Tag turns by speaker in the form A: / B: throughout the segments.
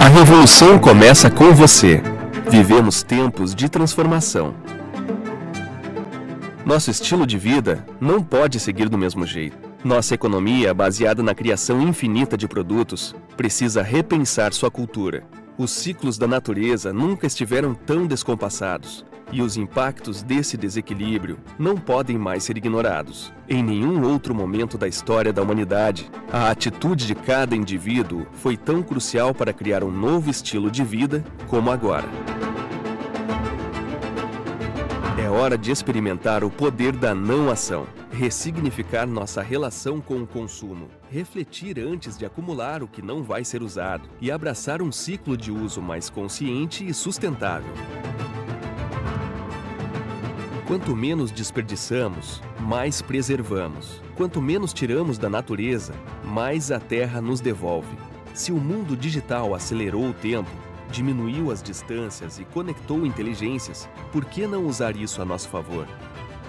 A: A revolução começa com você. Vivemos tempos de transformação. Nosso estilo de vida não pode seguir do mesmo jeito. Nossa economia, baseada na criação infinita de produtos, precisa repensar sua cultura. Os ciclos da natureza nunca estiveram tão descompassados, e os impactos desse desequilíbrio não podem mais ser ignorados. Em nenhum outro momento da história da humanidade, a atitude de cada indivíduo foi tão crucial para criar um novo estilo de vida como agora. É hora de experimentar o poder da não-ação, ressignificar nossa relação com o consumo, refletir antes de acumular o que não vai ser usado e abraçar um ciclo de uso mais consciente e sustentável. Quanto menos desperdiçamos, mais preservamos. Quanto menos tiramos da natureza, mais a Terra nos devolve. Se o mundo digital acelerou o tempo, diminuiu as distâncias e conectou inteligências, por que não usar isso a nosso favor?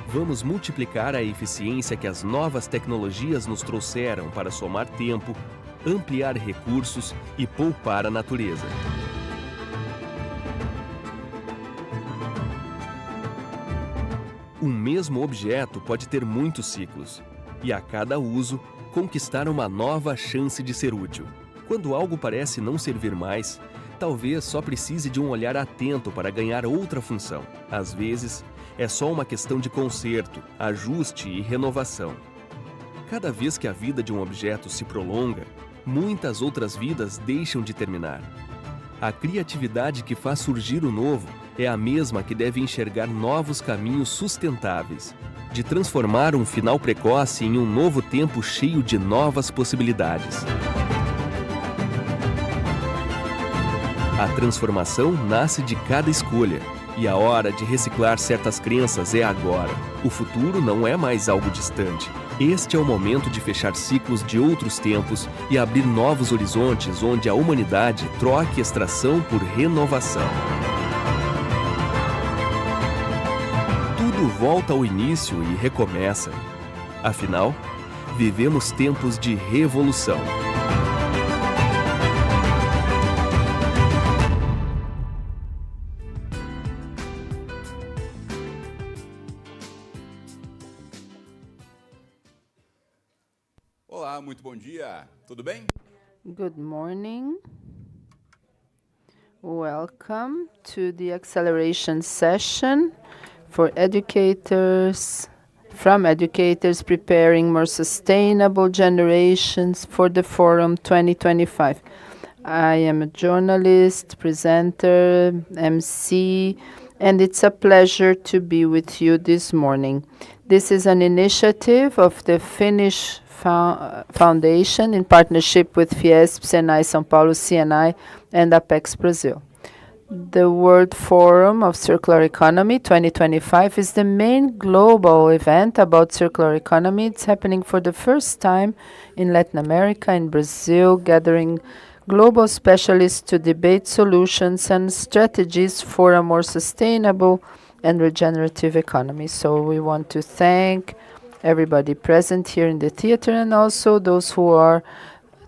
A: Vamos multiplicar a eficiência que as novas tecnologias nos trouxeram para somar tempo, ampliar recursos e poupar a natureza. Um mesmo objeto pode ter muitos ciclos, e a cada uso, conquistar uma nova chance de ser útil. Quando algo parece não servir mais, talvez só precise de um olhar atento para ganhar outra função. Às vezes, é só uma questão de conserto, ajuste e renovação. Cada vez que a vida de um objeto se prolonga, muitas outras vidas deixam de terminar. A criatividade que faz surgir o novo é a mesma que deve enxergar novos caminhos sustentáveis, de transformar um final precoce em um novo tempo cheio de novas possibilidades. A transformação nasce de cada escolha, e a hora de reciclar certas crenças é agora. O futuro não é mais algo distante. Este é o momento de fechar ciclos de outros tempos e abrir novos horizontes onde a humanidade troque extração por renovação. Tudo volta ao início e recomeça. Afinal, vivemos tempos de revolução.
B: Olá, muito bom dia. Tudo bem?
C: Good morning. Welcome to the acceleration session for educators, from educators preparing more sustainable generations for the Forum 2025. I am a journalist, presenter, MC, and it's a pleasure to be with you this morning. This is an initiative of the Finnish Foundation in partnership with Fiesp, Senai São Paulo, CNI, and Apex Brazil. The World Forum of Circular Economy 2025 is the main global event about circular economy. It's happening for the first time in Latin America, in Brazil, gathering global specialists to debate solutions and strategies for a more sustainable and regenerative economy. So we want to thank everybody present here in the theater and also those who are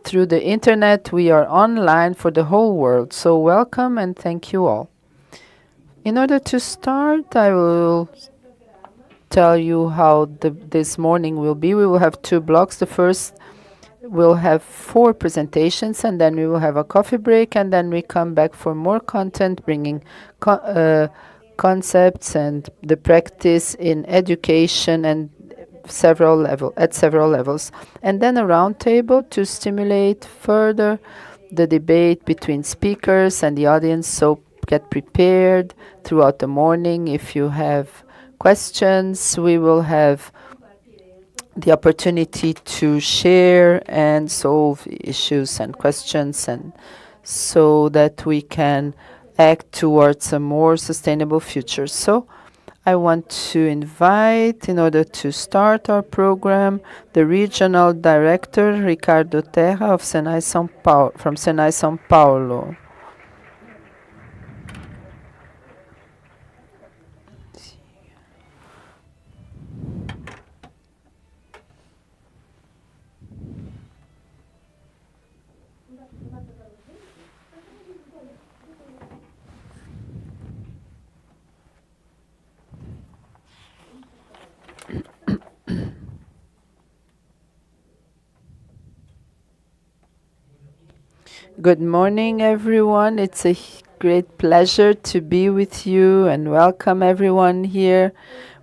C: through the internet. We are online for the whole world. So welcome and thank you all. In order to start, I will tell you how this morning will be. We will have two blocks. The first will have 4 presentations, and then we will have a coffee break, and then we come back for more content, bringing concepts and the practice in education and several levels, and then a roundtable to stimulate further the debate between speakers and the audience. So get prepared throughout the morning. If you have questions, we will have the opportunity to share and solve issues and questions, and so that we can act towards a more sustainable future. So I want to invite, in order to start our program, the Regional Director, Ricardo Terra, of Senai São Paulo, from Senai São Paulo. Good morning, everyone. It's a great pleasure to be with you and welcome everyone here.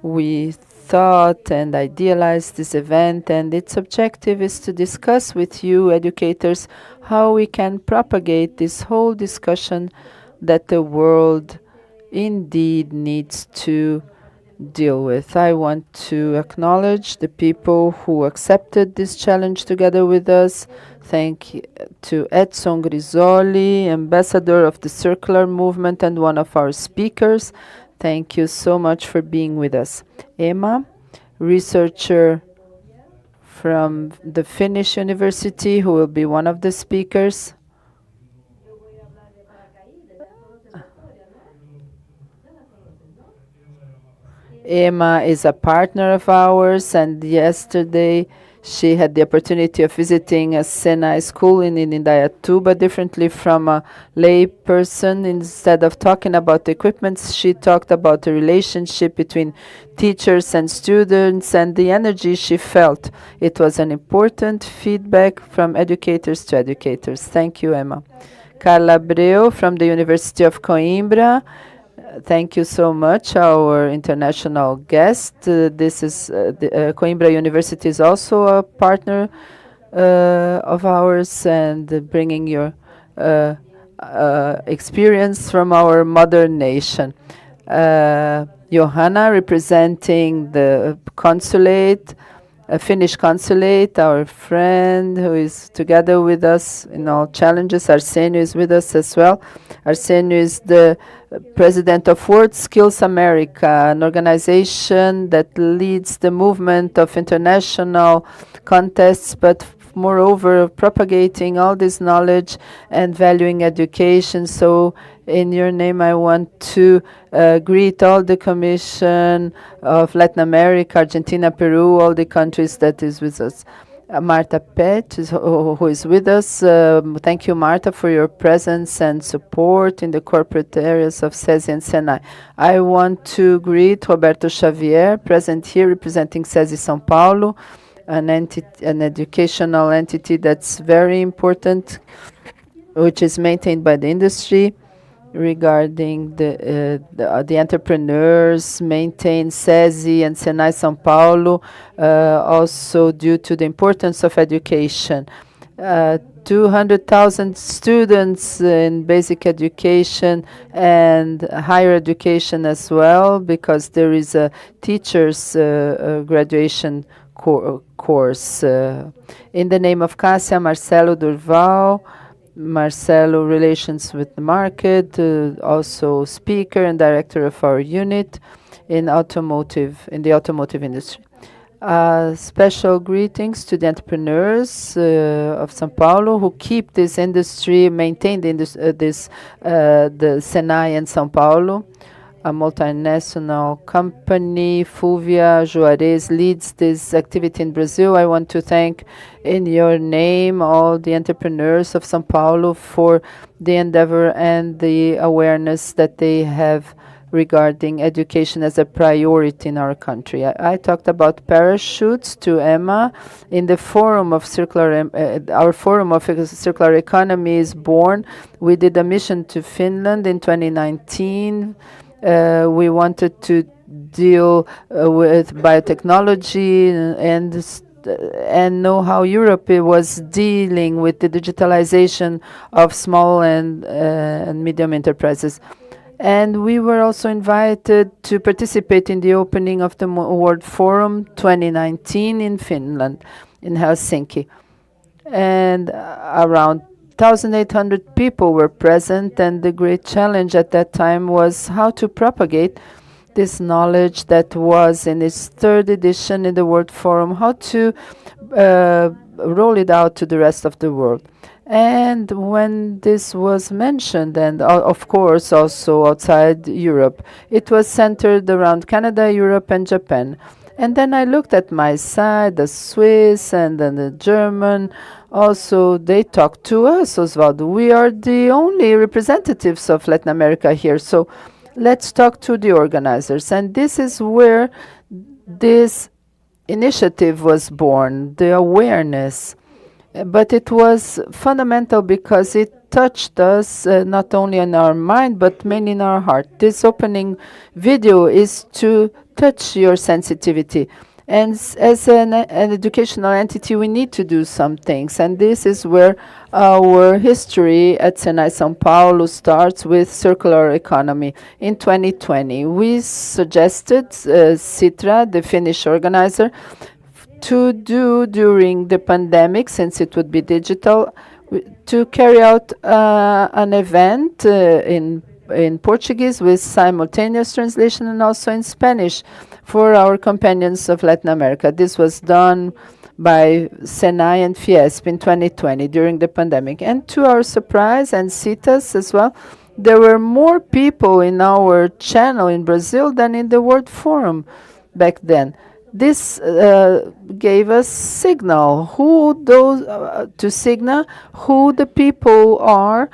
C: We thought and idealized this event, and its objective is to discuss with you, educators, how we can propagate this whole discussion that the world indeed needs to deal with. I want to acknowledge the people who accepted this challenge together with us. Thank you to Edson Grisoli, ambassador of the Circular Movement and one of our speakers. Thank you so much for being with us. Emma, researcher from the Finnish University, who will be one of the speakers. Emma is a partner of ours, and yesterday she had the opportunity of visiting a Senai school in Indaiatuba, differently from a lay person. Instead of talking about the equipment, she talked about the relationship between teachers and students and the energy she felt. It was an important feedback from educators to educators. Thank you, Emma. Carla Abreu from the University of Coimbra. Thank you so much, our international guest. Coimbra University is also a partner of ours, and bringing your experience from our mother nation. Johanna, representing the consulate, a Finnish consulate, our friend who is together with us in all challenges. Arsenio is with us as well. Arsenio is the president of World Skills America, an organization that leads the movement of international contests, but moreover propagating all this knowledge and valuing education. So in your name, I want to greet all the Commission of Latin America, Argentina, Peru, all the countries that is with us. Marta Pett, who is with us. Thank you, Marta, for your presence and support in the corporate areas of SESI and SENAI. I want to greet Roberto Xavier, present here representing SESI São Paulo, an educational entity that's very important, which is maintained by the industry regarding the entrepreneurs, maintain SESI and SENAI São Paulo, also due to the importance of education. 200,000 students in basic education and higher education as well, because there is a teacher's graduation course. In the name of Cássia, Marcelo Durval, Marcelo, Relations with the Market, also speaker and director of our unit in the automotive industry. Special greetings to the entrepreneurs of São Paulo who keep this industry, maintain the Senai in São Paulo, a multinational company. Fulvia Juarez leads this activity in Brazil. I want to thank in your name all the entrepreneurs of São Paulo for the endeavor and the awareness that they have regarding education as a priority in our country. I talked about parachutes to Emma in the forum of our forum of circular economy is born. We did a mission to Finland in 2019. We wanted to deal with biotechnology and know how Europe was dealing with the digitalization of small and medium enterprises. And we were also invited to participate in the opening of the World Forum 2019 in Finland, in Helsinki. And around 1,800 people were present, and the great challenge at that time was how to propagate this knowledge that was in its third edition in the World Forum, how to roll it out to the rest of the world. And when this was mentioned, and of course also outside Europe, it was centered around Canada, Europe, and Japan. And then I looked at my side, the Swiss and then the German. Also, they talked to us, Osvaldo. We are the only representatives of Latin America here. So let's talk to the organizers. And this is where this initiative was born, the awareness. But it was fundamental because it touched us not only in our mind but mainly in our heart. This opening video is to touch your sensitivity. And as an educational entity, we need to do some things. And this is where our history at Senai São Paulo starts with circular economy. In 2020, we suggested Citra, the Finnish organizer, to do during the pandemic, since it would be digital, to carry out an event in Portuguese with simultaneous translation and also in Spanish for our companions of Latin America. This was done by Senai and Fiesp in 2020 during the pandemic. And to our surprise, and CITAS as well, there were more people in our channel in Brazil than in the World Forum back then. This gave us signal to signal who the people are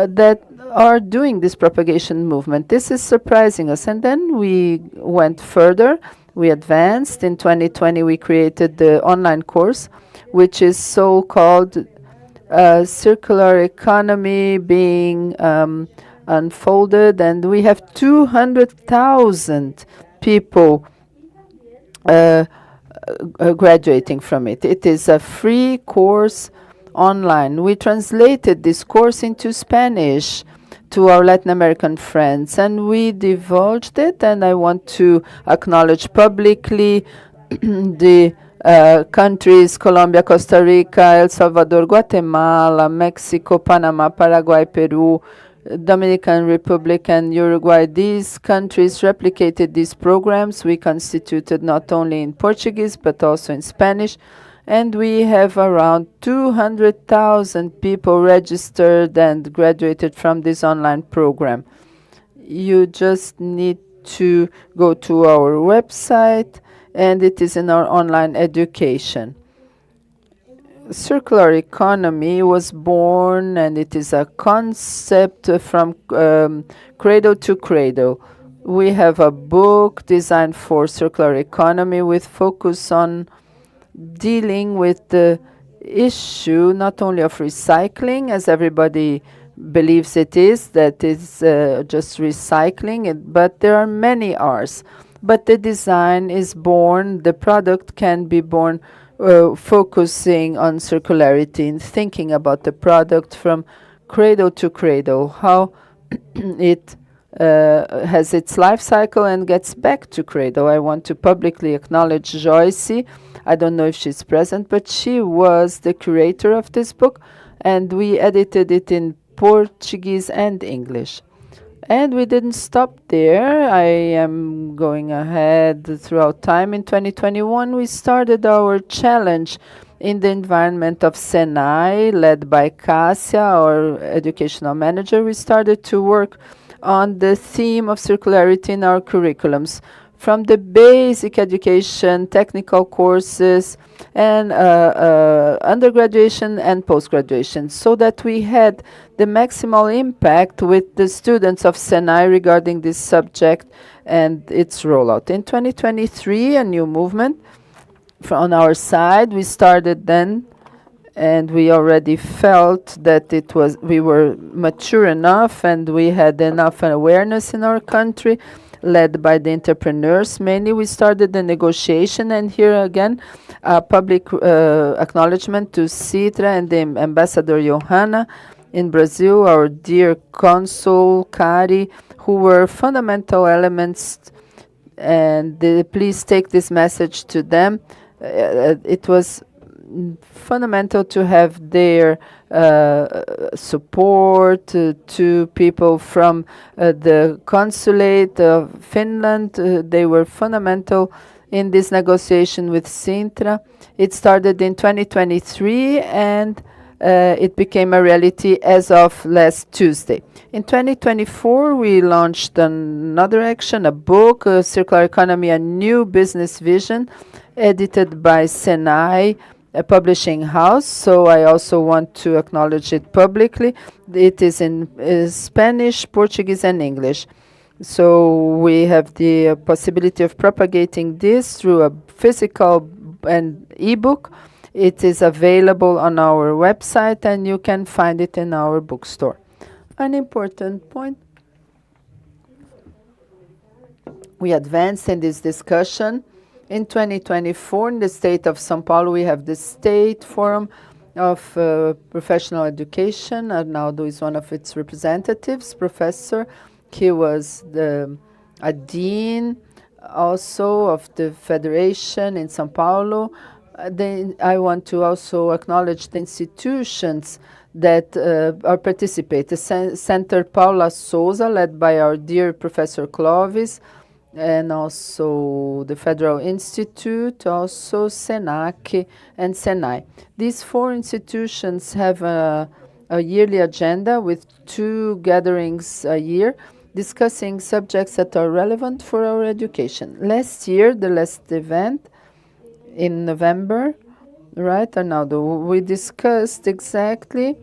C: that are doing this propagation movement. This is surprising us. And then we went further. We advanced. In 2020, we created the online course, which is so-called circular economy being unfolded. And we have 200,000 people graduating from it. It is a free course online. We translated this course into Spanish to our Latin American friends, and we divulged it. And I want to acknowledge publicly the countries Colombia, Costa Rica, El Salvador, Guatemala, Mexico, Panama, Paraguay, Peru, Dominican Republic, and Uruguay. These countries replicated these programs. We constituted not only in Portuguese but also in Spanish. And we have around 200,000 people registered and graduated from this online program. You just need to go to our website, and it is in our online education. Circular economy was born, and it is a concept from cradle to cradle. We have a book designed for circular economy with focus on dealing with the issue not only of recycling, as everybody believes it is, that is just recycling it, but there are many R's. But the design is born, the product can be born focusing on circularity and thinking about the product from cradle to cradle, how it has its life cycle and gets back to cradle. I want to publicly acknowledge Joyce. I don't know if she's present, but she was the curator of this book, and we edited it in Portuguese and English. And we didn't stop there. I am going ahead throughout time. In 2021, we started our challenge in the environment of Senai, led by Cássia, our educational manager. We started to work on the theme of circularity in our curriculums, from the basic education, technical courses, and undergraduation and post-graduation, so that we had the maximal impact with the students of Senai regarding this subject and its rollout. In 2023, a new movement on our side, we started then, and we already felt that we were mature enough and we had enough awareness in our country, led by the entrepreneurs. Mainly, we started the negotiation, and here again, public acknowledgement to Citra and the Ambassador Johanna in Brazil, our dear consul, Kari, who were fundamental elements, and please take this message to them. It was fundamental to have their support to people from the consulate of Finland. They were fundamental in this negotiation with Sintra. It started in 2023, and It became a reality as of last Tuesday. In 2024, we launched another action, a book, Circular Economy, a New Business Vision, edited by Senai, a publishing house. So I also want to acknowledge it publicly. It is in Spanish, Portuguese, and English. So we have the possibility of propagating this through a physical and ebook. It is available on our website, and you can find it in our bookstore. An important point. We advanced in this discussion. In 2024, in the state of São Paulo, we have the State Forum of Professional Education. Arnaldo is one of its representatives, professor. He was a dean also of the federation in São Paulo. I want to also acknowledge the institutions that are participating. The Center Paula Souza, led by our dear Professor Clovis, and also the Federal Institute, also SENAC and SENAI. These four institutions have a yearly agenda with 2 gatherings a year discussing subjects that are relevant for our education. Last year, the last event in November, right, Arnaldo, we discussed exactly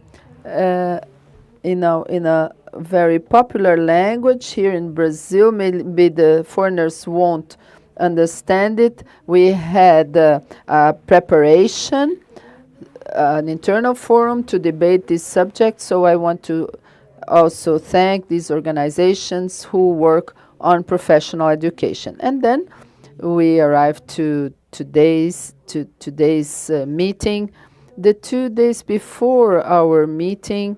C: in a very popular language here in Brazil. Maybe the foreigners won't understand it. We had a preparation, an internal forum to debate this subject. So I want to also thank these organizations who work on professional education. And then we arrived to today's meeting. The 2 days before our meeting,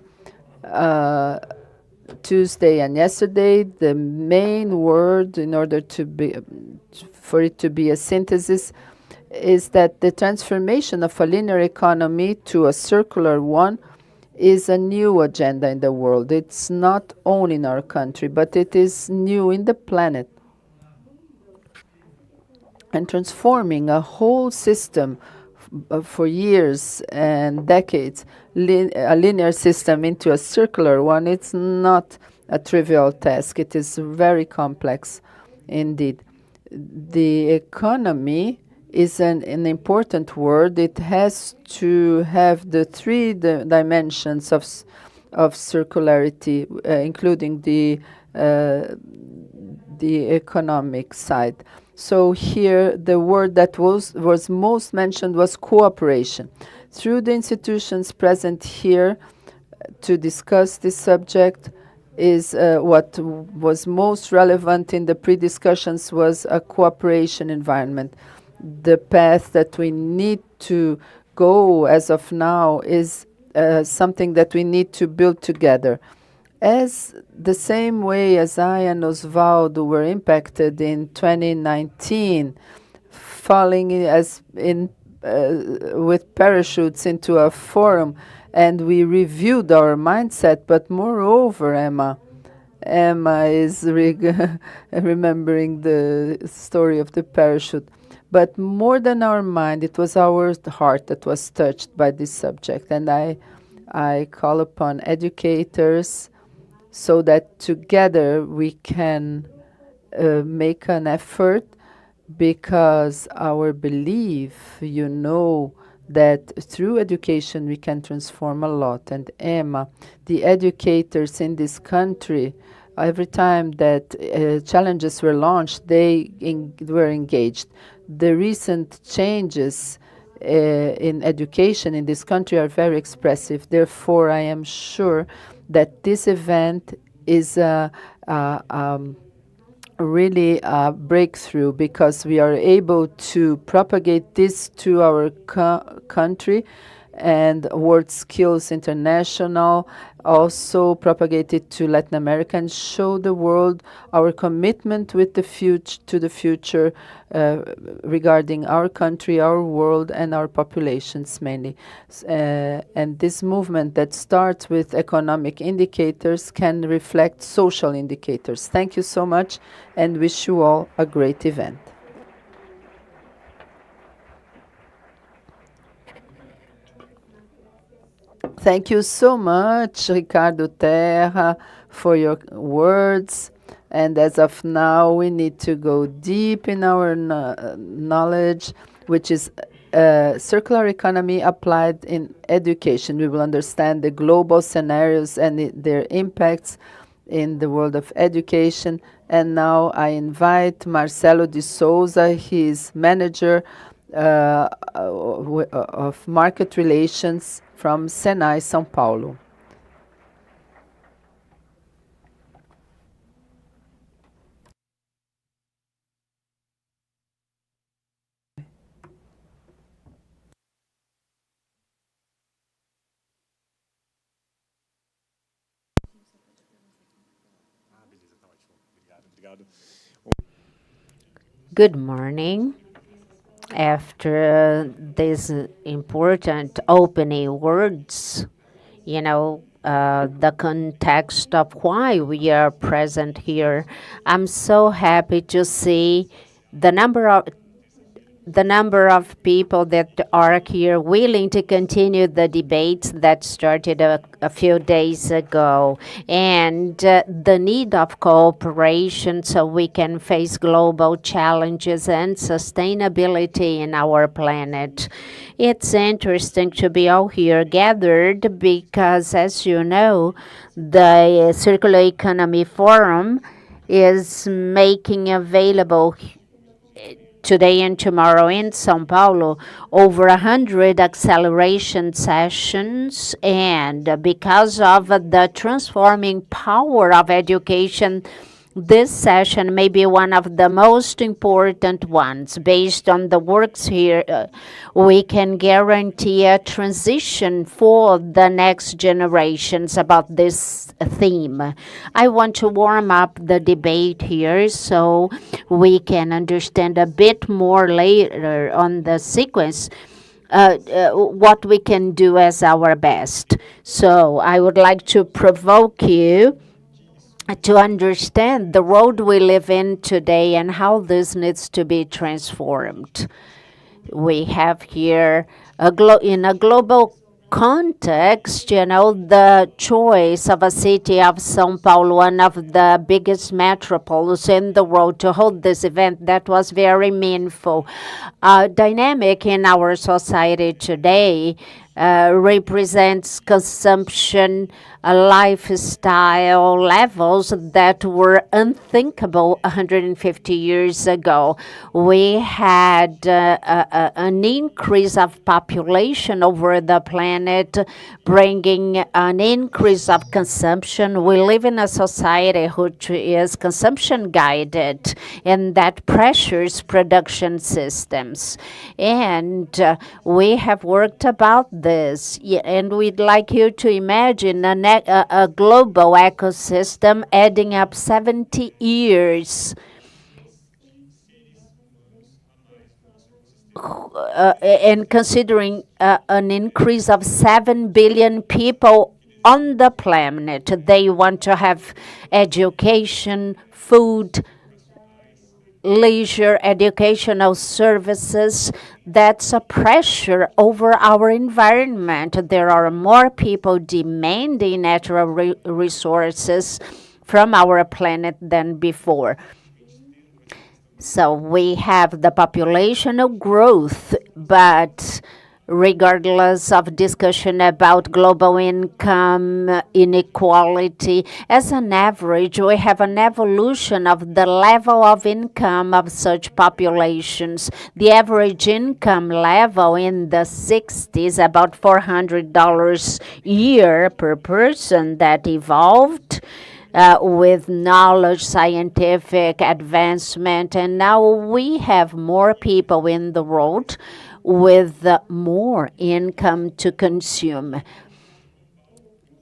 C: Tuesday and yesterday, the main word, in order for it to be a synthesis, is that the transformation of a linear economy to a circular one is a new agenda in the world. It's not only in our country, but it is new in the planet. And transforming a whole system for years and decades, a linear system into a circular one, it's not a trivial task. It is very complex indeed. The economy is an important word. It has to have the 3 dimensions of circularity, including the economic side. So here, the word that was most mentioned was cooperation. Through the institutions present here to discuss this subject, is what was most relevant in the pre-discussions was a cooperation environment. The path that we need to go as of now is something that we need to build together. As the same way as I and Osvaldo were impacted in 2019, falling with parachutes into a forum, and we reviewed our mindset. But moreover, Emma is remembering the story of the parachute. But more than our mind, it was our heart that was touched by this subject. And I call upon educators so that together we can make an effort, because our belief, that through education we can transform a lot. And Emma, the educators in this country, every time that challenges were launched, they were engaged. The recent changes in education in this country are very expressive. Therefore, I am sure that this event is really a breakthrough, because we are able to propagate this to our country, and World Skills International also propagate it to Latin America and show the world our commitment with the future regarding our country, our world, and our populations mainly. And this movement that starts with economic indicators can reflect social indicators. Thank you so much, and wish you all a great event. Thank you so much, Ricardo Terra, for your words. And as of now, we need to go deep in our knowledge, which is circular economy applied in education. We will understand the global scenarios and their impacts in the world of education. And now I invite Marcelo de Souza, he is manager of market relations from Senai, São Paulo.
D: Good morning. After these important opening words, the context of why we are present here, I'm so happy to see the number of people that are here willing to continue the debates that started a few days ago, and the need of cooperation so we can face global challenges and sustainability in our planet. It's interesting to be all here gathered because, as you know, the Circular Economy Forum is making available today and tomorrow in São Paulo, over 100 acceleration sessions. And because of the transforming power of education, this session may be one of the most important ones. Based on the works here, we can guarantee a transition for the next generations about this theme. I want to warm up the debate here so we can understand a bit more later on the sequence. What we can do as our best. So I would like to provoke you to understand the world we live in today and how this needs to be transformed. We have here in a global context, the choice of a city of São Paulo, one of the biggest metropoles in the world, to hold this event that was very meaningful. Dynamic in our society today represents consumption lifestyle levels that were unthinkable 150 years ago. We had an increase of population over the planet, bringing an increase of consumption. We live in a society which is consumption guided, and that pressures production systems. And we have worked about this, and we'd like you to imagine a global ecosystem adding up 70 years. And considering an increase of 7 billion people on the planet, they want to have education, food, leisure, educational services. That's a pressure over our environment. There are more people demanding natural resources from our planet than before. So we have the populational growth, but regardless of discussion about global income inequality, as an average, we have an evolution of the level of income of such populations. The average income level in the 60s, about $400 a year per person, that evolved with knowledge, scientific advancement, and now we have more people in the world with more income to consume.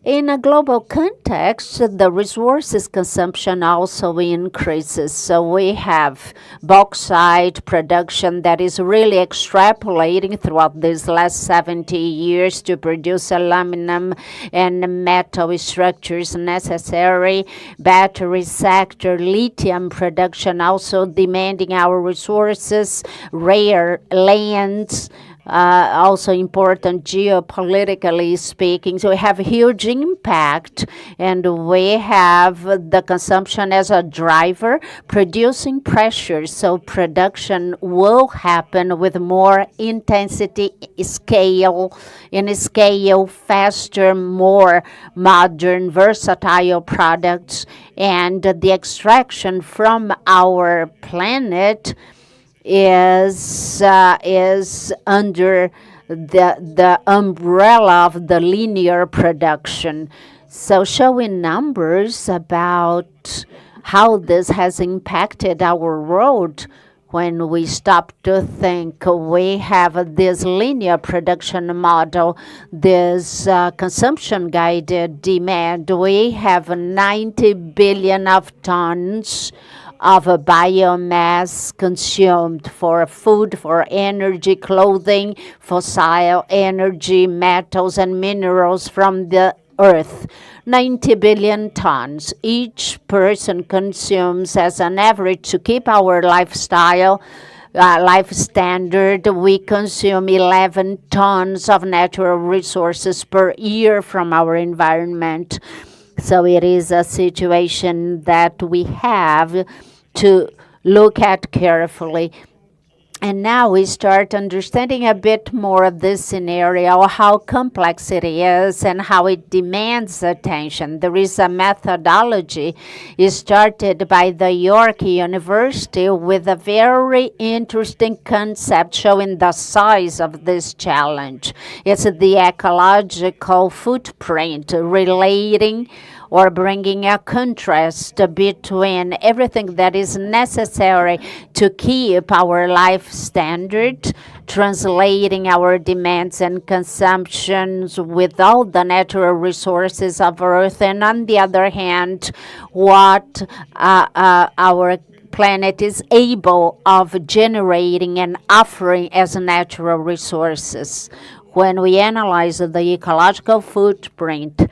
D: In a global context, the resources consumption also increases. So we have bauxite production that is really extrapolating throughout these last 70 years to produce aluminum and metal structures necessary. Battery sector, lithium production also demanding our resources, rare lands, also important geopolitically speaking. So we have huge impact, and we have the consumption as a driver producing pressure. So production will happen with more intensity, scale faster, more modern, versatile products, and the extraction from our planet is under the umbrella of the linear production. So showing numbers about how this has impacted our world. When we stop to think, we have this linear production model, this consumption-guided demand. We have 90 billion of tons of biomass consumed for food, for energy, clothing, fossil energy, metals, and minerals from the earth. 90 billion tons. Each person consumes as an average to keep our lifestyle, life standard. We consume 11 tons of natural resources per year from our environment. So it is a situation that we have to look at carefully. And now we start understanding a bit more of this scenario, how complex it is and how it demands attention. There is a methodology started by the York University with a very interesting concept showing the size of this challenge. It's the ecological footprint relating or bringing a contrast between everything that is necessary to keep our life standard, translating our demands and consumptions with all the natural resources of Earth, and on the other hand, what our planet is able of generating and offering as natural resources. When we analyze the ecological footprint,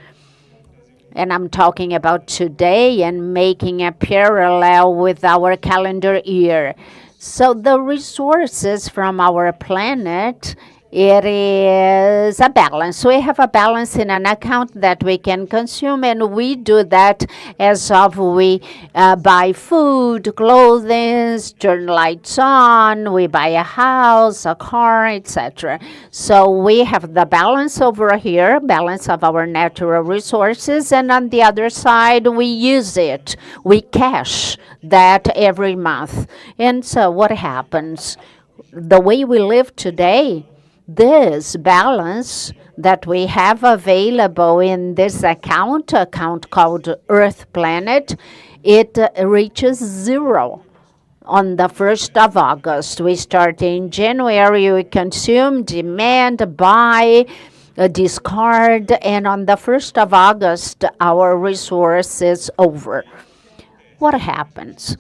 D: and I'm talking about today and making a parallel with our calendar year. So the resources from our planet, it is a balance. We have a balance in an account that we can consume, and we do that as of we buy food, clothing, turn lights on, we buy a house, a car, etc. So we have the balance over here, balance of our natural resources, and on the other side, we use it. We cash that every month. And so what happens? The way we live today, this balance that we have available in this account called Earth Planet, it reaches zero. On the 1st of August, we start in January, we consume, demand, buy, discard, and on the 1st of August, our resource is over. What happens?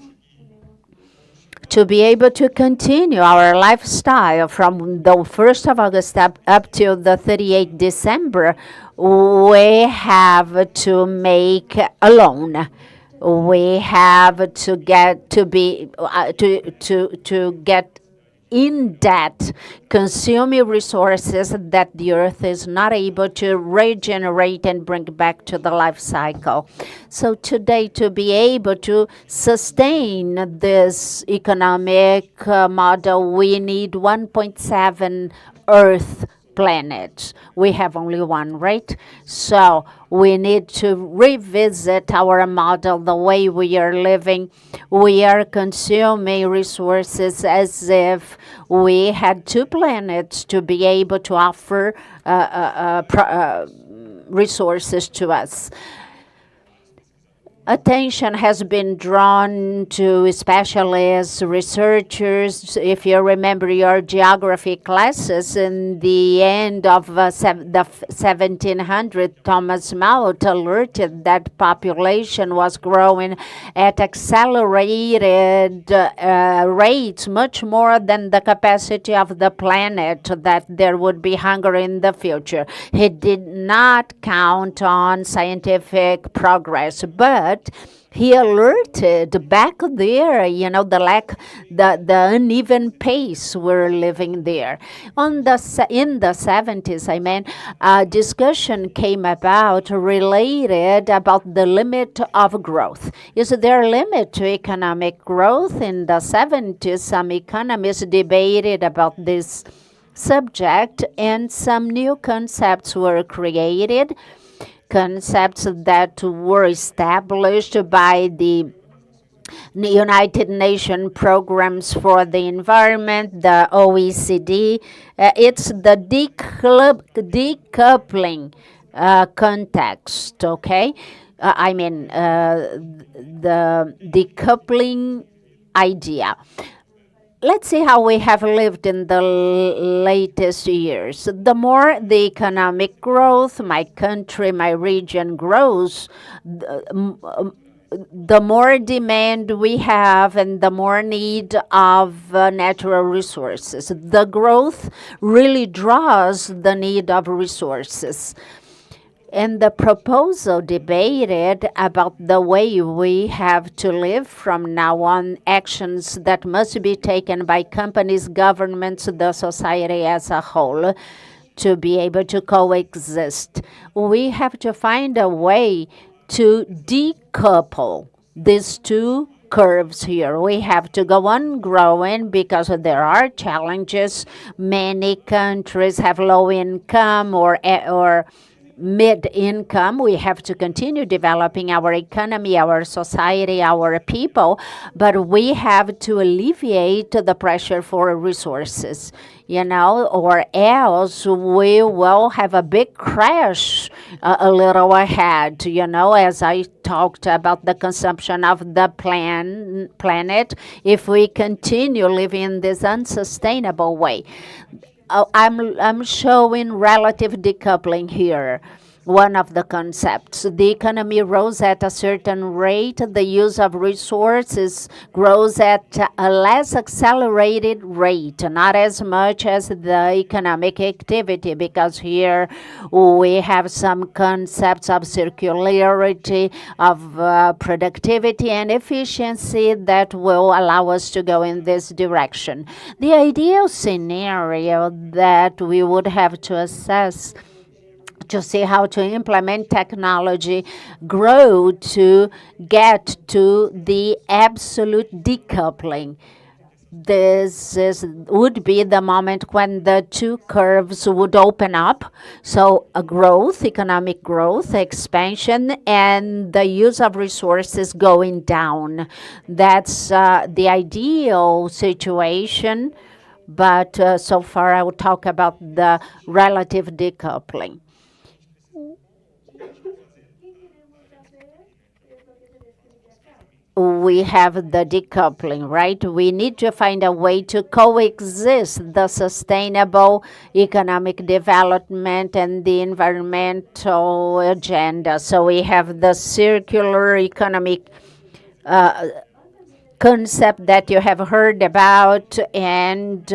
D: To be able to continue our lifestyle from the 1st of August up till the 38th December, we have to make a loan. We have to get to be to get in debt, consuming resources that the earth is not able to regenerate and bring back to the life cycle. So today, to be able to sustain this economic model, we need 1.7 Earth planets. We have only one, right? So we need to revisit our model, the way we are living. We are consuming resources as if we had two planets to be able to offer resources to us. Attention has been drawn to specialists, researchers. If you remember your geography classes, in the end of the 1700s, Thomas Mout alerted that population was growing at accelerated rates, much more than the capacity of the planet, that there would be hunger in the future. He did not count on scientific progress, but but he alerted back there, the uneven pace we're living there. In the 70s, a discussion came about related about the limit of growth. Is there a limit to economic growth? In the 70s, some economists debated about this subject, and some new concepts were created, concepts that were established by the United Nations programs for the environment, the OECD. It's the decoupling context, okay? The decoupling idea. Let's see how we have lived in the latest years. The more the economic growth, my country, my region grows, the more demand we have and the more need of natural resources. The growth really draws the need of resources. And the proposal debated about the way we have to live from now on, actions that must be taken by companies, governments, the society as a whole to be able to coexist. We have to find a way to decouple these two curves here. We have to go on growing because there are challenges. Many countries have low income or mid-income. We have to continue developing our economy, our society, our people, but we have to alleviate the pressure for resources, or else we will have a big crash a little ahead, as I talked about the consumption of the planet if we continue living in this unsustainable way. I'm showing relative decoupling here. One of the concepts. The economy rose at a certain rate. The use of resources grows at a less accelerated rate, not as much as the economic activity, because here we have some concepts of circularity, of productivity and efficiency that will allow us to go in this direction. The ideal scenario that we would have to assess to see how to implement technology, grow to get to the absolute decoupling. Would be the moment when the two curves would open up. So a growth, economic growth, expansion, and the use of resources going down. That's the ideal situation. But so far I will talk about the relative decoupling. We have the decoupling, right? We need to find a way to coexist the sustainable economic development and the environmental agenda. So we have the circular economic concept that you have heard about, and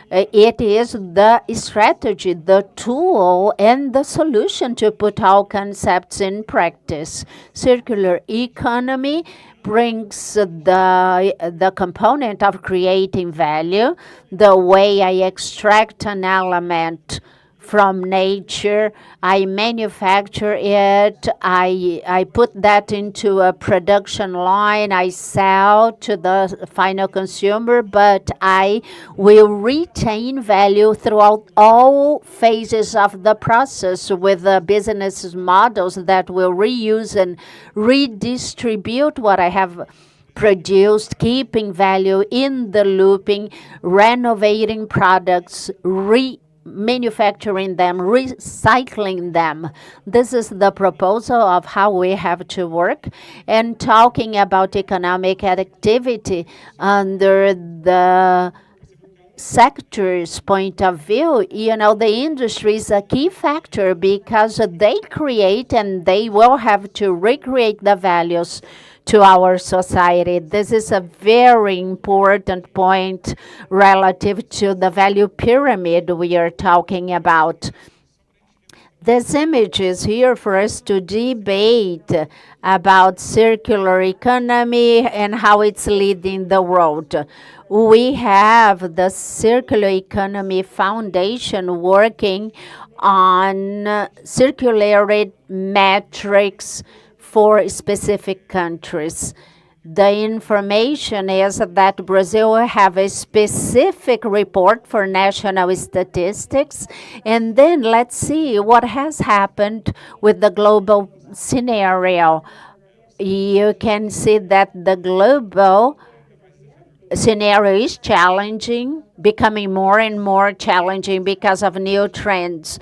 D: it is the strategy, the tool, and the solution to put all concepts in practice. Circular economy brings the component of creating value, the way I extract an element from nature, I manufacture it, I put that into a production line, I sell to the final consumer, but I will retain value throughout all phases of the process with business models that will reuse and redistribute what I have produced, keeping value in the looping, renovating products, manufacturing them, recycling them. This is the proposal of how we have to work. And talking about economic activity under the sector's point of view, the industry is a key factor because they create and they will have to recreate the values to our society. This is a very important point relative to the value pyramid we are talking about. This image is here for us to debate about circular economy and how it's leading the world. We have the Circular Economy Foundation working on circularity metrics for specific countries. The information is that Brazil have a specific report for national statistics. And then let's see what has happened with the global scenario. You can see that the global scenario is challenging, becoming more and more challenging because of new trends.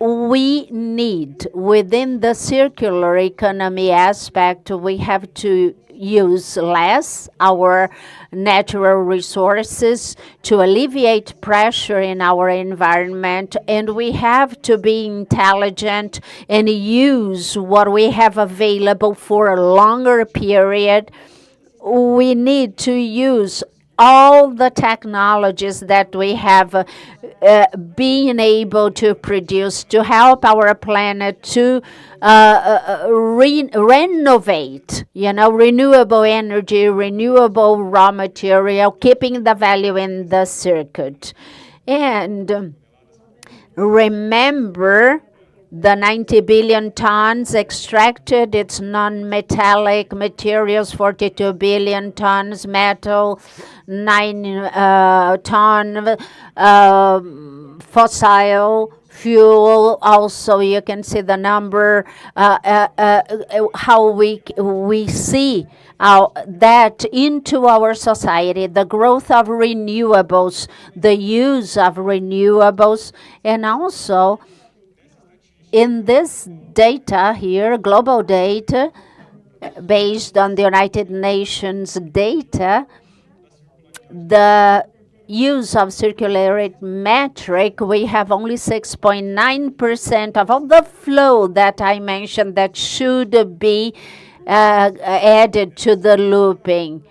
D: We need, within the circular economy aspect, we have to use less our natural resources to alleviate pressure in our environment, and we have to be intelligent and use what we have available for a longer period. We need to use all the technologies that we have being able to produce to help our planet to renovate, renewable energy, renewable raw material, keeping the value in the circuit. And remember, the 90 billion tons extracted, it's non-metallic materials, 42 billion tons metal, 9 ton fossil fuel. Also, you can see the number, how we see that into our society, the growth of renewables, the use of renewables, and also in this data here, global data, based on the United Nations data, the use of circularity metric, we have only 6.9% of all the flow that I mentioned that should be added to the looping,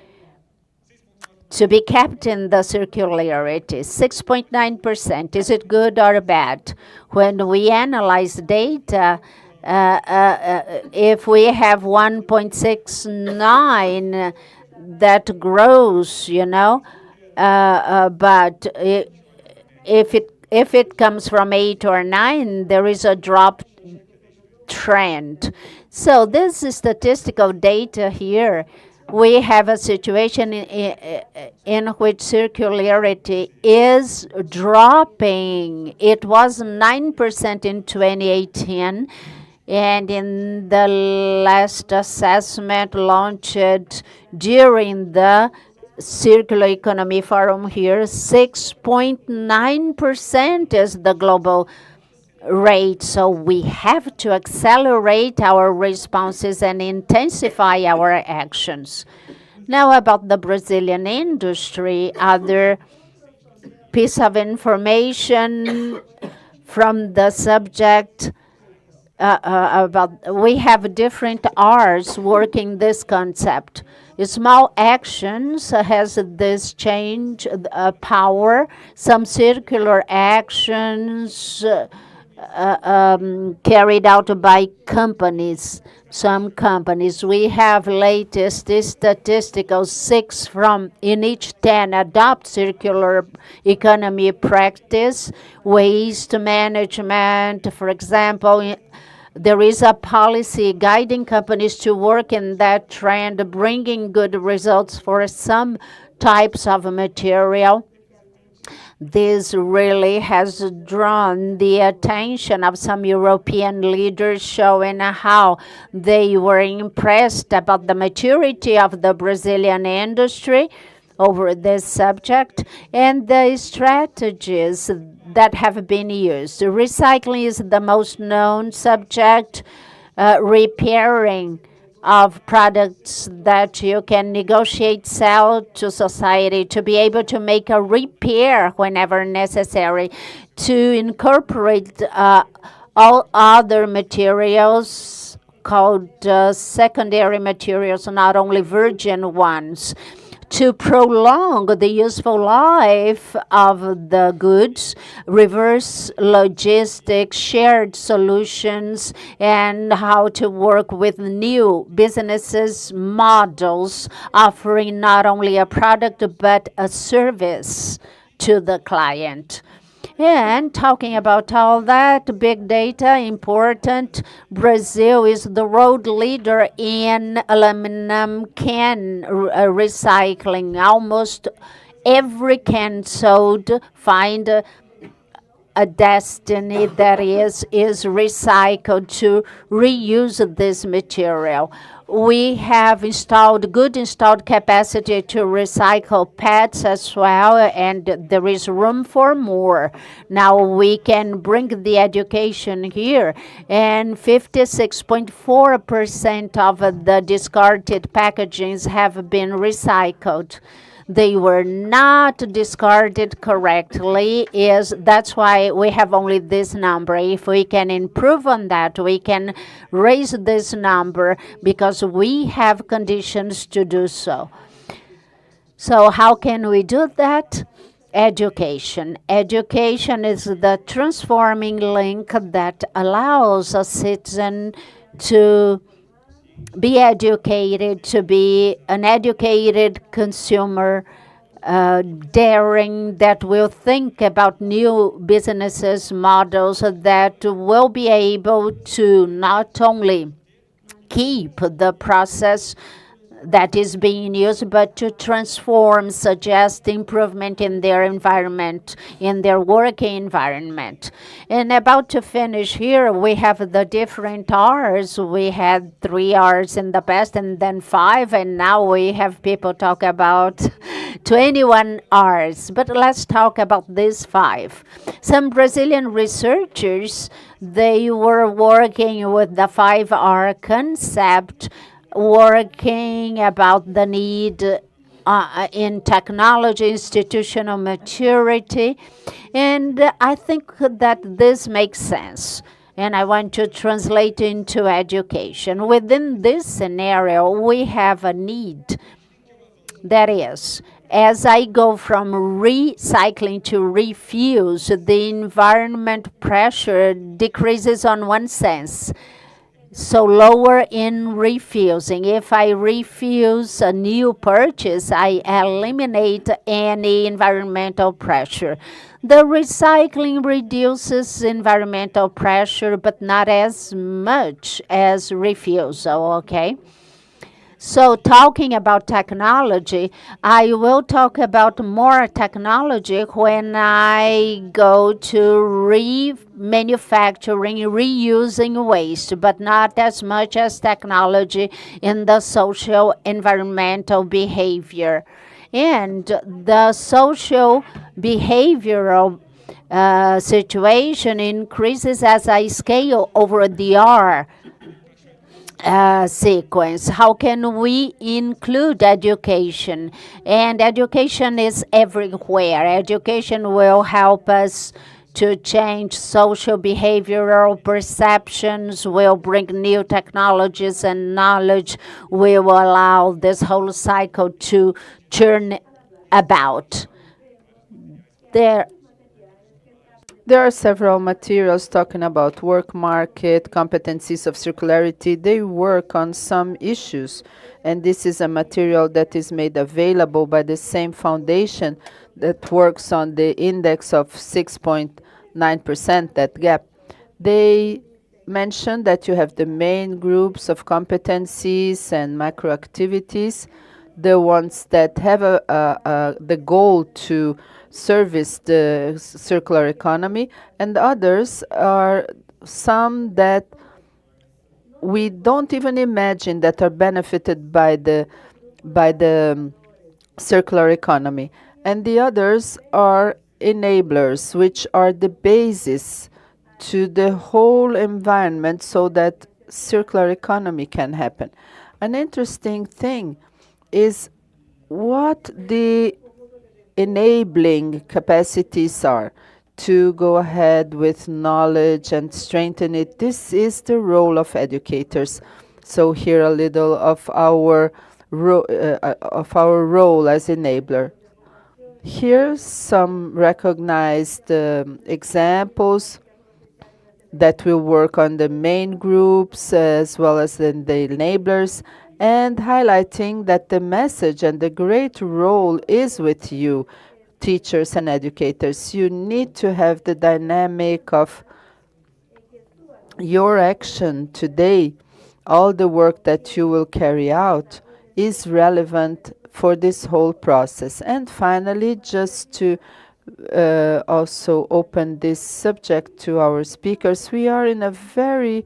D: to be kept in the circularity. 6.9%. Is it good or bad? When we analyze data, if we have 1.69, that grows, but if it comes from 8 or 9, there is a drop trend. So this is statistical data here. We have a situation in which circularity is dropping. It was 9% in 2018, and in the last assessment launched during the Circular Economy Forum here, 6.9% is the global rate. So we have to accelerate our responses and intensify our actions. Now about the Brazilian industry, other piece of information from the subject about we have different R's working this concept. Small actions has this change power. Some circular actions carried out by companies. Some companies, we have latest statistical 6 from in each 10 adopt circular economy practice. Waste management, for example, there is a policy guiding companies to work in that trend, bringing good results for some types of material. This really has drawn the attention of some European leaders, showing how they were impressed about the maturity of the Brazilian industry over this subject and the strategies that have been used. Recycling is the most known subject, repairing of products that you can negotiate, sell to society, to be able to make a repair whenever necessary, to incorporate all other materials called secondary materials, not only virgin ones, to prolong the useful life of the goods, reverse logistics, shared solutions, and how to work with new businesses models offering not only a product but a service to the client. And talking about all that, big data, important. Brazil is the world leader in aluminum can recycling. Almost every can sold find a destiny that is recycled to reuse this material. We have good installed capacity to recycle PETs as well, and there is room for more. Now we can bring the education here, and 56.4% of the discarded packagings have been recycled. They were not discarded correctly. That's why we have only this number. If we can improve on that, we can raise this number because we have conditions to do so. So how can we do that? Education. Education is the transforming link that allows a citizen to be educated, to be an educated consumer, daring, that will think about new businesses models that will be able to not only keep the process that is being used, but to transform, suggest improvement in their environment, in their working environment. And about to finish here, we have the different R's. We had 3 R's in the past and then 5, and now we have people talk about 21 R's. But let's talk about these 5. Some Brazilian researchers, they were working with the 5R concept, working about the need in technology, institutional maturity, and I think that this makes sense. And I want to translate into education. Within this scenario, we have a need. That is, as I go from recycling to refuse, the environment pressure decreases on one sense. So lower in refusing. If I refuse a new purchase, I eliminate any environmental pressure. The recycling reduces environmental pressure, but not as much as refusal, okay? So talking about technology, I will talk about more technology when I go to remanufacturing, reusing waste, but not as much as technology in the social environmental behavior. And the social behavioral situation increases as I scale over the R sequence. How can we include education? And education is everywhere. Education will help us to change social behavioral perceptions, will bring new technologies and knowledge, will allow this whole cycle to turn about.
C: There are several materials talking about work market, competencies of circularity. They work on some issues, and this is a material that is made available by the same foundation that works on the index of 6.9%, that gap. They mention that you have the main groups of competencies and macro activities, the ones that have the goal to service the circular economy, and others are some that we don't even imagine that are benefited by the circular economy. And the others are enablers, which are the basis to the whole environment so that circular economy can happen. An interesting thing is what the enabling capacities are to go ahead with knowledge and strengthen it. This is the role of educators. So here a little of our of our role as enabler. Here, some recognized examples that will work on the main groups as well as in the enablers, and highlighting that the message and the great role is with you, teachers and educators. You need to have the dynamic of your action today. All the work that you will carry out is relevant for this whole process. And finally, just to also open this subject to our speakers, we are in a very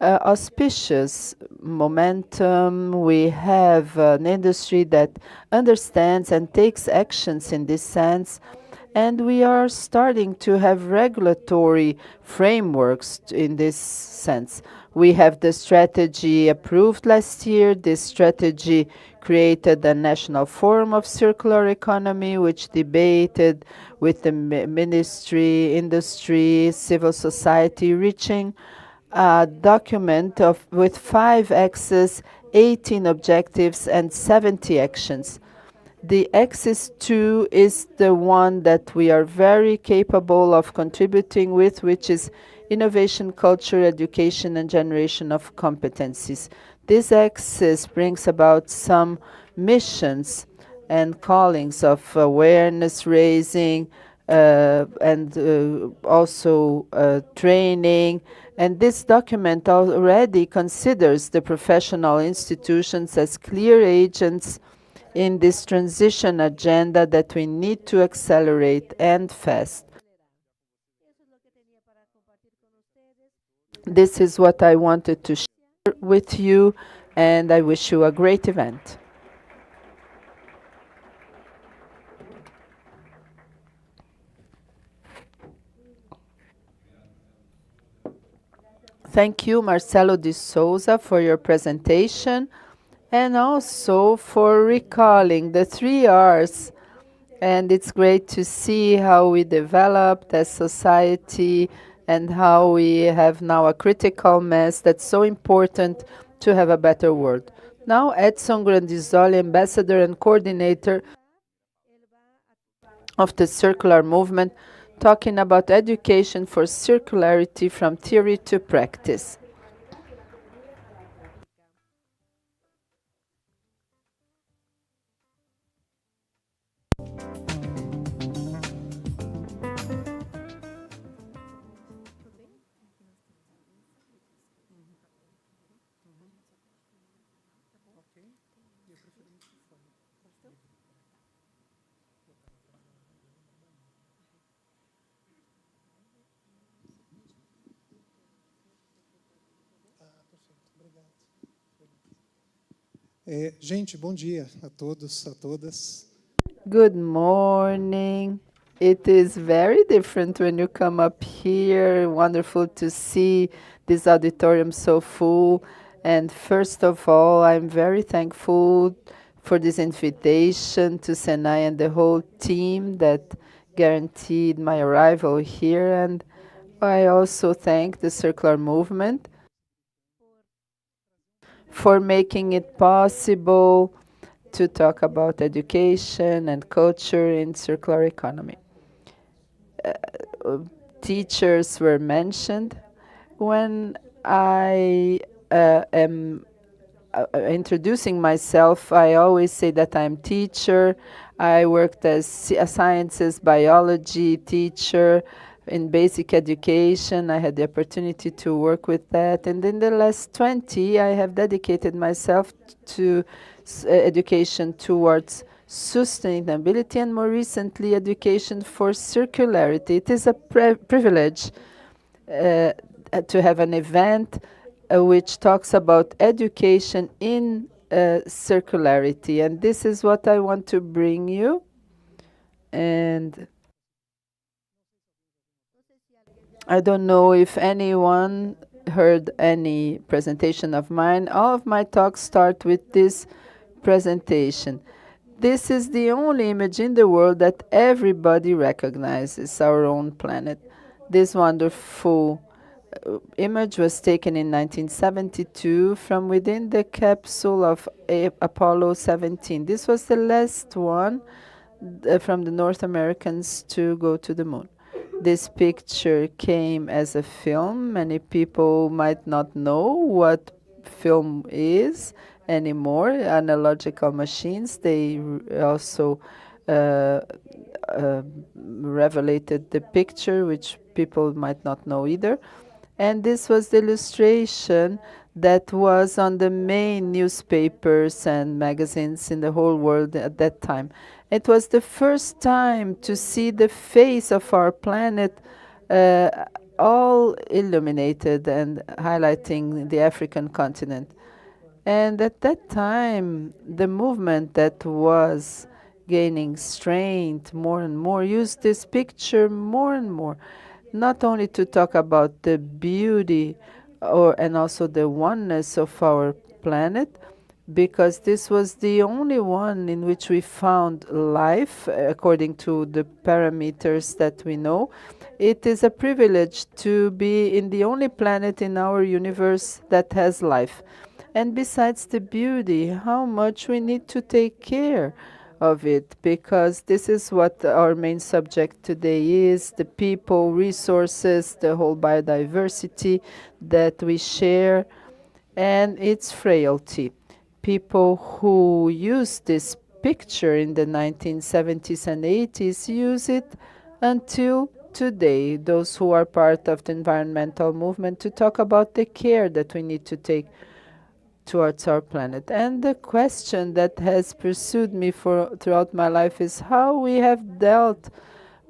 C: auspicious momentum. We have an industry that understands and takes actions in this sense, and we are starting to have regulatory frameworks in this sense. We have the strategy approved last year. This strategy created a national forum of circular economy, which debated with the ministry, industry, civil society, reaching a document with 5 axes, 18 objectives, and 70 actions. The axis 2 is the one that we are very capable of contributing with, which is innovation, culture, education, and generation of competencies. This axis brings about some missions and callings of awareness raising and also training. And this document already considers the professional institutions as clear agents in this transition agenda that we need to accelerate and fast. This is what I wanted to share with you, and I wish you a great event. Thank you, Marcelo de Souza, for your presentation and also for recalling the 3 R's. And it's great to see how we developed as society and how we have now a critical mass that's so important to have a better world. Now, Edson Grandizoli, Ambassador and Coordinator of the Circular Movement, talking about education for circularity from theory to practice.
E: Gente, bom dia a todos, a todas.
C: Good morning. It is very different when you come up here. Wonderful to see this auditorium so full. And first of all, I'm very thankful for this invitation to Senai and the whole team that guaranteed my arrival here. And I also thank the Circular Movement for making it possible to talk about education and culture in circular economy. Teachers were mentioned. When I am introducing myself, I always say that I'm teacher. I worked as a sciences, biology teacher in basic education. I had the opportunity to work with that. And in the last 20, I have dedicated myself to education towards sustainability and more recently education for circularity. It is a privilege to have an event which talks about education in circularity, and this is what I want to bring you. And I don't know if anyone heard any presentation of mine. All of my talks start with this presentation. This is the only image in the world that everybody recognizes, our own planet. This wonderful image was taken in 1972 from within the capsule of Apollo 17. This was the last one from the North Americans to go to the moon. This picture came as a film. Many people might not know what film is anymore. Analogical machines, they also uh, revelated the picture, which people might not know either. And this was the illustration that was on the main newspapers and magazines in the whole world at that time. It was the first time to see the face of our planet all illuminated and highlighting the African continent. And at that time, the movement that was gaining strength more and more used this picture more and more, not only to talk about the beauty and also the oneness of our planet, because this was the only one in which we found life according to the parameters that we know. It is a privilege to be in the only planet in our universe that has life. And besides the beauty, how much we need to take care of it, because this is what our main subject today is: the people, resources, the whole biodiversity that we share, and its frailty. People who used this picture in the 1970s and 80s use it until today, those who are part of the environmental movement, to talk about the care that we need to take towards our planet. And the question that has pursued me throughout my life is how we have dealt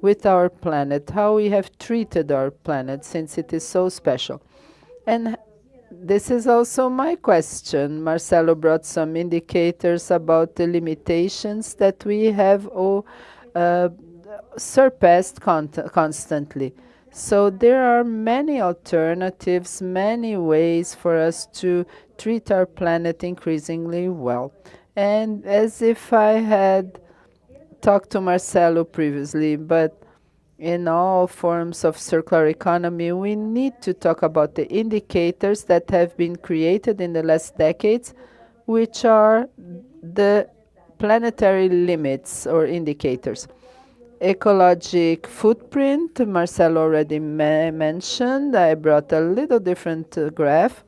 C: with our planet, how we have treated our planet, since it is so special. And this is also my question. Marcelo brought some indicators about the limitations that we have surpassed constantly. So there are many alternatives, many ways for us to treat our planet increasingly well. And as if I had talked to Marcelo previously, but in all forms of circular economy, we need to talk about the indicators that have been created in the last decades, which are the planetary limits or indicators. Ecologic footprint, Marcelo already mentioned. I brought a little different graph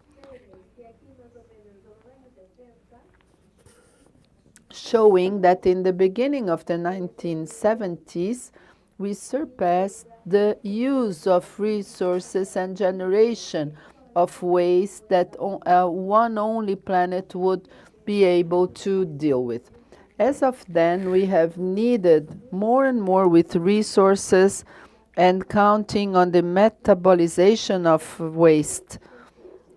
C: showing that in the beginning of the 1970s, we surpassed the use of resources and generation of waste that one only planet would be able to deal with. As of then, we have needed more and more with resources and counting on the metabolization of waste.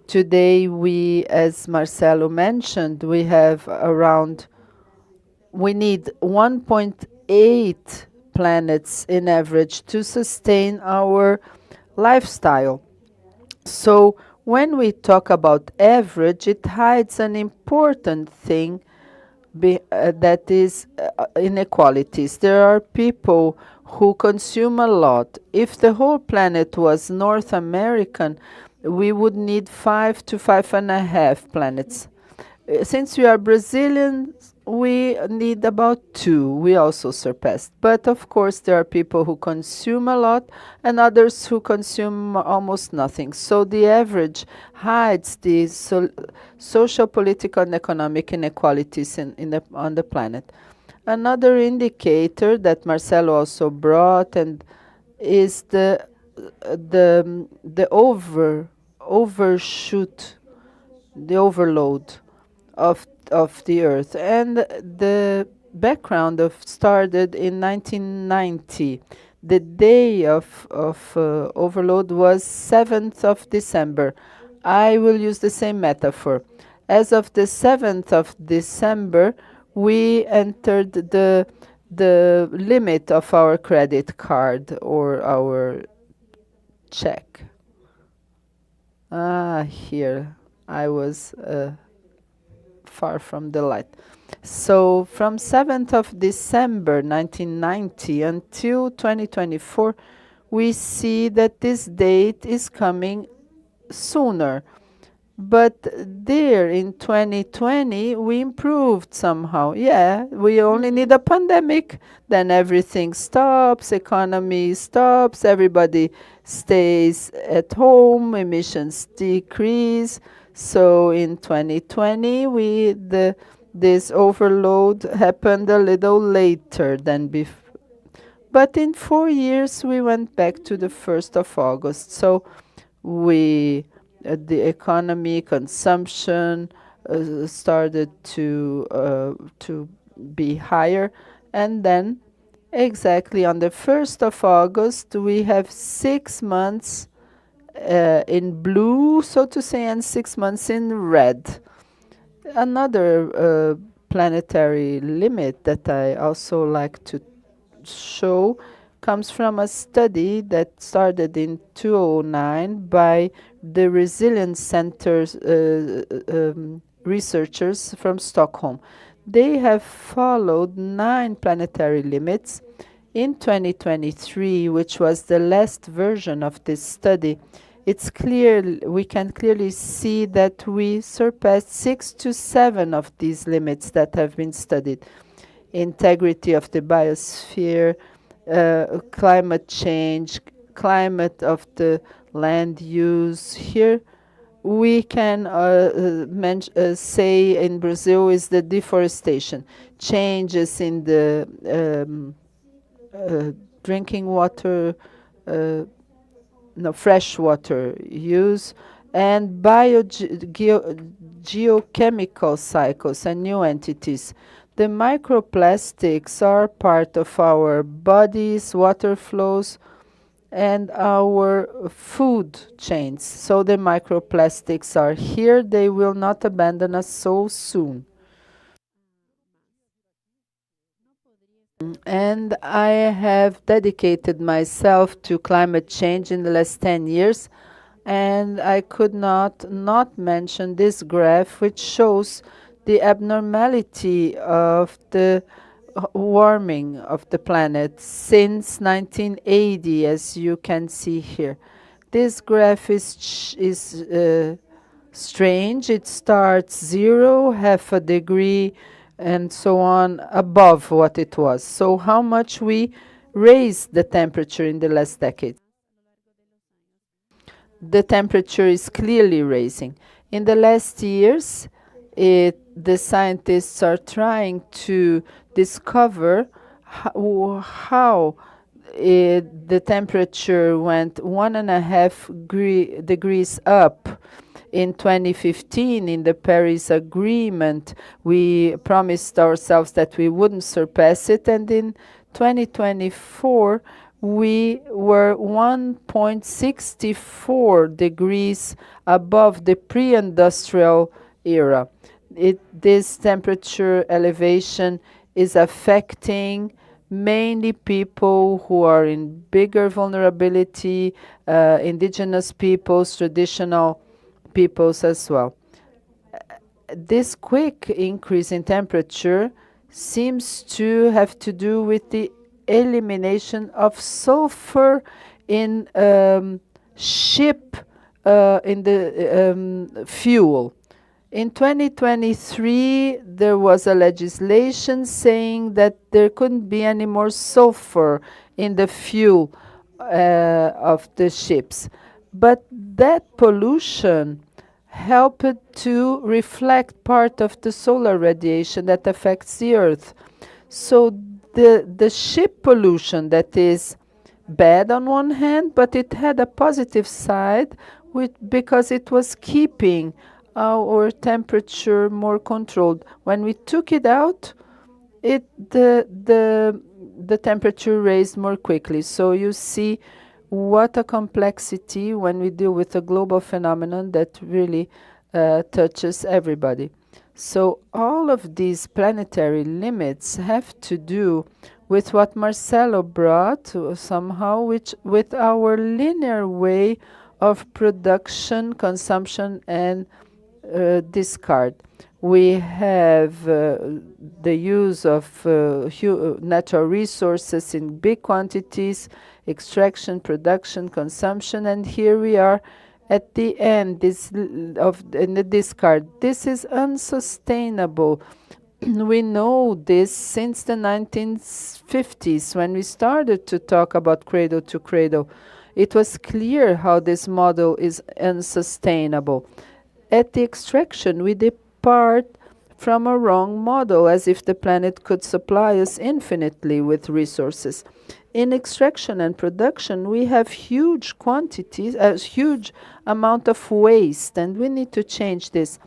C: Today, we, as Marcelo mentioned, we need 1.8 planets in average to sustain our lifestyle. So when we talk about average, it hides an important thing that is inequalities. There are people who consume a lot. If the whole planet was North American, we would need 5 to 5.5 planets. Since we are Brazilians, we need about 2. We also surpassed. But of course, there are people who consume a lot and others who consume almost nothing. So the average hides the social, political, and economic inequalities on the planet. Another indicator that Marcelo also brought and is the overshoot, the overload of the Earth. And the background started in 1990. The day of overload was 7th of December. I will use the same metaphor. As of the 7th of December, we entered the limit of our credit card or our check. Here I was far from the light. So from 7th of December 1990 until 2024, we see that this date is coming sooner. But there in 2020, we improved somehow. Yeah, we only need a pandemic, then everything stops, economy stops, everybody stays at home, emissions decrease. So in 2020, this overload happened a little later than before. But in 4 years, we went back to the 1st of August. So we the economy, consumption started to be higher, and then exactly on the 1st of August we have 6 months in blue, so to say, and 6 months in red. Another planetary limit that I also like to show comes from a study that started in 2009 by the Resilience Center's researchers from Stockholm. They have followed 9 planetary limits. In 2023, which was the last version of this study, it's clear we can clearly see that we surpassed 6 to 7 of these limits that have been studied. Integrity of the biosphere, climate change, climate of the land use. Here we can say in Brazil is the deforestation, changes in the drinking water, fresh water use, and geochemical cycles and new entities. The microplastics are part of our bodies, water flows, and our food chains. So the microplastics are here. They will not abandon us so soon. And I have dedicated myself to climate change in the last 10 years, and I could not mention this graph, which shows the abnormality of the warming of the planet since 1980, as you can see here. This graph is strange. It starts 0, half a degree, and so on above what it was. So how much we raised the temperature in the last decade? The temperature is clearly rising. In the last years, the scientists are trying to discover how the temperature went 1.5 degrees up. In 2015, in the Paris Agreement, we promised ourselves that we wouldn't surpass it, and in 2024, we were 1.64 degrees above the pre-industrial era. This temperature elevation is affecting mainly people who are in bigger vulnerability, indigenous peoples, traditional peoples as well. This quick increase in temperature seems to have to do with the elimination of sulfur in ship in the fuel. In 2023, there was a legislation saying that there couldn't be any more sulfur in the fuel of the ships. But that pollution helped to reflect part of the solar radiation that affects the Earth. So the ship pollution that is bad on one hand, but it had a positive side because it was keeping our temperature more controlled. When we took it out, the temperature raised more quickly. So you see what a complexity when we deal with a global phenomenon that really touches everybody. So all of these planetary limits have to do with what Marcelo brought somehow, with our linear way of production, consumption, and discard. We have the use of natural resources in big quantities, extraction, production, consumption, and here we are At the end in the discard, this is unsustainable. We know this since the 1950s when we started to talk about cradle to cradle. It was clear how this model is unsustainable. At the extraction, we depart from a wrong model, as if the planet could supply us infinitely with resources. In extraction and production, we have huge quantities, a huge amount of waste, and we need to change this.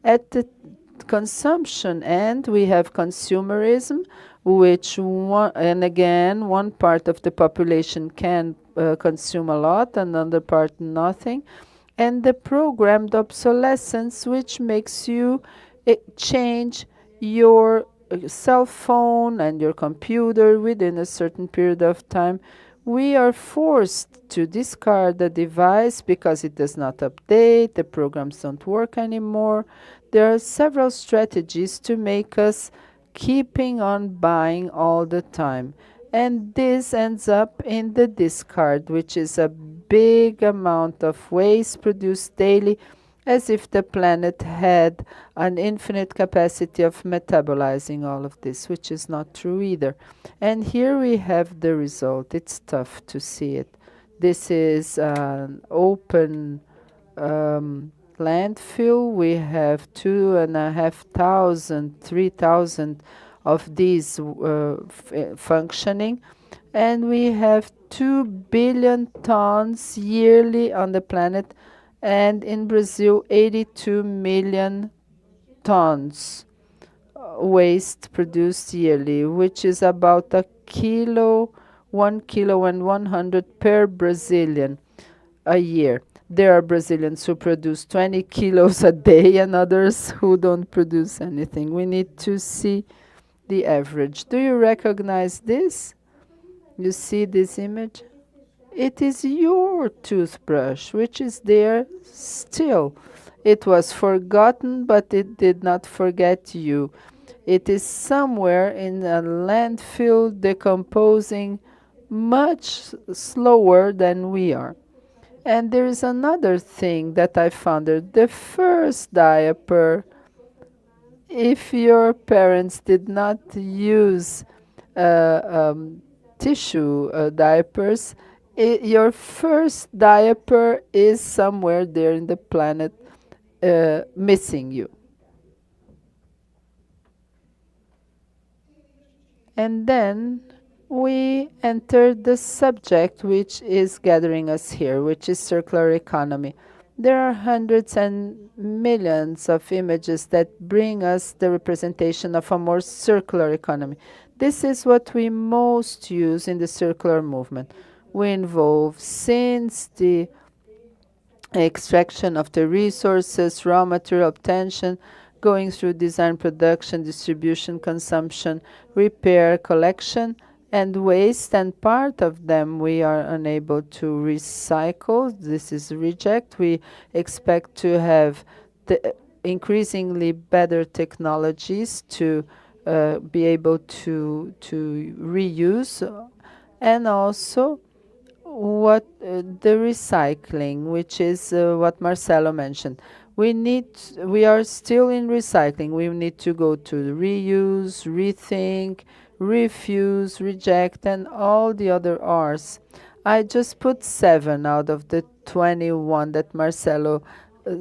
C: At the consumption end, we have consumerism, which and again, one part of the population can consume a lot, another part nothing, and the programmed obsolescence, which makes you change your cell phone and your computer within a certain period of time. We are forced to discard the device because it does not update, the programs don't work anymore. There are several strategies to make us keeping on buying all the time. And this ends up in the discard, which is a big amount of waste produced daily, as if the planet had an infinite capacity of metabolizing all of this, which is not true either. And here we have the result. It's tough to see it. This is an open landfill. We have 2,500, 3,000 of these functioning, and we have 2 billion tons yearly on the planet, and in Brazil, 82 million tons waste produced yearly, which is about a kilo, 1 kilo and 100 per Brazilian a year. There are Brazilians who produce 20 kilos a day and others who don't produce anything. We need to see the average. Do you recognize this? You see this image? It is your toothbrush, which is there still. It was forgotten, but it did not forget you. It is somewhere in a landfill decomposing much slower than we are. And there is another thing that I found there. The first diaper, if your parents did not use tissue diapers, your first diaper is somewhere there in the planet missing you. And then we enter the subject which is gathering us here, which is circular economy. There are hundreds and millions of images that bring us the representation of a more circular economy. This is what we most use in the circular movement. We involve since the extraction of the resources, raw material obtention, going through design, production, distribution, consumption, repair, collection, and waste, and part of them we are unable to recycle. This is reject. We expect to have the increasingly better technologies to be able to reuse, and also what the recycling, which is what Marcelo mentioned. We are still in recycling. We need to go to reuse, rethink, refuse, reject, and all the other R's. I just put 7 out of the 21 that Marcelo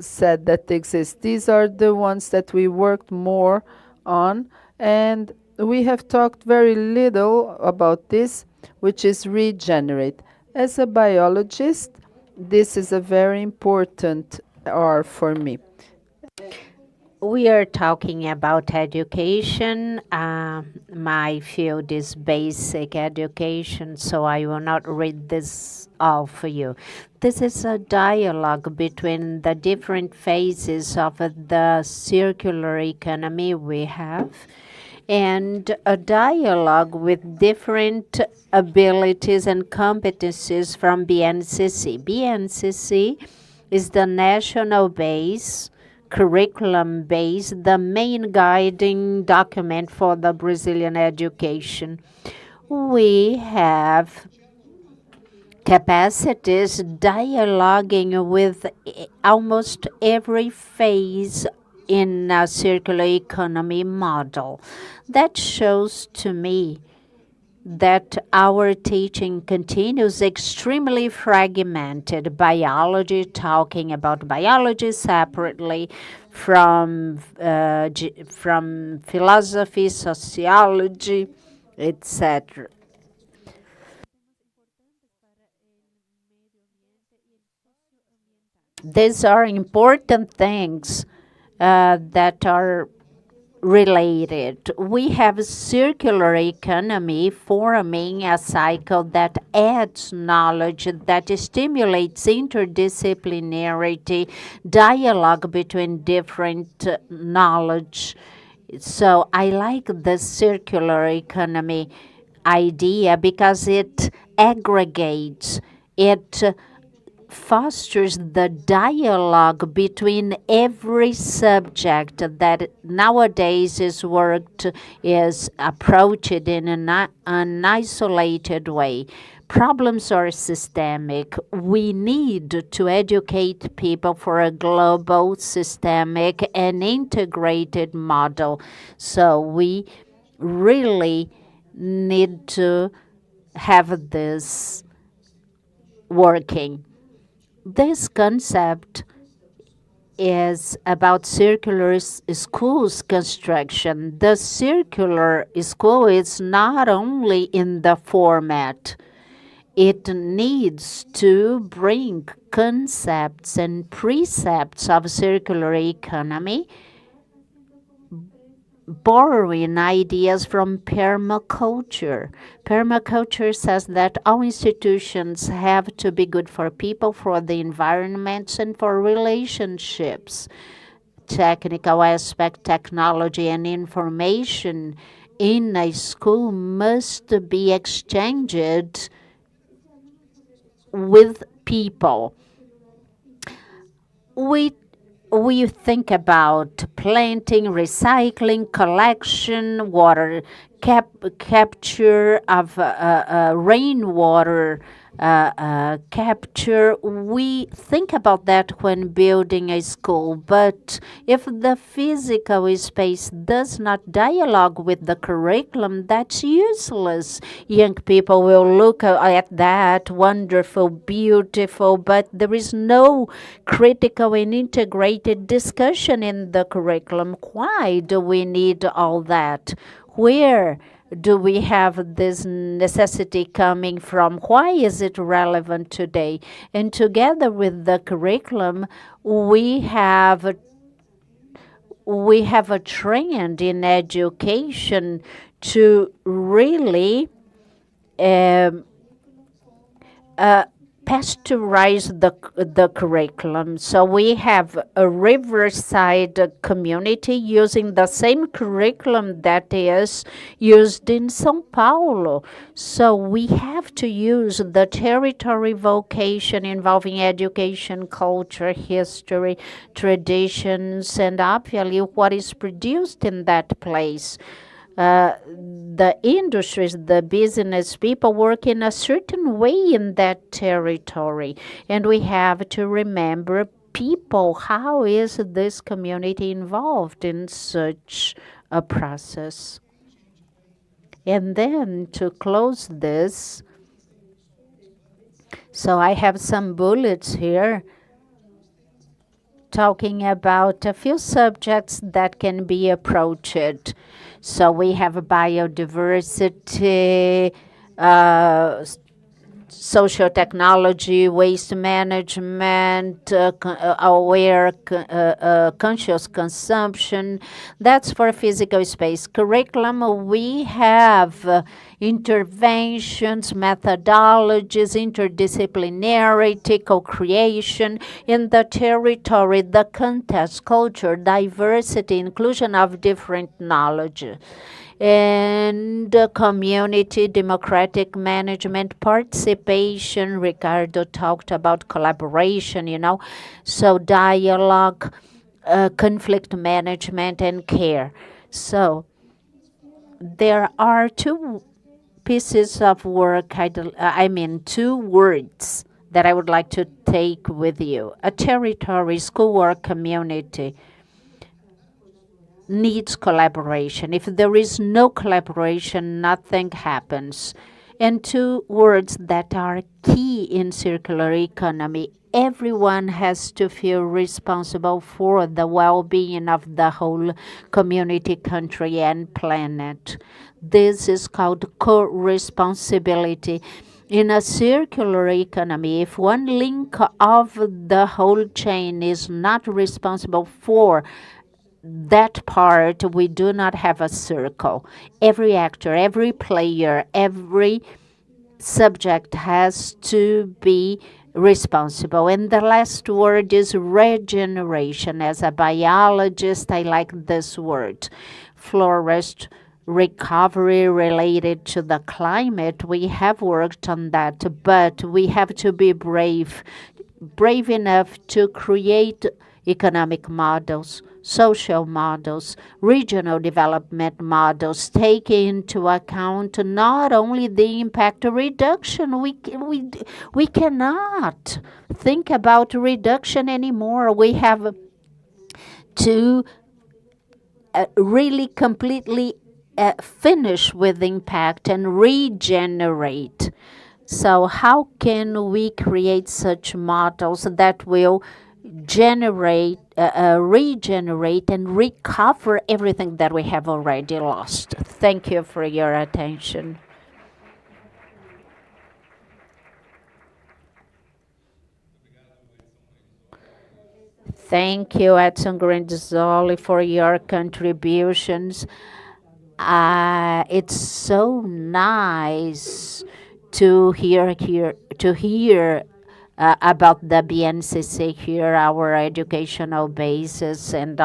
C: said that exist. These are the ones that we worked more on, and we have talked very little about this, which is regenerate. As a biologist, this is a very important R for me.
D: We are talking about education. My field is basic education, so I will not read this all for you. This is a dialogue between the different phases of the circular economy we have, and a dialogue with different abilities and competencies from BNCC. BNCC is the national base, curriculum base, the main guiding document for the Brazilian education. We have capacities, dialoguing with almost every phase in a circular economy model. That shows to me that our teaching continues extremely fragmented. Biology, talking about biology separately from philosophy, sociology, etc. These are important things that are related. We have a circular economy forming a cycle that adds knowledge, that stimulates interdisciplinarity, dialogue between different knowledge. So I like the circular economy idea because it aggregates, it fosters the dialogue between every subject that nowadays is approached in an isolated way. Problems are systemic. We need to educate people for a global, systemic, and integrated model. So we really need to have this working. This concept is about circular schools construction. The circular school is not only in the format, it needs to bring concepts and precepts of circular economy, borrowing ideas from permaculture. Permaculture says that all institutions have to be good for people, for the environment, and for relationships. Technical aspect, technology, and information in a school must be exchanged with people. We we think about planting, recycling, collection, water capture of rainwater capture. We think about that when building a school, but if the physical space does not dialogue with the curriculum, that's useless. Young people will look at that wonderful, beautiful, but there is no critical and integrated discussion in the curriculum. Why do we need all that? Where do we have this necessity coming from? Why is it relevant today? And together with the curriculum, we have a trend in education to really um, pasteurize the curriculum. So we have a riverside community using the same curriculum that is used in São Paulo. So we have to use the territory vocation involving education, culture, history, traditions, and obviously what is produced in that place. The industries, the business people work in a certain way in that territory. And we have to remember people, how is this community involved in such a process? And then to close this, so I have some bullets here talking about a few subjects that can be approached. So we have biodiversity, social technology, waste management, conscious consumption. That's for physical space. Curriculum, we have interventions, methodologies, interdisciplinarity, co-creation in the territory, the context, culture, diversity, inclusion of different knowledge, and community democratic management participation. Ricardo talked about collaboration, so dialogue, conflict management, and care. So there are two pieces of work, two words that I would like to take with you. A territory, school, or community needs collaboration. If there is no collaboration, nothing happens. And two words that are key in circular economy: everyone has to feel responsible for the well-being of the whole community, country, and planet. This is called co-responsibility. In a circular economy, if one link of the whole chain is not responsible for that part, we do not have a circle. Every actor, every player, every subject has to be responsible. And the last word is regeneration. As a biologist, I like this word. Forest recovery related to the climate, we have worked on that, but we have to be brave enough to create economic models, social models, regional development models, taking into account not only the impact reduction. We cannot think about reduction anymore. We have to really completely finish with impact and regenerate. So how can we create such models that will regenerate and recover everything that we have already lost? Thank you for your attention. Thank you, Edson Grandizoli, for your contributions. It's so nice to hear about the BNCC here, our educational basis, and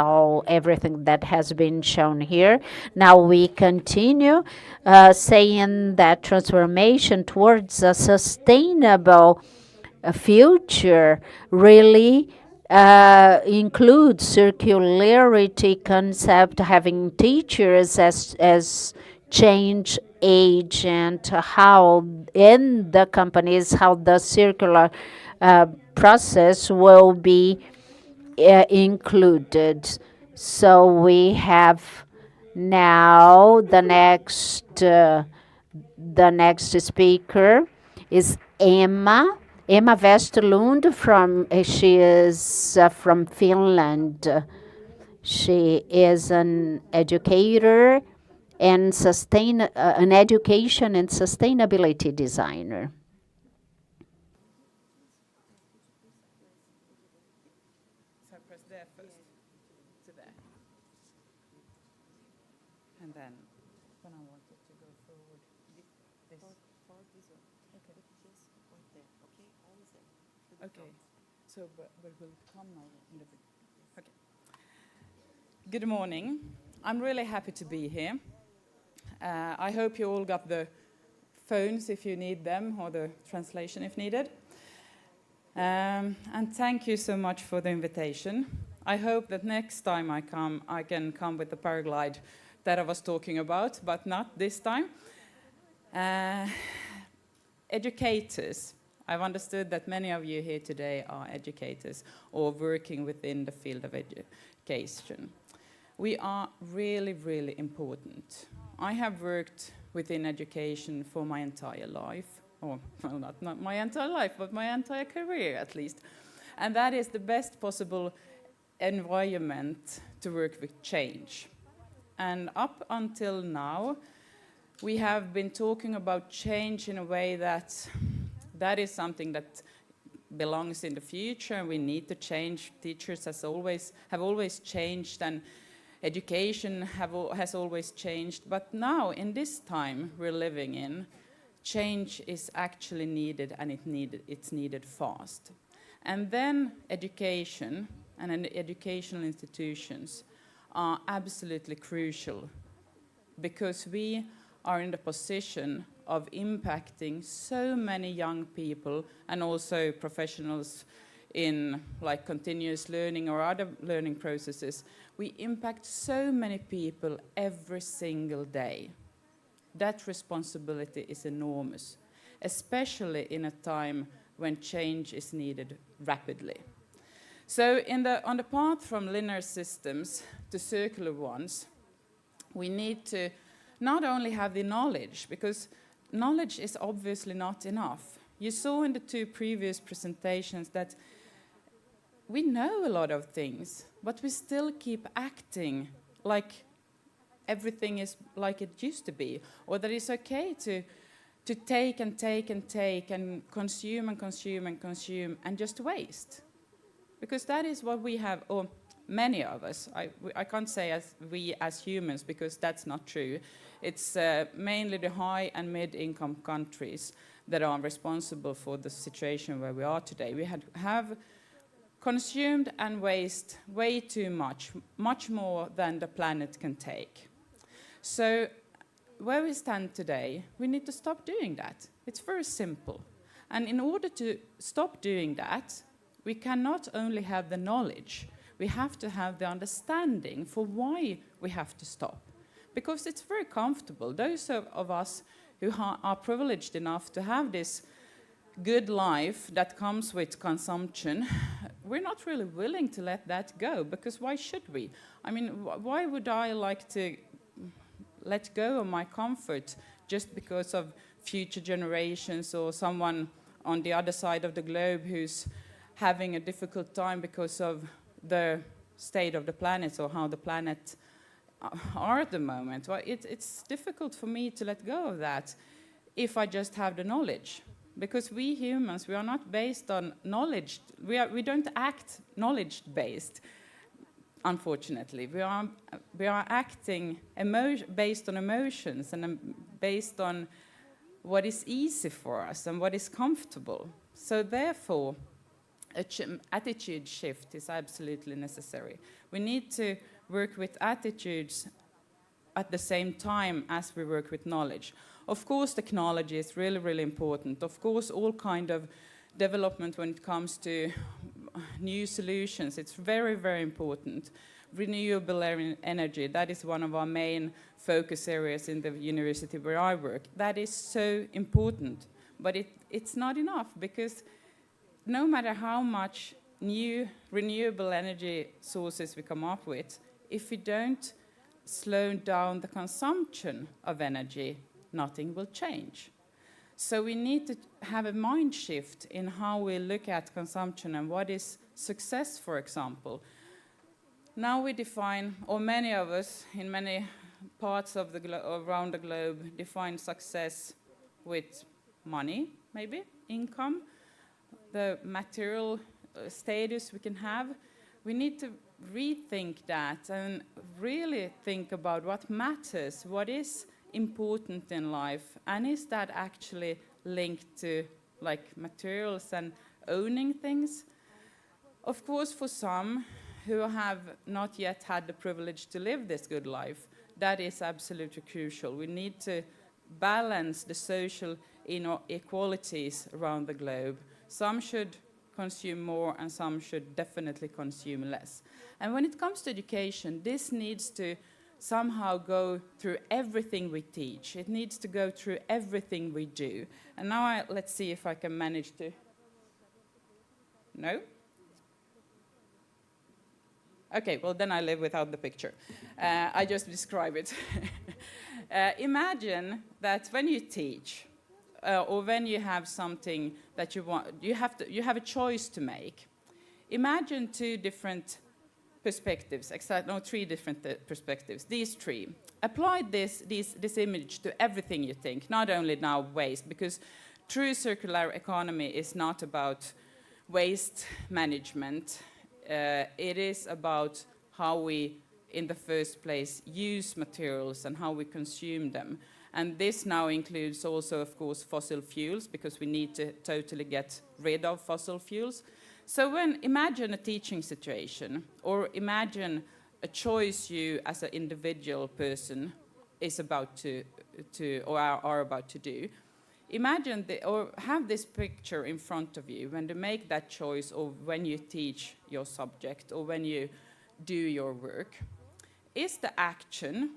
D: everything that has been shown here. Now we continue saying that transformation towards a sustainable future really includes circularity concept, having teachers as change agent, how in the companies, how the circular process will be included. So we have now the next speaker is Emma Westerlund she is from Finland. She is an educator and an education and sustainability designer.
F: So press there first, to there. And then when I want it to go forward, this. Forward this way. Okay. Just right there, okay? Always there. Okay. So, but will come now in the... Okay. Good morning. I'm really happy to be here. I hope you all got the phones if you need them, or the translation if needed. And thank you so much for the invitation. I hope that next time I can come with the paraglide that I was talking about, but not this time. Educators. I've understood that many of you here today are educators or working within the field of education. We are really, really important. I have worked within education for my entire life, or well, not my entire life, but my entire career at least. And that is the best possible environment to work with change. And up until now, we have been talking about change in a way that is something that belongs in the future, and we need to change. Teachers have always changed, and education has always changed. But now, in this time we're living in, change is actually needed, and it's needed fast. And then education and educational institutions are absolutely crucial, because we are in the position of impacting so many young people and also professionals in like continuous learning or other learning processes. We impact so many people every single day. that responsibility is enormous, especially in a time when change is needed rapidly. So on the path from linear systems to circular ones, we need to not only have the knowledge, because knowledge is obviously not enough. You saw in the two previous presentations that we know a lot of things, but we still keep acting like everything is like it used to be, or that it's okay to take and take and take and consume and consume and consume and just waste. Because that is what we have, or many of us, I can't say as we as humans, because that's not true. It's mainly the high and mid-income countries that are responsible for the situation where we are today. We have consumed and waste way too much more than the planet can take. So where we stand today, we need to stop doing that. It's very simple. And in order to stop doing that, we cannot only have the knowledge, we have to have the understanding for why we have to stop. Because it's very comfortable. Those of us who are privileged enough to have this good life that comes with consumption, we're not really willing to let that go, because why should we? I mean, why would I like to let go of my comfort just because of future generations or someone on the other side of the globe who's having a difficult time because of the state of the planet or how the planet are at the moment? Well, it's difficult for me to let go of that if I just have the knowledge. Because we humans, we are not based on knowledge. We don't act knowledge-based, unfortunately. We are acting based on emotions and based on what is easy for us and what is comfortable. So therefore, an attitude shift is absolutely necessary. We need to work with attitudes at the same time as we work with knowledge. Of course, technology is really, really important. Of course, all kind of development when it comes to new solutions, it's very, very important. Renewable energy, that is one of our main focus areas in the university where I work. That is so important, but it's not enough, because no matter how much new renewable energy sources we come up with, if we don't slow down the consumption of energy, nothing will change. So we need to have a mind shift in how we look at consumption and what is success, for example. Now we define, or many of us in many parts of around the globe define success with money, maybe, income, the material status we can have. We need to rethink that and really think about what matters, what is important in life, and is that actually linked to like materials and owning things? Of course, for some who have not yet had the privilege to live this good life, that is absolutely crucial. We need to balance the social inequalities around the globe. Some should consume more and some should definitely consume less. And when it comes to education, this needs to somehow go through everything we teach. It needs to go through everything we do. And now let's see if I can manage to... No? Okay, well then I live without the picture. I just describe it. Imagine that when you teach, or when you have something that you want, you have a choice to make. Imagine two different perspectives, three different perspectives. These three. Apply this image to everything you think, not only now waste, because true circular economy is not about waste management. It is about how we, in the first place, use materials and how we consume them. And this now includes also, of course, fossil fuels, because we need to totally get rid of fossil fuels. So imagine a teaching situation, or imagine a choice you as an individual person is about to or are about to do. Imagine or have this picture in front of you when you make that choice, or when you teach your subject, or when you do your work. Is the action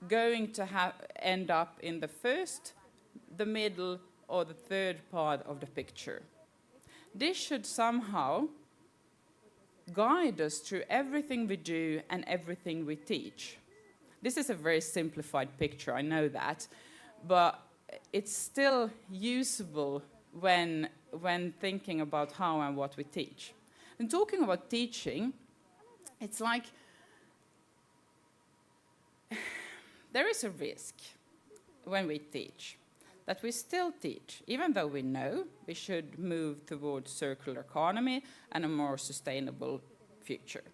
F: going to end up in the first, the middle, or the third part of the picture. This should somehow guide us through everything we do and everything we teach. This is a very simplified picture, I know that, but it's still usable when thinking about how and what we teach. And talking about teaching, it's like there is a risk when we teach that we still teach, even though we know we should move towards circular economy and a more sustainable future.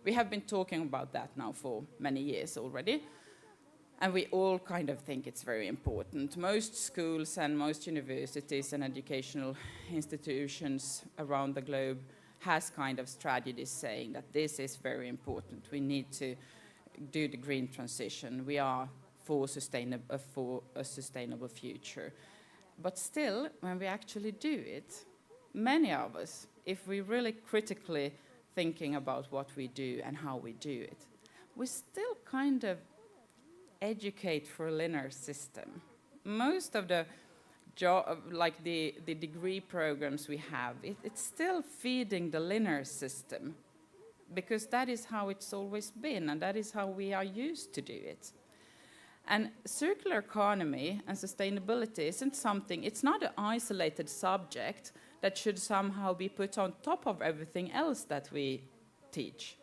F: We have been talking about that now for many years already, and we all kind of think it's very important. Most schools and most universities and educational institutions around the globe has kind of strategies saying that this is very important. We need to do the green transition. We are for a sustainable future. But still, when we actually do it, many of us, if we really critically thinking about what we do and how we do it, we still kind of educate for a linear system. Most of the like the degree programs we have, it's still feeding the linear system, because that is how it's always been, and that is how we are used to do it. And circular economy and sustainability isn't something, it's not an isolated subject that should somehow be put on top of everything else that we teach.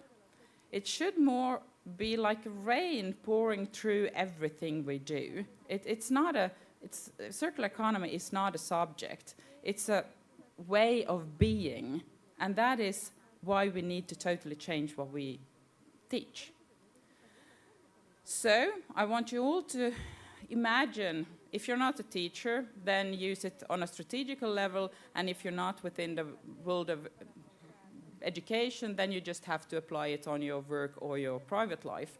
F: It should more be like rain pouring through everything we do. Circular economy is not a subject, it's a way of being, and that is why we need to totally change what we teach. So I want you all to imagine, if you're not a teacher, then use it on a strategical level, and if you're not within the world of education, then you just have to apply it on your work or your private life.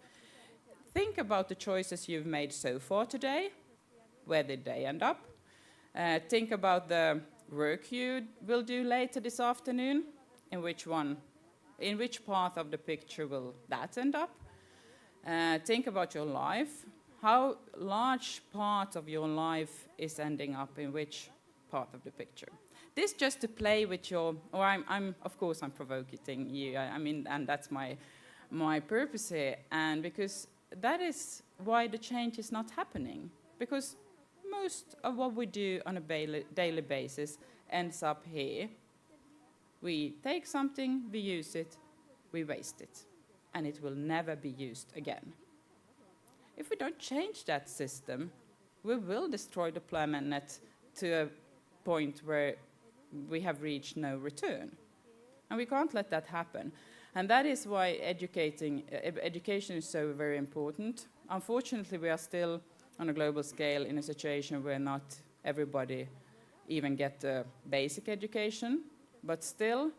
F: Think about the choices you've made so far today. Where did they end up? Think about the work you will do later this afternoon. In which path of the picture will that end up? Think about your life. How large part of your life is ending up in which part of the picture? This just to play with your, or of course I'm provoking you, and that's my purpose here, and because that is why the change is not happening, because most of what we do on a daily basis ends up here. We take something, we use it, we waste it, and it will never be used again. If we don't change that system, we will destroy the planet to a point where we have reached no return. And we can't let that happen. And that is why education is so very important. Unfortunately, we are still on a global scale in a situation where not everybody even get the basic education, but still,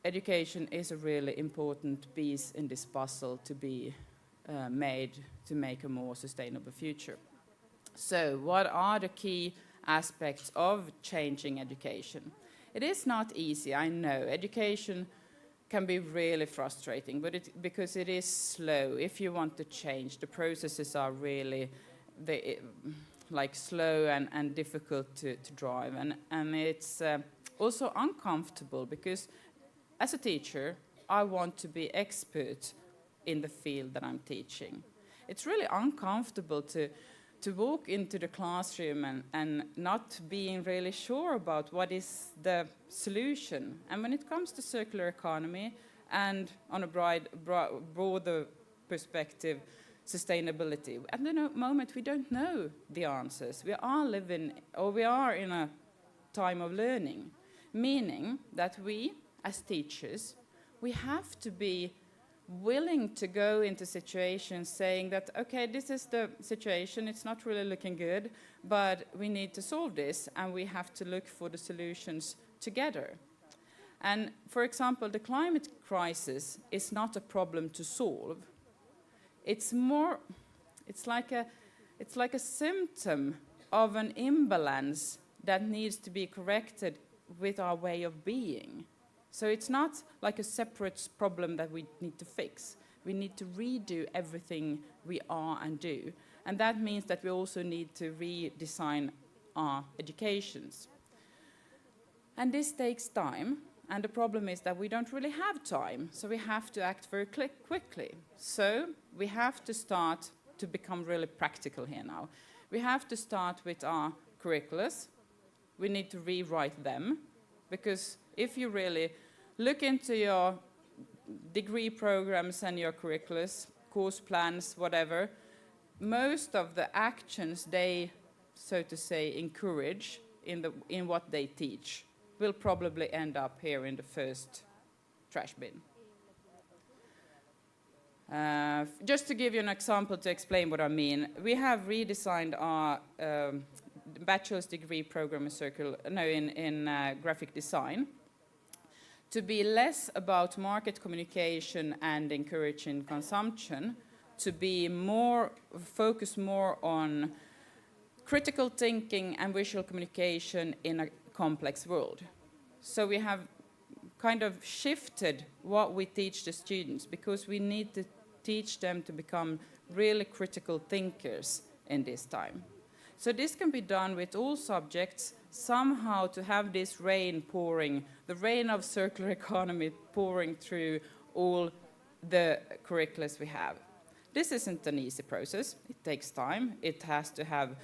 F: education is a really important piece in this puzzle to be made to make a more sustainable future. So what are the key aspects of changing education? It is not easy, I know. Education can be really frustrating, because it is slow. If you want to change, the processes are really slow and difficult to drive. And it's also uncomfortable, because as a teacher, I want to be expert in the field that I'm teaching. It's really uncomfortable to walk into the classroom and not being really sure about what is the solution. And when it comes to circular economy and on a broader perspective, sustainability, at the moment we don't know the answers. We are in a time of learning, meaning that we, as teachers, we have to be willing to go into situations saying that, okay, this is the situation, it's not really looking good, but we need to solve this, and we have to look for the solutions together. And for example, the climate crisis is not a problem to solve. It's like a symptom of an imbalance that needs to be corrected with our way of being. So it's not like a separate problem that we need to fix. We need to redo everything we are and do. And that means that we also need to redesign our educations. And this takes time, and the problem is that we don't really have time, so we have to act very quickly. So we have to start to become really practical here now. We have to start with our curriculums. We need to rewrite them, because if you really look into your degree programs and your curriculums, course plans, whatever, most of the actions they, so to say, encourage in what they teach will probably end up here in the first trash bin. Just to give you an example to explain what I mean, we have redesigned our bachelor's degree program in graphic design to be less about market communication and encouraging consumption, to be more focused more on critical thinking and visual communication in a complex world. So we have kind of shifted what we teach the students, because we need to teach them to become really critical thinkers in this time. So this can be done with all subjects, somehow to have this rain pouring, the rain of circular economy pouring through all the curriculums we have. This isn't an easy process. It takes time. It has to have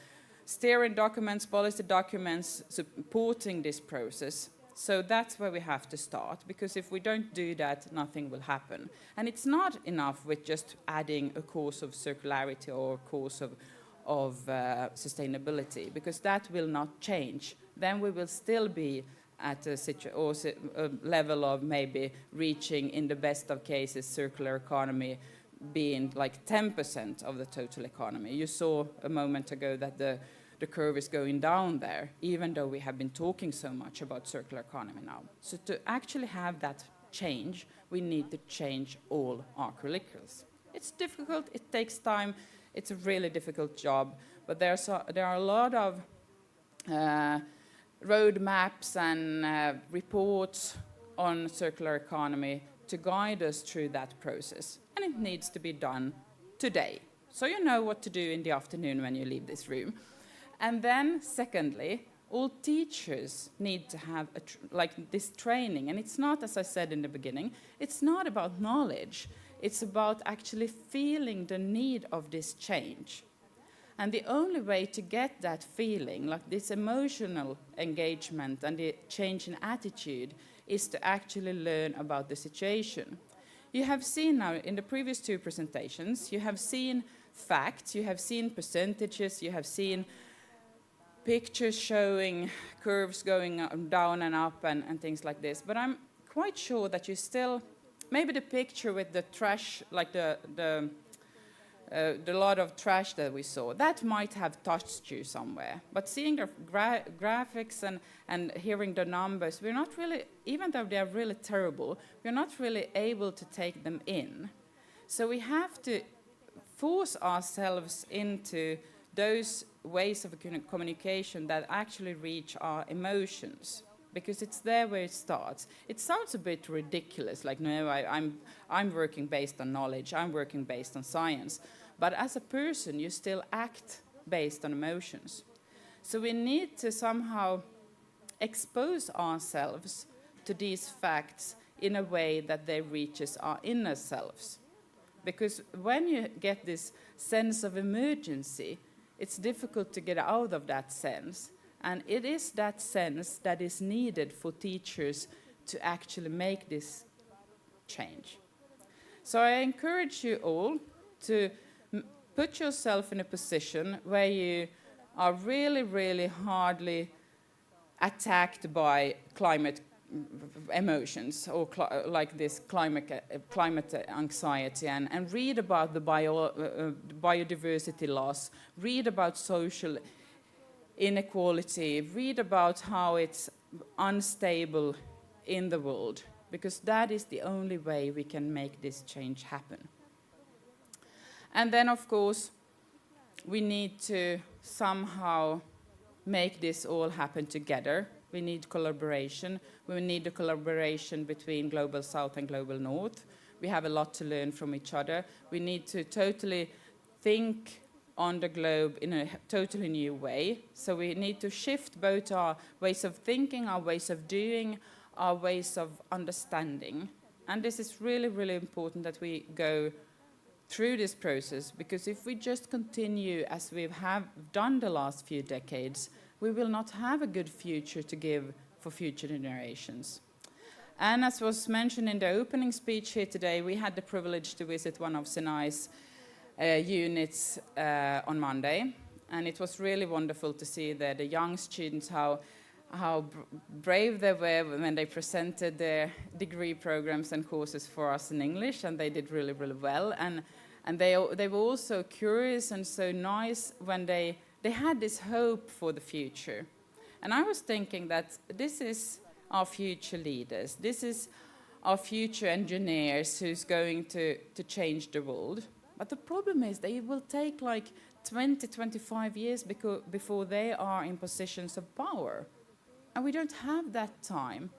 F: steering documents, policy documents supporting this process. So that's where we have to start, because if we don't do that, nothing will happen. And it's not enough with just adding a course of circularity or a course of sustainability, because that will not change. Then we will still be at a level of maybe reaching, in the best of cases, circular economy being like 10% of the total economy. You saw a moment ago that the curve is going down there, even though we have been talking so much about circular economy now. So to actually have that change, we need to change all our curriculums. It's difficult, it takes time, it's a really difficult job, but there are a lot of roadmaps and reports on circular economy to guide us through that process. And it needs to be done today. So you know what to do in the afternoon when you leave this room. And then, secondly, all teachers need to have this training. And it's not, as I said in the beginning, it's not about knowledge. It's about actually feeling the need of this change. And the only way to get that feeling, like this emotional engagement and the change in attitude, is to actually learn about the situation. You have seen now in the previous two presentations, you have seen facts, you have seen percentages, you have seen pictures showing curves going down and up and things like this. But I'm quite sure that you still, maybe the picture with the trash, like the lot of trash that we saw, that might have touched you somewhere. But seeing the graphics and hearing the numbers, we're not really, even though they're really terrible, we're not really able to take them in. So we have to force ourselves into those ways of communication that actually reach our emotions, because it's there where it starts. It sounds a bit ridiculous, like, no, I'm working based on knowledge, I'm working based on science. But as a person, you still act based on emotions. So we need to somehow expose ourselves to these facts in a way that they reaches our inner selves. Because when you get this sense of emergency, it's difficult to get out of that sense. And it is that sense that is needed for teachers to actually make this change. So I encourage you all to put yourself in a position where you are really, really hardly attacked by climate emotions or like this climate anxiety, and read about the biodiversity loss, read about social inequality, read about how it's unstable in the world, because that is the only way we can make this change happen. And then, of course, we need to somehow make this all happen together. We need collaboration. We need a collaboration between Global South and Global North. We have a lot to learn from each other. We need to totally think on the globe in a totally new way. So we need to shift both our ways of thinking, our ways of doing, our ways of understanding. And this is really, really important that we go through this process, because if we just continue as we have done the last few decades, we will not have a good future to give for future generations. And as was mentioned in the opening speech here today, we had the privilege to visit one of Senai's units on Monday, and it was really wonderful to see that the young students, how brave they were when they presented their degree programs and courses for us in English, and they did really, really well. And they were also curious and so nice when they had this hope for the future. And I was thinking that this is our future leaders. This is our future engineers who's going to change the world. But the problem is they will take like 20, 25 years before they are in positions of power. And we don't have that time.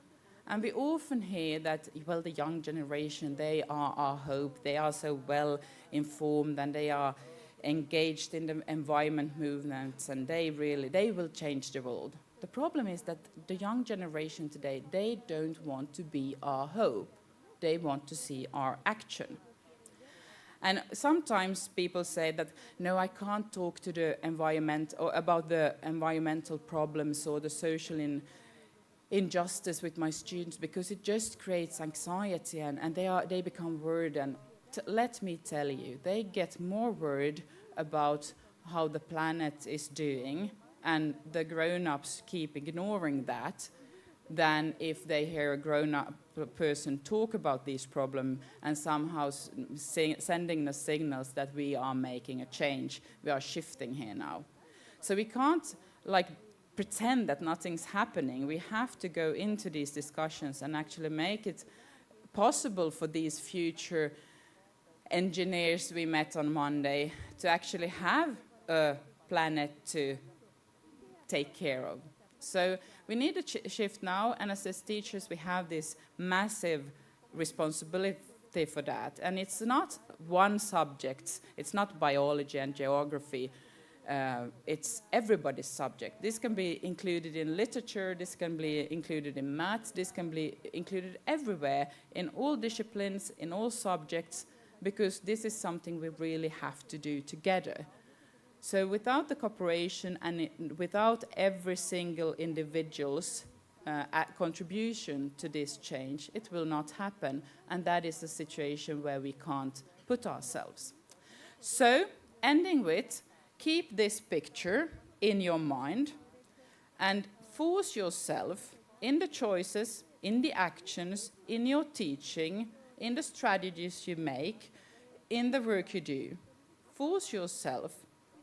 F: And we often hear that, well, the young generation, they are our hope. They are so well informed and they are engaged in the environment movements, and they will change the world. The problem is that the young generation today, they don't want to be our hope. They want to see our action. And sometimes people say that, no, I can't talk to the environment or about the environmental problems or the social injustice with my students because it just creates anxiety and they become worried. And let me tell you, they get more worried about how the planet is doing, and the grown-ups keep ignoring that, than if they hear a grown-up person talk about these problems and somehow sending the signals that we are making a change, we are shifting here now. So we can't pretend that nothing's happening. We have to go into these discussions and actually make it possible for these future engineers we met on Monday to actually have a planet to take care of. So we need a shift now, and as teachers we have this massive responsibility for that. And it's not one subject, it's not biology and geography, it's everybody's subject. This can be included in literature, this can be included in maths, this can be included everywhere, in all disciplines, in all subjects, because this is something we really have to do together. So without the cooperation and without every single individual's contribution to this change, it will not happen. And that is a situation where we can't put ourselves. So, ending with, keep this picture in your mind and force yourself in the choices, in the actions, in your teaching, in the strategies you make, in the work you do. Force yourself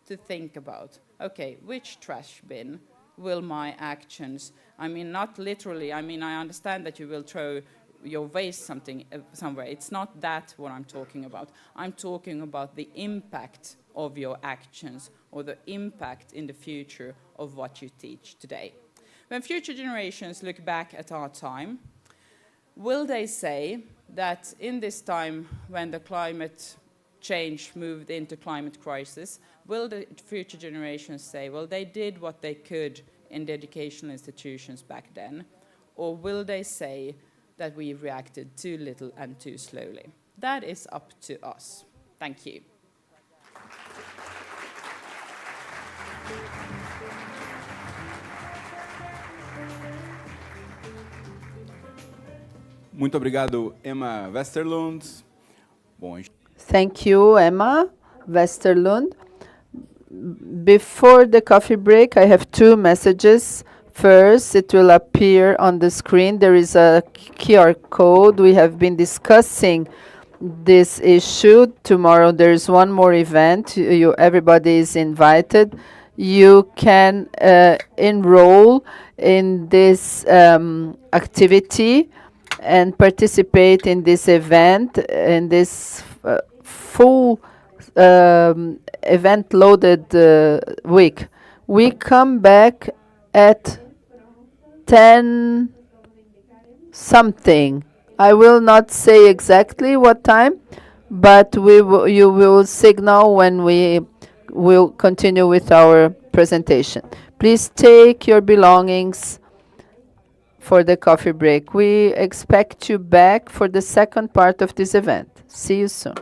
F: to think about, okay, which trash bin will my actions, I mean, not literally, I mean, I understand that you will throw your waste somewhere. It's not that what I'm talking about. I'm talking about the impact of your actions or the impact in the future of what you teach today. When future generations look back at our time, will they say that in this time when the climate change moved into climate crisis, will the future generations say, well, they did what they could in the educational institutions back then? Or will they say that we reacted too little and too slowly? That is up to us. Thank you.
B: Muito obrigado, Emma Westerlund. Bom,
C: Thank you, Emma Westerlund. Before the coffee break, I have two messages. First, it will appear on the screen. There is a QR code. We have been discussing this issue. Tomorrow there is one more event. Everybody is invited. You can enroll in this activity and participate in this event, in this full event-loaded week. We come back at 10 something. I will not say exactly what time, but you will signal when we will continue with our presentation. Please take your belongings for the coffee break. We expect you back for the second part of this event. See you soon.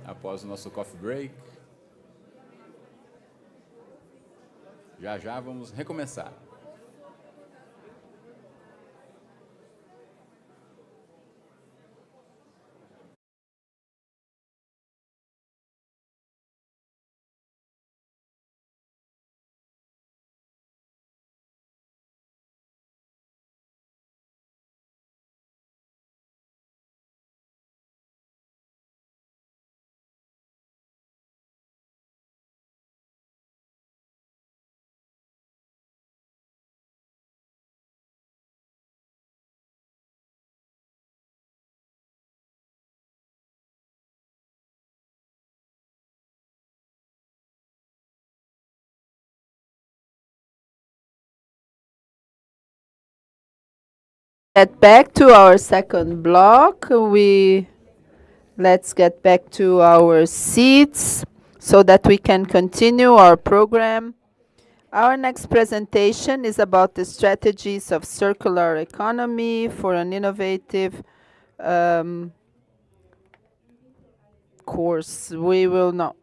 B: Após o nosso coffee break. Já já vamos recomeçar.
C: Get back to our second block. Let's get back to our seats so that we can continue our program. Our next presentation is about the strategies of circular economy for an innovative course. We will not.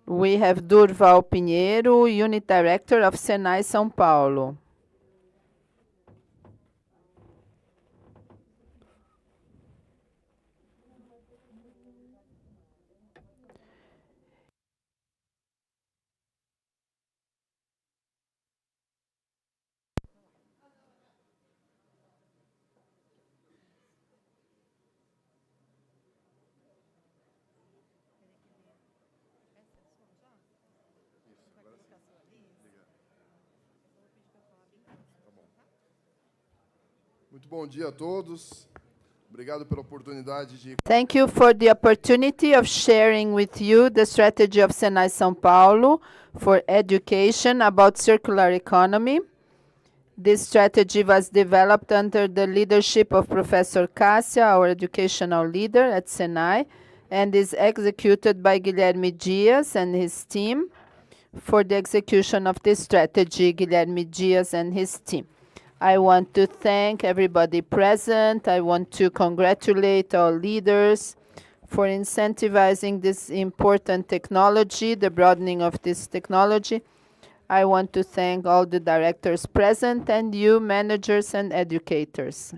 C: We have Durval Pinheiro, Unit Director of Senai São Paulo.
G: Muito bom dia a todos. Obrigado pela oportunidade de.
C: Thank you for the opportunity of sharing with you the strategy of Senai São Paulo for education about circular economy. This strategy was developed under the leadership of Professor Cássia, our educational leader at Senai, and is executed by Guilherme Dias and his team. For the execution of this strategy, Guilherme Dias and his team. I want to thank everybody present. I want to congratulate our leaders for incentivizing this important technology, the broadening of this technology. I want to thank all the directors present and you, managers and educators.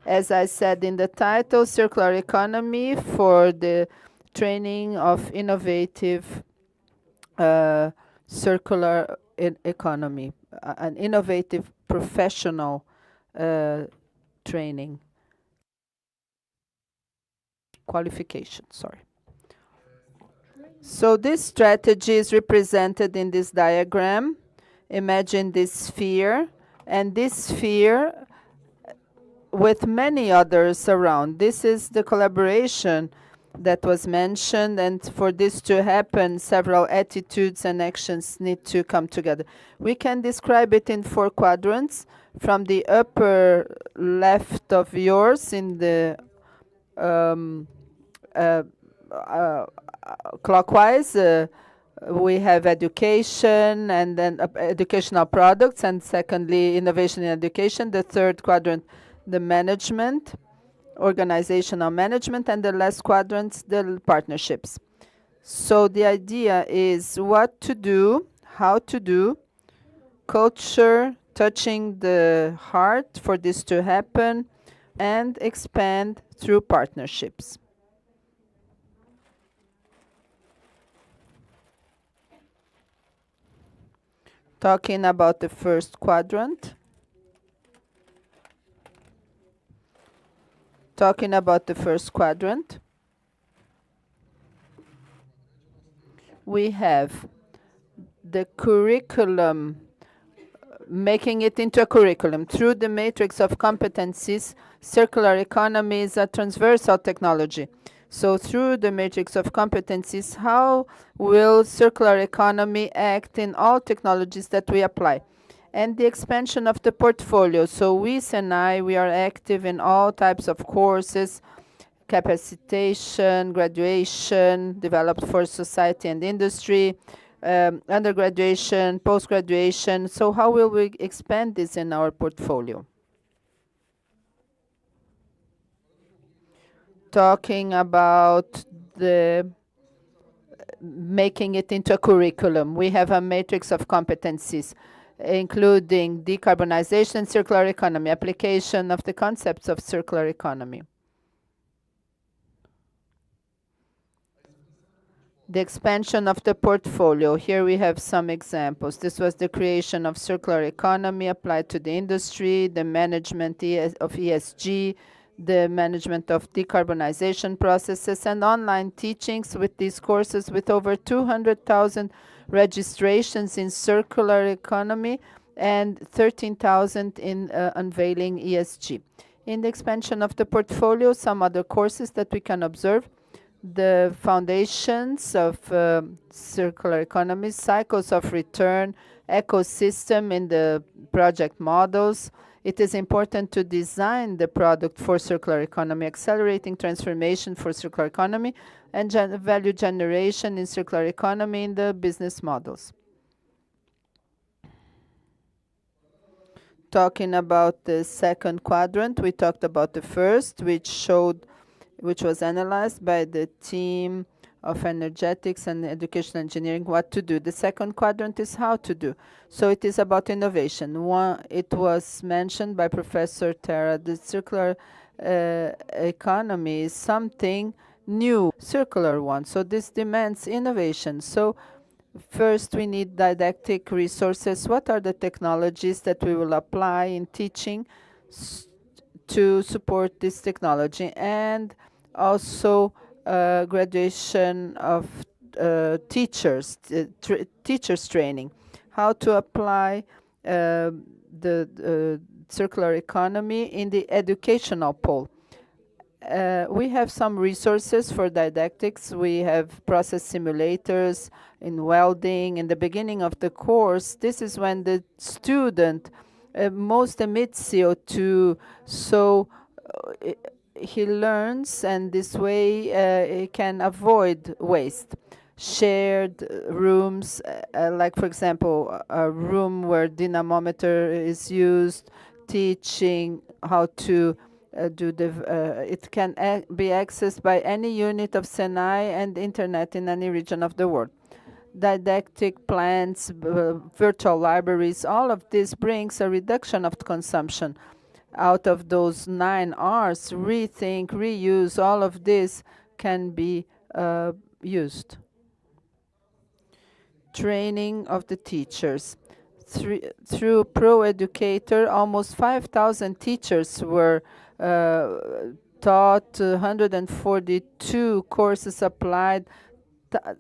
C: As I said in the title, Circular Economy for the Training of Innovative Circular Economy, an innovative professional training qualification, sorry. So this strategy is represented in this diagram. Imagine this sphere, and this sphere with many others around. This is the collaboration that was mentioned, and for this to happen, several attitudes and actions need to come together. We can describe it in 4 quadrants. From the upper left of yours in the clockwise, we have education and then educational products, and secondly, innovation in education. The third quadrant, the management, organizational management, and the last quadrant, the partnerships. So the idea is what to do, how to do, culture, touching the heart for this to happen, and expand through partnerships. Talking about the first quadrant. Talking about the first quadrant, we have the curriculum, making it into a curriculum. Through the matrix of competencies, circular economy is a transversal technology. So through the matrix of competencies, how will circular economy act in all technologies that we apply? And the expansion of the portfolio. So we, Senai, we are active in all types of courses, capacitation, graduation, developed for society and industry, undergraduation, post-graduation. So how will we expand this in our portfolio? Talking about the making it into a curriculum. We have a matrix of competencies, including decarbonization, circular economy, application of the concepts of circular economy. The expansion of the portfolio. Here we have some examples. This was the creation of circular economy applied to the industry, the management of ESG, the management of decarbonization processes, and online teachings with these courses with over 200,000 registrations in circular economy and 13,000 in unveiling ESG. In the expansion of the portfolio, some other courses that we can observe: the foundations of circular economy, cycles of return, ecosystem in the project models. It is important to design the product for circular economy, accelerating transformation for circular economy, and value generation in circular economy in the business models. Talking about the second quadrant, we talked about the first, which was analyzed by the team of energetics and educational engineering, what to do. The second quadrant is how to do. So it is about innovation. It was mentioned by Professor Terra, the circular economy is something new, circular one. So this demands innovation. So first we need didactic resources. What are the technologies that we will apply in teaching to support this technology? And also graduation of teachers, teachers training, how to apply the circular economy in the educational pole. We have some resources for didactics. We have process simulators in welding. In the beginning of the course, this is when the student most emits CO2, so he learns, and this way he can avoid waste. Shared rooms, like for example, a room where dynamometer is used, teaching how to do the, it can be accessed by any unit of Senai and internet in any region of the world. Didactic plans, virtual libraries, all of this brings a reduction of consumption. Out of those 9 R's, rethink, reuse, all of this can be used. Training of the teachers. Through ProEducator, almost 5,000 teachers were taught, 142 courses applied,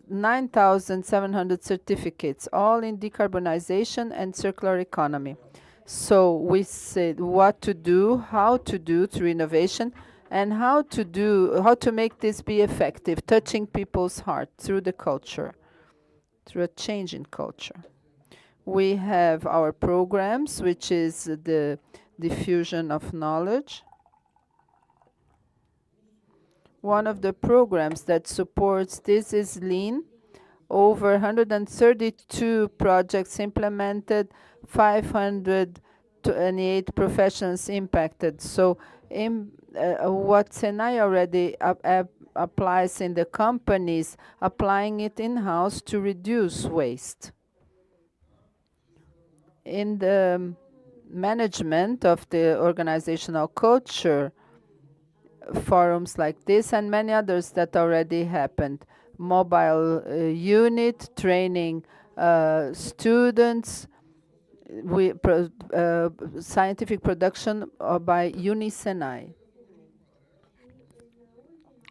C: 9,700 certificates, all in decarbonization and circular economy. So we said what to do, how to do through innovation, and how to make this be effective, touching people's heart through the culture, through a change in culture. We have our programs, which is the diffusion of knowledge. One of the programs that supports this is Lean. Over 132 projects implemented, 528 professionals impacted. So what Senai already applies in the companies, applying it in-house to reduce waste. In the management of the organizational culture, forums like this and many others that already happened. Mobile unit training students, scientific production by UniSenai.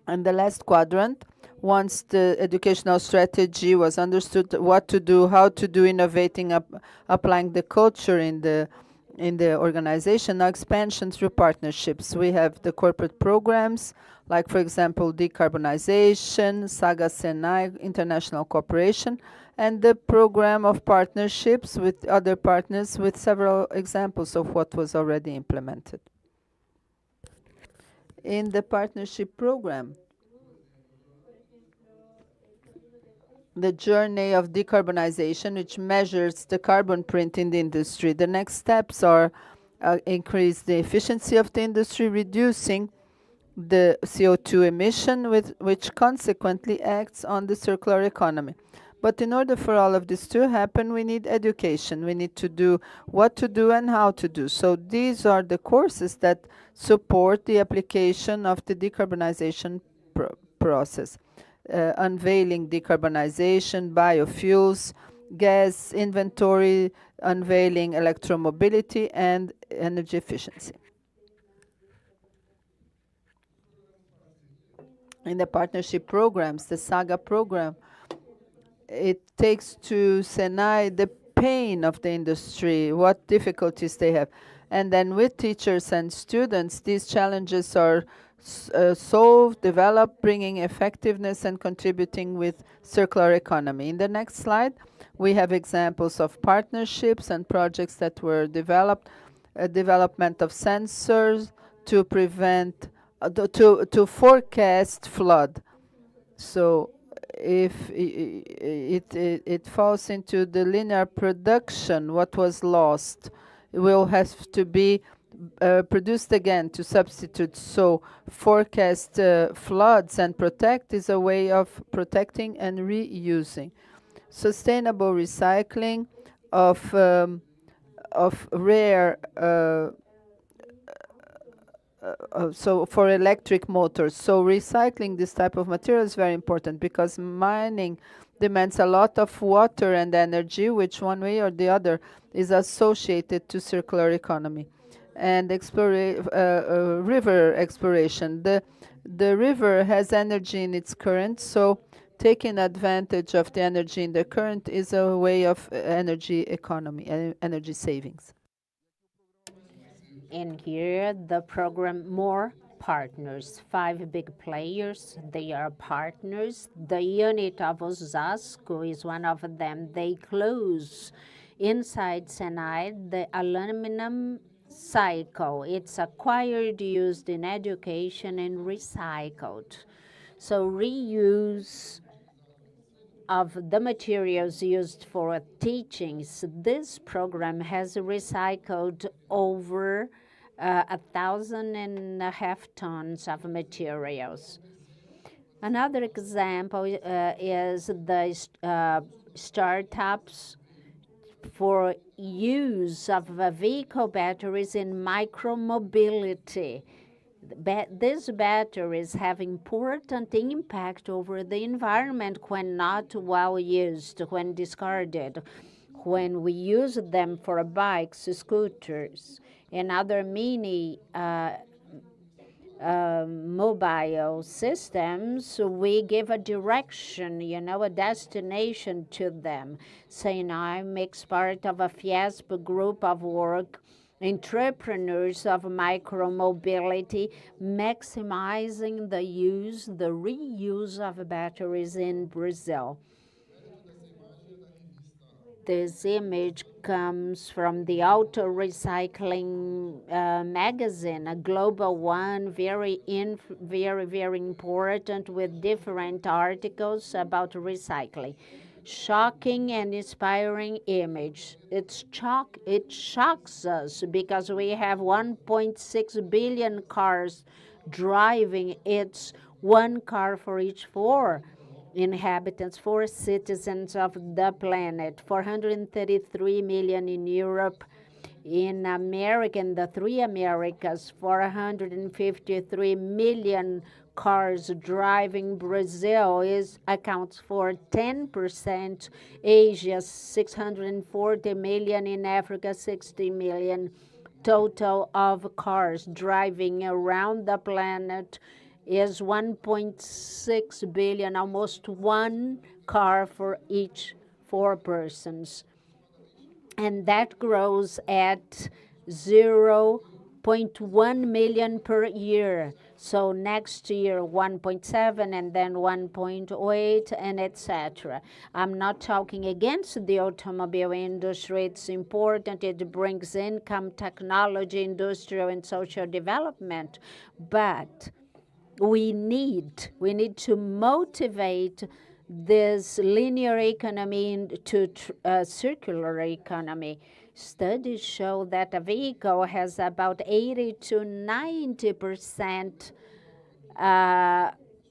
C: And the last quadrant, once the educational strategy was understood, what to do, how to do, innovating, applying the culture in the organization. Now expansion through partnerships. We have the corporate programs, like for example, decarbonization, Saga Senai, international cooperation, and the program of partnerships with other partners with several examples of what was already implemented. In the partnership program, the journey of decarbonization, which measures the carbon print in the industry. The next steps are increase the efficiency of the industry, reducing the CO2 emission, which consequently acts on the circular economy. But in order for all of this to happen, we need education. We need to do what to do and how to do. So these are the courses that support the application of the decarbonization process. Unveiling decarbonization, biofuels, gas inventory, unveiling electromobility, and energy efficiency. In the partnership programs, the SAGA program, it takes to Senai the pain of the industry, what difficulties they have. And then with teachers and students, these challenges are solved, developed, bringing effectiveness and contributing with circular economy. In the next slide, we have examples of partnerships and projects that were developed, development of sensors to prevent, to forecast flood. So if it falls into the linear production, what was lost will have to be produced again to substitute. So forecast floods and protect is a way of protecting and reusing. Sustainable recycling of rare so for electric motors. So recycling this type of material is very important because mining demands a lot of water and energy, which one way or the other is associated to circular economy. And river exploration. The river has energy in its current, so taking advantage of the energy in the current is a way of energy economy, energy savings.
D: And here the program More Partners, 5 big players, they are partners. The unit of Osasco is one of them. They close inside Senai the aluminum cycle. It's acquired, used in education, and recycled. So reuse of the materials used for teachings. This program has recycled over 1,500 tons of materials. Another example is the startups for use of vehicle batteries in micromobility. These batteries have important impact over the environment when not well used, when discarded, when we use them for bikes, scooters, and other mini mobile systems. We give a direction, a destination to them. Senai makes part of a FIESP group of work, entrepreneurs of micromobility, maximizing the reuse of batteries in Brazil. This image comes from the Auto Recycling magazine, a global one, very, very important, with different articles about recycling. Shocking and inspiring image. It shocks us because we have 1.6 billion cars driving. It's one car for each 4 inhabitants, 4 citizens of the planet. 433 million in Europe. In America, in the 3 Americas, 453 million cars driving. Brazil accounts for 10%. Asia, 640 million. In Africa, 60 million. Total of cars driving around the planet is 1.6 billion, almost 1 car for each 4 persons. And that grows at 0.1 million per year. So next year 1.7 and then 1.8 and etc. I'm not talking against the automobile industry. It's important. It brings income, technology, industrial and social development. But we need to motivate this linear economy to circular economy. Studies show that a vehicle has about 80 to 90%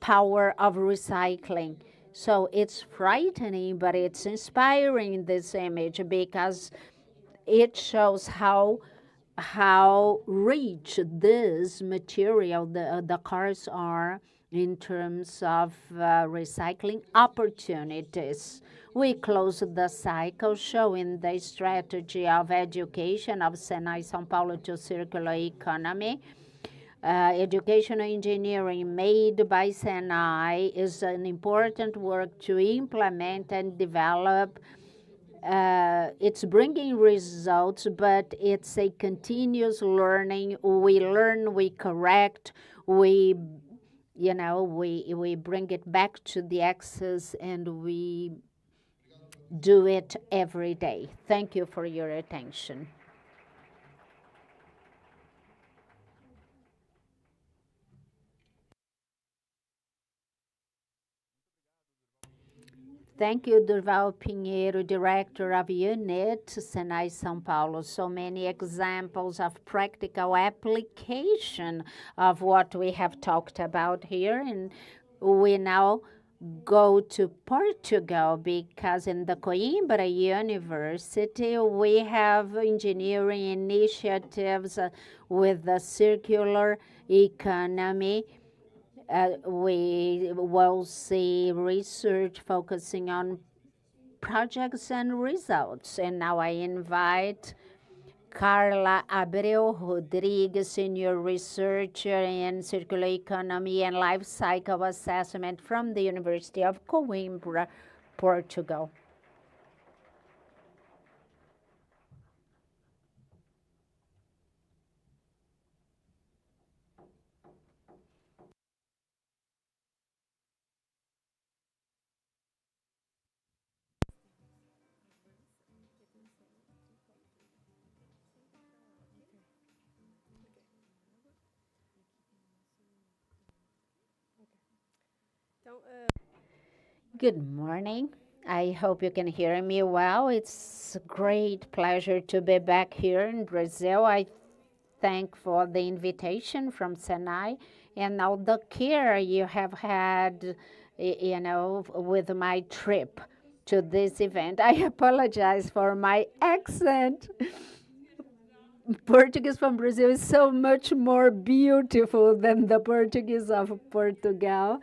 D: power of recycling. So it's frightening, but it's inspiring, this image, because it shows how rich this material, the cars are, in terms of recycling opportunities. We close the cycle showing the strategy of education of Senai São Paulo to circular economy. Educational engineering made by Senai is an important work to implement and develop. It's bringing results, but it's a continuous learning. We learn, we correct, we bring it back to the axis, and we do it every day. Thank you for your attention. Thank you, Durval Pinheiro, Director of Unit, Senai São Paulo. So many examples of practical application of what we have talked about here. And we now go to Portugal, because in the Coimbra University we have engineering initiatives with the circular economy. We will see research focusing on projects and results. And now I invite Carla Abreu Rodrigues, Senior Researcher in Circular Economy and Life Cycle Assessment from the University of Coimbra, Portugal. Good morning. I hope you can hear me well. It's a great pleasure to be back here in Brazil. I thank for the invitation from Senai and all the care you have had, with my trip to this event. I apologize for my accent. Portuguese from Brazil is so much more beautiful than the Portuguese of Portugal.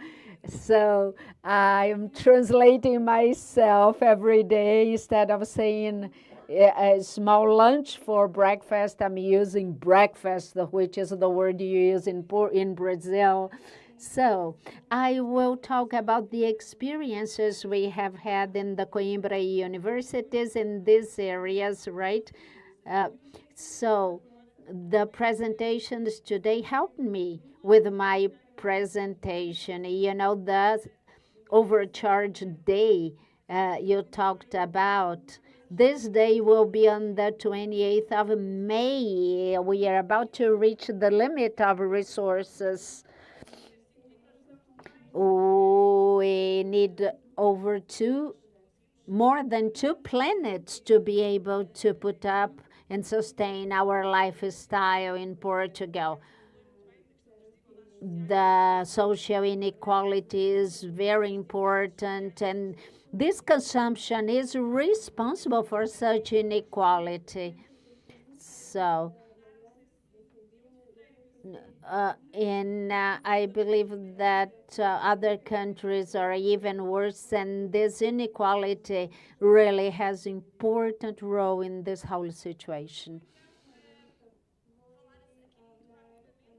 D: So I'm translating myself every day. Instead of saying a small lunch for breakfast, I'm using breakfast, which is the word you use in Brazil. So I will talk about the experiences we have had in the Coimbra universities in these areas, right? So the presentations today helped me with my presentation. The overcharge day you talked about. This day will be on the 28th of May. We are about to reach the limit of resources. We need more than 2 planets to be able to put up and sustain our lifestyle in Portugal. The social inequality is very important, and this consumption is responsible for such inequality. So, I believe that other countries are even worse, and this inequality really has important role in this whole situation.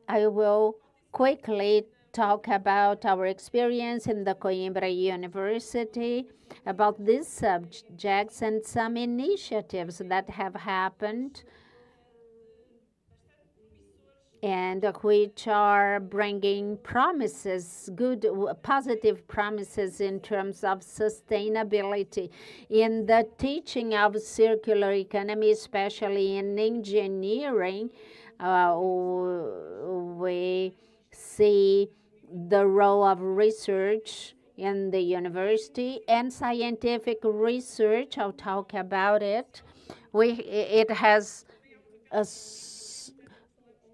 D: I will quickly talk about our experience in the Coimbra University, about these subjects and some initiatives that have happened. and which are bringing promises, good, positive promises in terms of sustainability. In the teaching of circular economy, especially in engineering, we see the role of research in the university and scientific research. I'll talk about it. It has a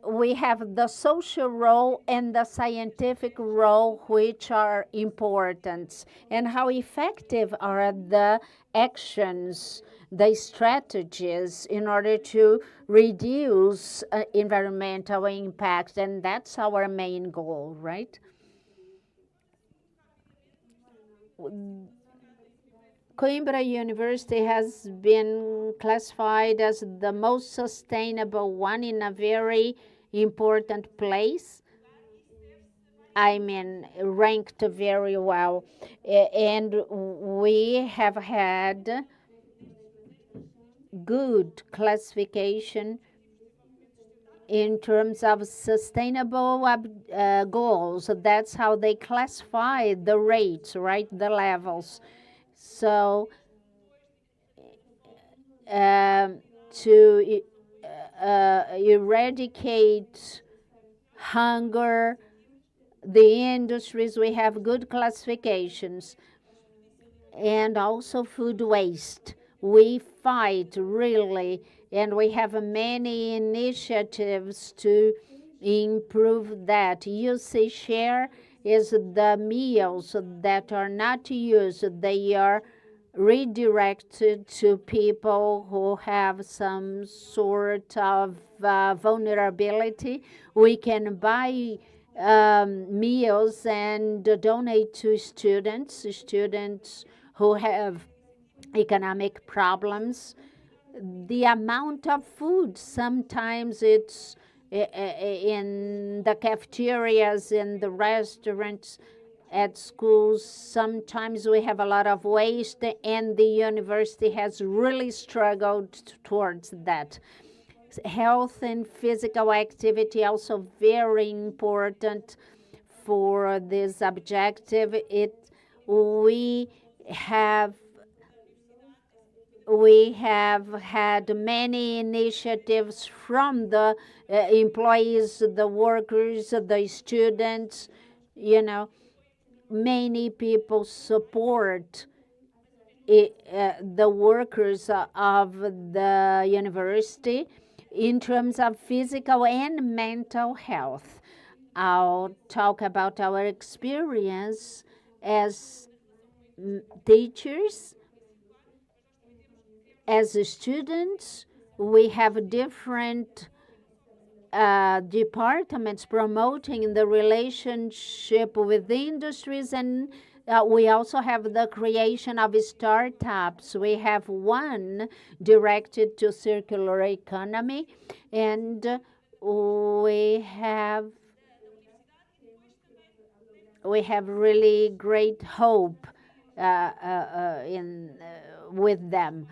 D: we have the social role and the scientific role, which are important, and how effective are the actions, the strategies in order to reduce environmental impact, and that's our main goal, right? Coimbra University has been classified as the most sustainable one in a very important place. I mean, ranked very well. And we have had good classification in terms of sustainable goals. That's how they classify the rates, right? The levels. So to eradicate hunger, the industries, we have good classifications. And also food waste. We fight really, and we have many initiatives to improve that. UC Share is the meals that are not used. They are redirected to people who have some sort of vulnerability. We can buy meals and donate to students who have economic problems. The amount of food, sometimes it's in the cafeterias, in the restaurants, at schools, sometimes we have a lot of waste, and the university has really struggled towards that. Health and physical activity also very important for this objective. We have had many initiatives from the employees, the workers, the students. Many people support the workers of the university in terms of physical and mental health. I'll talk about our experience as teachers, as students. We have different departments promoting the relationship with the industries, and we also have the creation of startups. We have one directed to circular economy, and we have really great hope with them.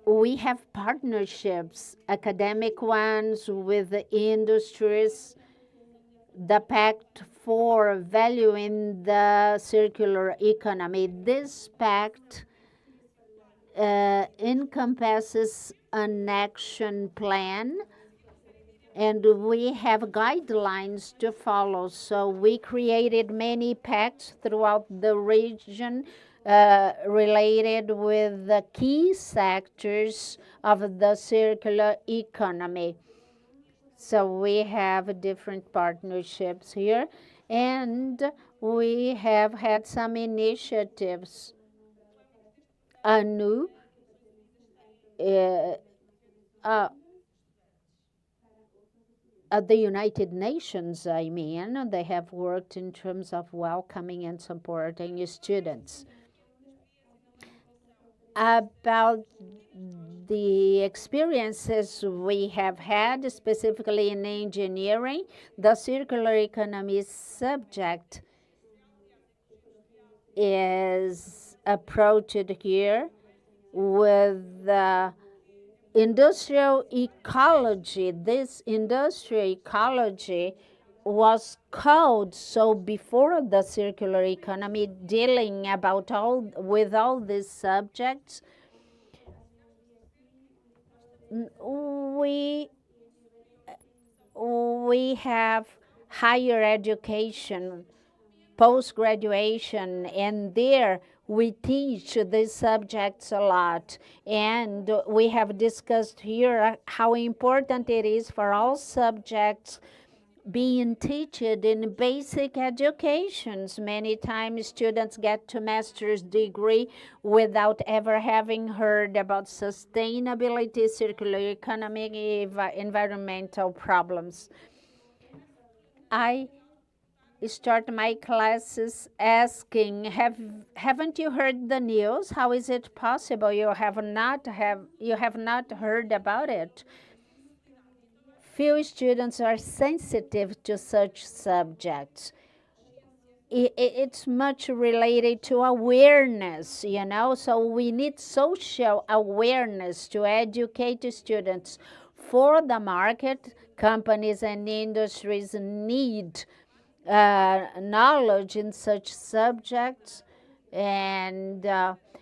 D: We have partnerships, academic ones with the industries, the Pact for Value in the Circular Economy. This pact encompasses an action plan, and we have guidelines to follow. So we created many pacts throughout the region related with the key sectors of the circular economy. So we have different partnerships here, and we have had some initiatives. ANU, at the United Nations, they have worked in terms of welcoming and supporting students. About the experiences we have had, specifically in engineering, the circular economy subject is approached here with industrial ecology. This industrial ecology was called so before the circular economy, dealing about with all these subjects. We have higher education, post-graduation, and there we teach these subjects a lot. And we have discussed here how important it is for all subjects being taught in basic educations. Many times students get to master's degree without ever having heard about sustainability, circular economy, environmental problems. I start my classes asking, haven't you heard the news? How is it possible you have not heard about it? Few students are sensitive to such subjects. It's much related to awareness, you know, so we need social awareness to educate students. For the market, companies and industries need knowledge in such subjects, and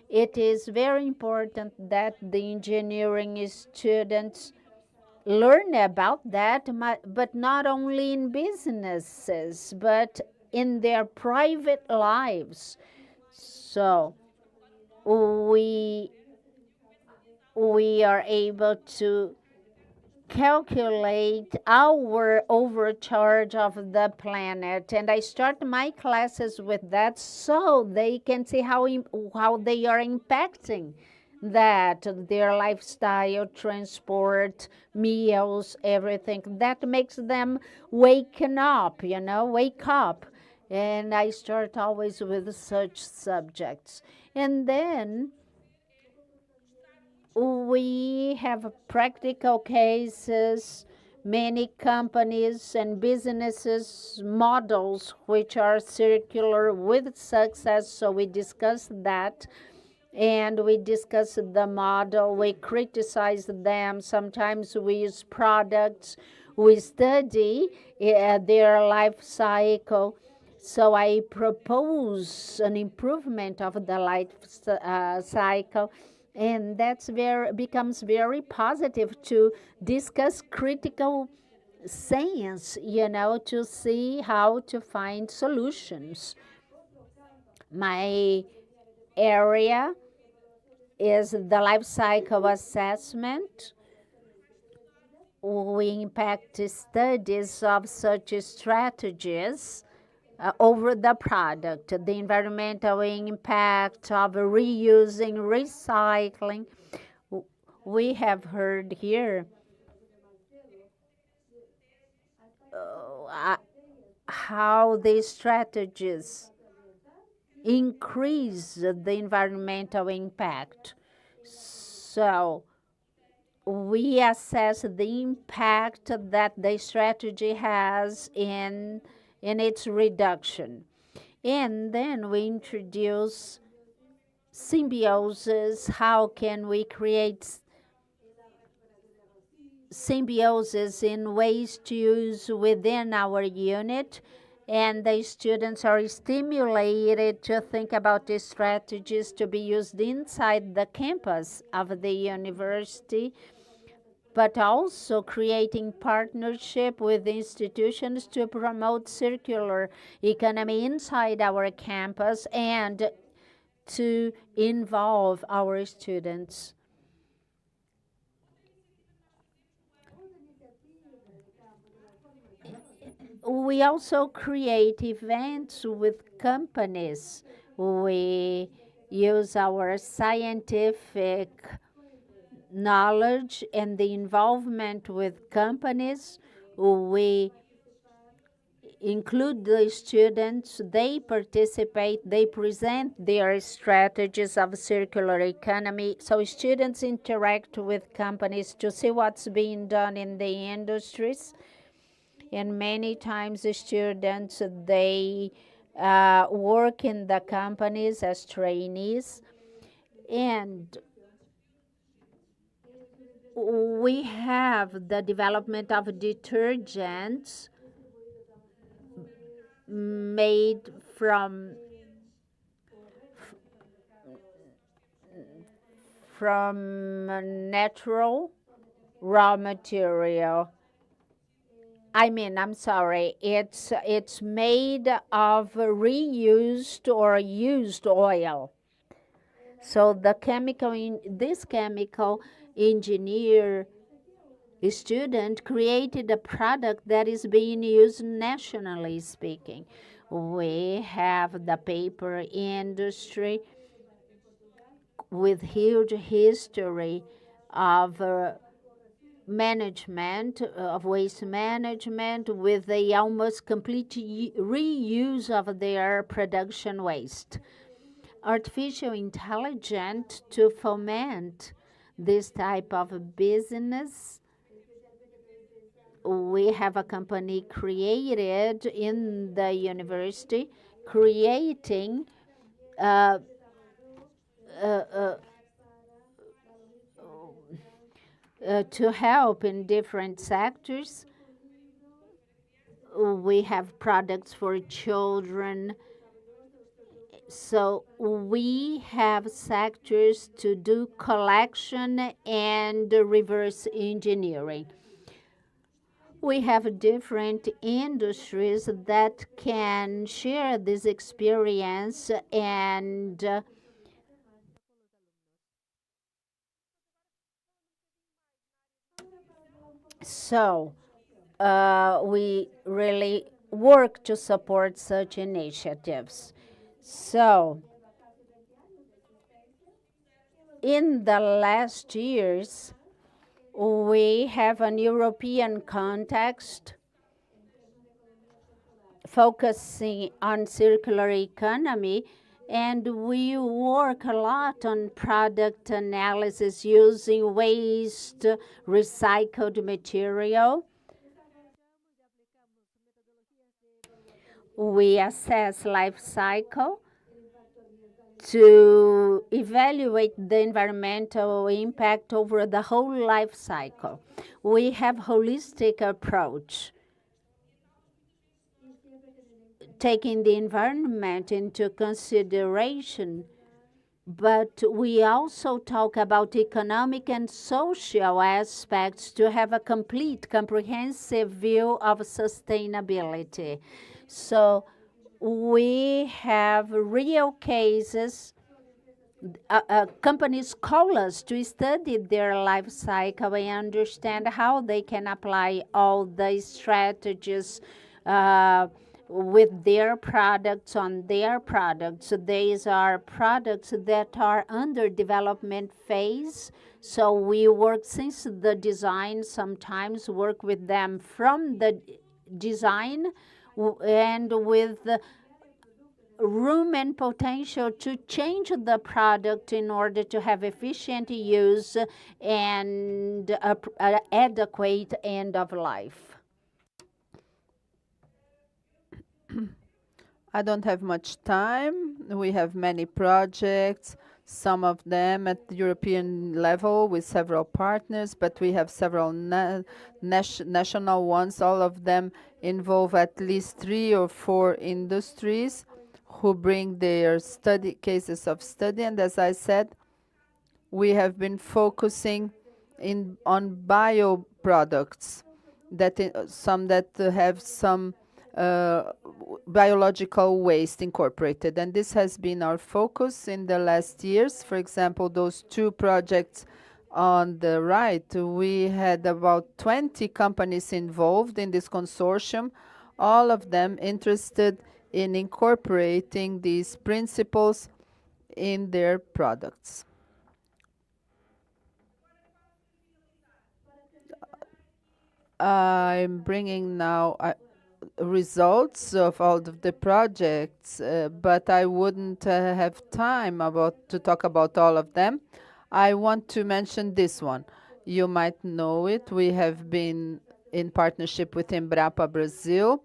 D: it is very important that the engineering students learn about that, but not only in businesses, but in their private lives. So we are able to calculate our overcharge of the planet, and I start my classes with that so they can see how they are impacting that, their lifestyle, transport, meals, everything. That makes them wake up. And I start always with such subjects. And then we have practical cases, many companies and businesses models which are circular with success. So we discuss that, and we discuss the model, we criticize them. Sometimes we use products, we study their life cycle. So I propose an improvement of the life cycle, and that's becomes very positive to discuss critical science, to see how to find solutions. My area is the life cycle assessment. We impact studies of such strategies over the product, the environmental impact of reusing, recycling. We have heard here how these strategies increase the environmental impact. So we assess the impact that the strategy has in its reduction. And then we introduce symbiosis. How can we create symbiosis in ways to use within our unit? And the students are stimulated to think about the strategies to be used inside the campus of the university, but also creating partnership with institutions to promote circular economy inside our campus and to involve our students. We also create events with companies. We use our scientific knowledge and the involvement with companies. We include the students, they participate, they present their strategies of circular economy. So students interact with companies to see what's being done in the industries. And many times the students, they work in the companies as trainees. And we have the development of detergents made from natural raw material. I'm sorry, it's made of reused or used oil. So this chemical engineer student created a product that is being used nationally speaking. We have the paper industry with huge history of management, of waste management, with the almost complete reuse of their production waste. Artificial intelligence to foment this type of business. We have a company created in the university creating to help in different sectors. We have products for children. So we have sectors to do collection and reverse engineering. We have different industries that can share this experience and so we really work to support such initiatives. So in the last years, we have an European context focusing on circular economy, and we work a lot on product analysis using waste, recycled material. We assess life cycle to evaluate the environmental impact over the whole life cycle. We have holistic approach, taking the environment into consideration, but we also talk about economic and social aspects to have a complete, comprehensive view of sustainability. So we have real cases. Companies call us to study their life cycle and understand how they can apply all the strategies with their products on their products. So these are products that are under development phase. So we work since the design, sometimes work with them from the design and with room and potential to change the product in order to have efficient use and adequate end of life.
C: I don't have much time. We have many projects, some of them at the European level with several partners, but we have several national ones. All of them involve at least 3 or 4 industries who bring their cases of study. And as I said, we have been focusing on bioproducts, some that have some biological waste incorporated. And this has been our focus in the last years. For example, those 2 projects on the right, we had about 20 companies involved in this consortium, all of them interested in incorporating these principles in their products. I'm bringing now results of all of the projects, but I wouldn't have time to talk about all of them. I want to mention this one. You might know it. We have been in partnership with Embrapa Brazil,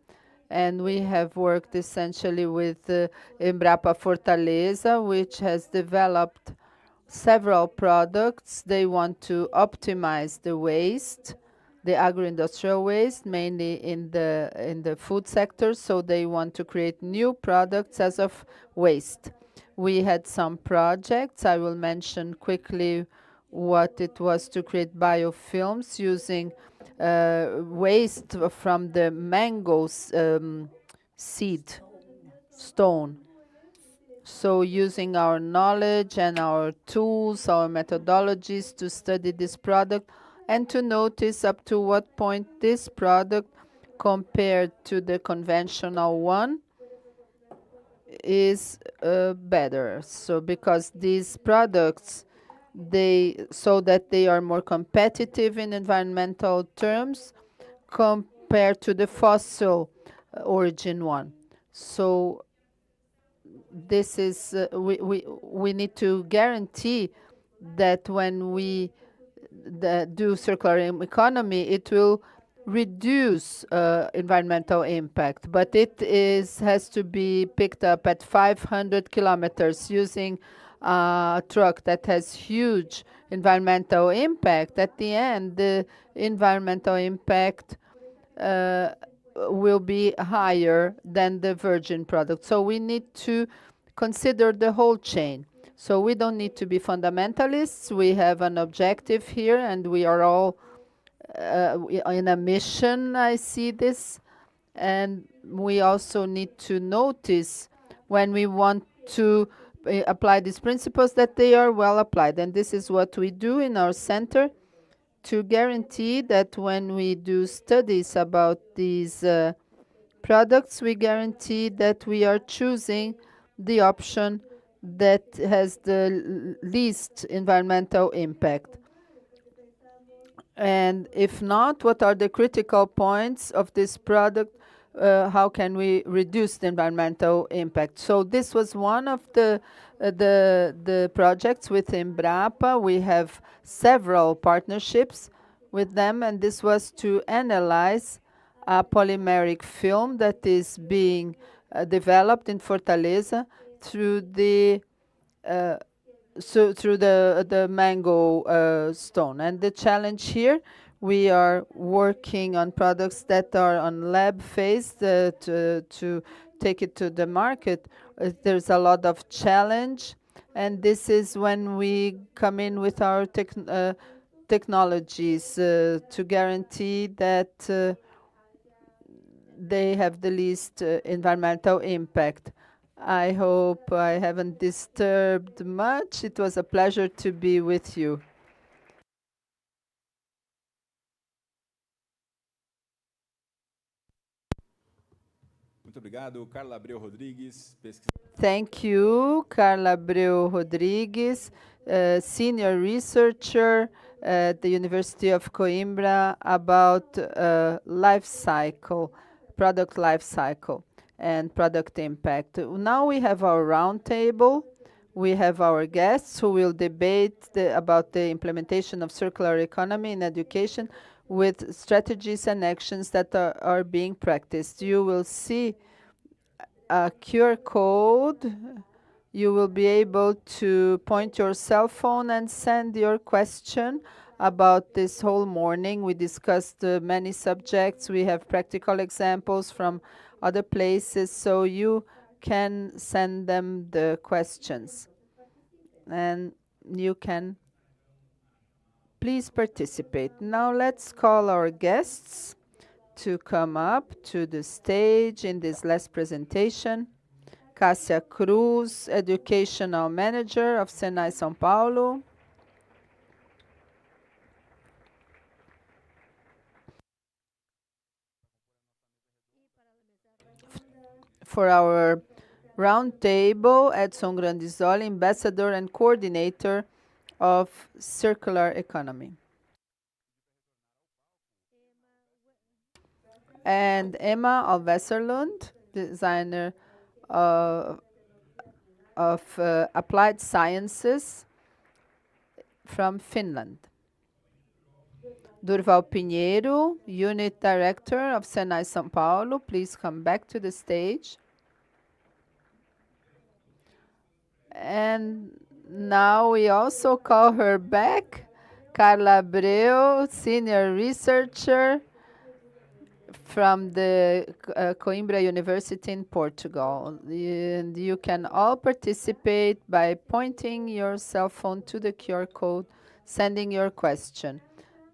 C: and we have worked essentially with Embrapa Fortaleza, which has developed several products. They want to optimize the waste, the agro-industrial waste, mainly in the food sector. So they want to create new products as of waste. We had some projects. I will mention quickly what it was to create biofilms using waste from the mangoes seed stone. So using our knowledge and our tools, our methodologies to study this product and to notice up to what point this product compared to the conventional one is better. So because these products, so that they are more competitive in environmental terms compared to the fossil origin one. So this is we need to guarantee that when we do circular economy, it will reduce environmental impact, but it has to be picked up at 500 kilometers using a truck that has huge environmental impact. At the end, the environmental impact will be higher than the virgin product. So we need to consider the whole chain. So we don't need to be fundamentalists. We have an objective here, and we are all in a mission. I see this. And we also need to notice when we want to apply these principles that they are well applied. And this is what we do in our center to guarantee that when we do studies about these products, we guarantee that we are choosing the option that has the least environmental impact. And if not, what are the critical points of this product? How can we reduce the environmental impact? So this was one of the projects with Embrapa. We have several partnerships with them, and this was to analyze a polymeric film that is being developed in Fortaleza through the mango stone. And the challenge here, we are working on products that are on lab phase to take it to the market. There's a lot of challenge, and this is when we come in with our technologies to guarantee that they have the least environmental impact. I hope I haven't disturbed much. It was a pleasure to be with you.
B: Muito obrigado, Carla Abreu Rodrigues,
C: Thank you, Carla Abreu Rodrigues, senior researcher at the University of Coimbra about life cycle, product life cycle and product impact. Now we have our roundtable. We have our guests who will debate about the implementation of circular economy in education with strategies and actions that are being practiced. You will see a QR code. You will be able to point your cell phone and send your question about this whole morning. We discussed many subjects. We have practical examples from other places, so you can send them the questions. And you can please participate. Now let's call our guests to come up to the stage in this last presentation. Cássia Cruz, Educational Manager of Senai São Paulo. For our roundtable, Edson Grandizoli, Ambassador and Coordinator of Circular Economy. And Emma Alvesterlund, designer of Applied Sciences from Finland. Durval Pinheiro, Unit Director of Senai São Paulo, please come back to the stage. And Now we also call her back, Carla Abreu, senior researcher from the Coimbra University in Portugal. And you can all participate by pointing your cell phone to the QR code, sending your question.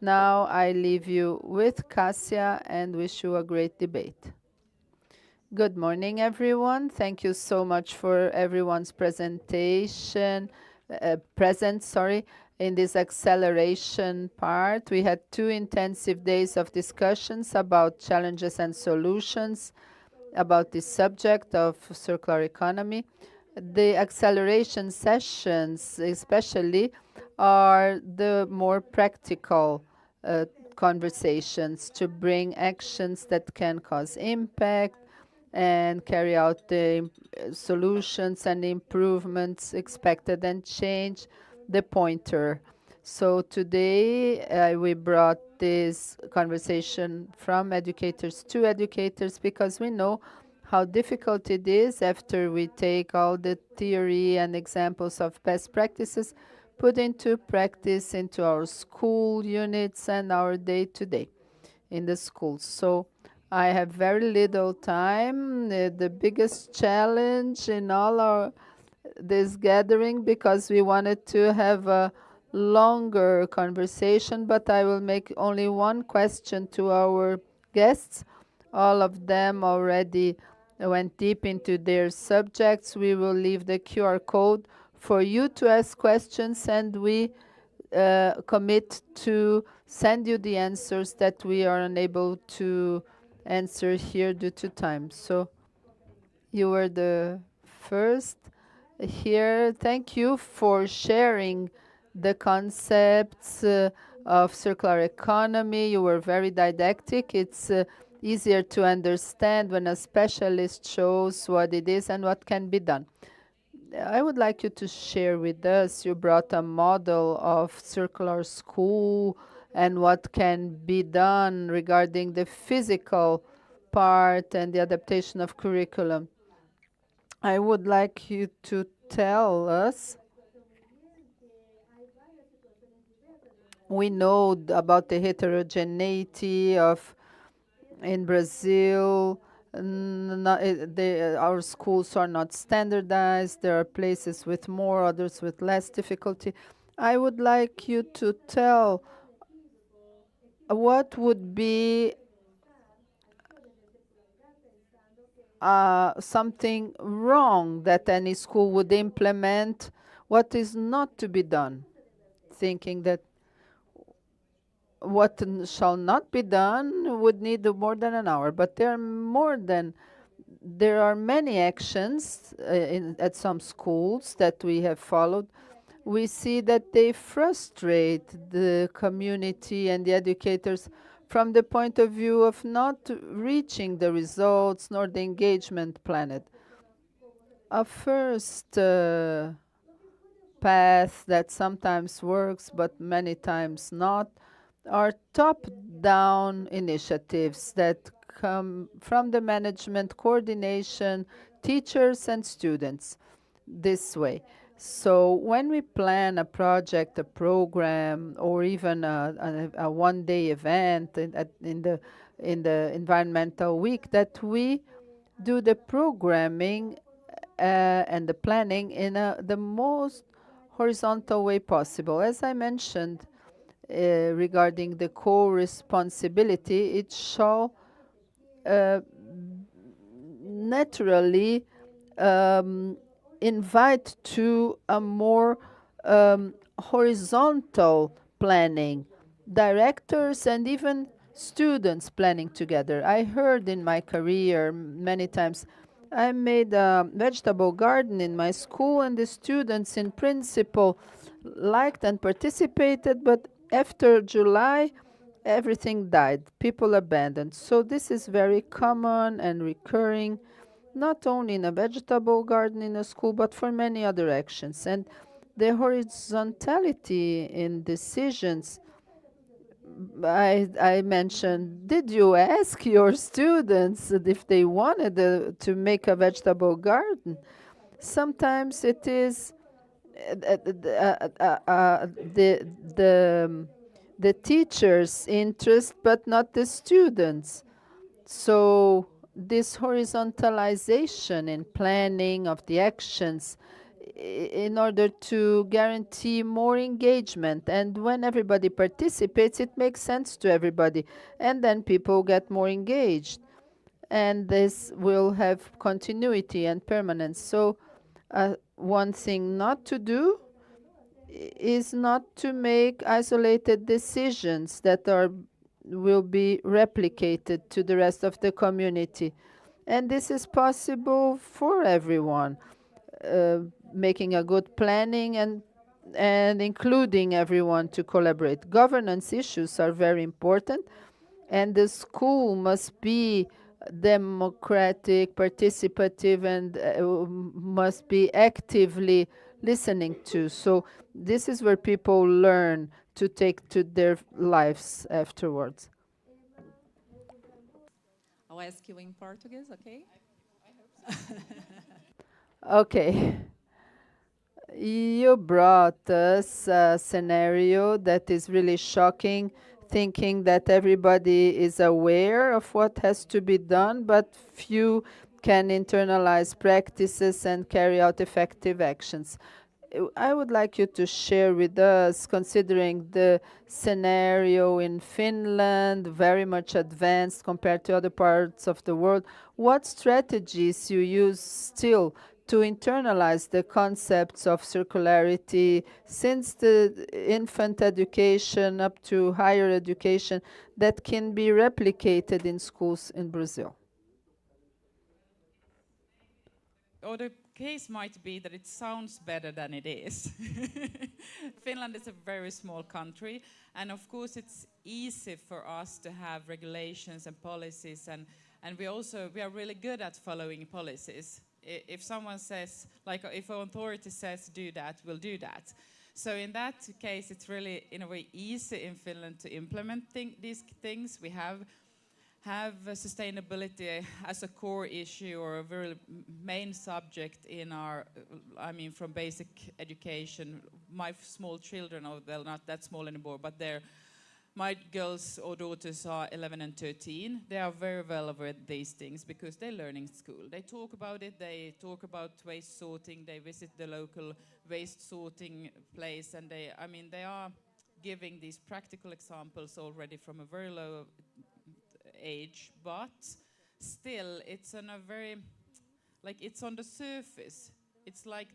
C: Now I leave you with Cassia and wish you a great debate. Good morning, everyone. Thank you so much for everyone's presentation, in this acceleration part. We had 2 intensive days of discussions about challenges and solutions about the subject of circular economy. The acceleration sessions, especially, are the more practical conversations to bring actions that can cause impact and carry out the solutions and improvements expected and change the pointer. So today we brought this conversation from educators to educators because we know how difficult it is after we take all the theory and examples of best practices, put into practice into our school units and our day-to-day in the schools. So I have very little time. The biggest challenge in all our this gathering because we wanted to have a longer conversation, but I will make only one question to our guests. All of them already went deep into their subjects. We will leave the QR code for you to ask questions, and we commit to send you the answers that we are unable to answer here due to time. So you were the first here. Thank you for sharing the concepts of circular economy. You were very didactic. It's easier to understand when a specialist shows what it is and what can be done. I would like you to share with us. You brought a model of circular school and what can be done regarding the physical part and the adaptation of curriculum. I would like you to tell us. We know about the heterogeneity of in Brazil. Our schools are not standardized. There are places with more, others with less difficulty. I would like you to tell what would be something wrong that any school would implement, what is not to be done, thinking that what shall not be done would need more than an hour. But there are many actions at some schools that we have followed. We see that they frustrate the community and the educators from the point of view of not reaching the results nor the engagement planned. A first path that sometimes works but many times not are top-down initiatives that come from the management coordination, teachers and students this way. So when we plan a project, a program, or even a one-day event in the environmental week, that we do the programming and the planning in the most horizontal way possible. As I mentioned, regarding the co-responsibility, it shall naturally invite to a more horizontal planning, directors and even students planning together. I heard in my career many times, I made a vegetable garden in my school and the students in principle liked and participated, but after July, everything died. People abandoned. So this is very common and recurring, not only in a vegetable garden in a school, but for many other actions. And the horizontality in decisions, I mentioned, did you ask your students if they wanted to make a vegetable garden? Sometimes it is the teacher's interest, but not the students. So this horizontalization in planning of the actions in order to guarantee more engagement. And when everybody participates, it makes sense to everybody. And then people get more engaged. And this will have continuity and permanence. So one thing not to do is not to make isolated decisions that will be replicated to the rest of the community. And this is possible for everyone, making a good planning and including everyone to collaborate. Governance issues are very important, and the school must be democratic, participative, and must be actively listening to. So this is where people learn to take to their lives afterwards.
H: I'll ask you in Portuguese, okay?
C: Okay. You brought us a scenario that is really shocking, thinking that everybody is aware of what has to be done, but few can internalize practices and carry out effective actions. I would like you to share with us, considering the scenario in Finland, very much advanced compared to other parts of the world, what strategies you use still to internalize the concepts of circularity since the infant education up to higher education that can be replicated in schools in Brazil.
F: Or the case might be that it sounds better than it is. Finland is a very small country, and of course it's easy for us to have regulations and policies, and we are really good at following policies. If someone says, like if an authority says do that, we'll do that. So in that case, it's really in a way easy in Finland to implement these things. We have sustainability as a core issue or a very main subject in our, from basic education. My small children, they're not that small anymore, but my girls or daughters are 11 and 13. They are very well aware of these things because they learn in school. They talk about it, they talk about waste sorting, they visit the local waste sorting place, and they are giving these practical examples already from a very low age, but still it's on a very, it's on the surface. It's like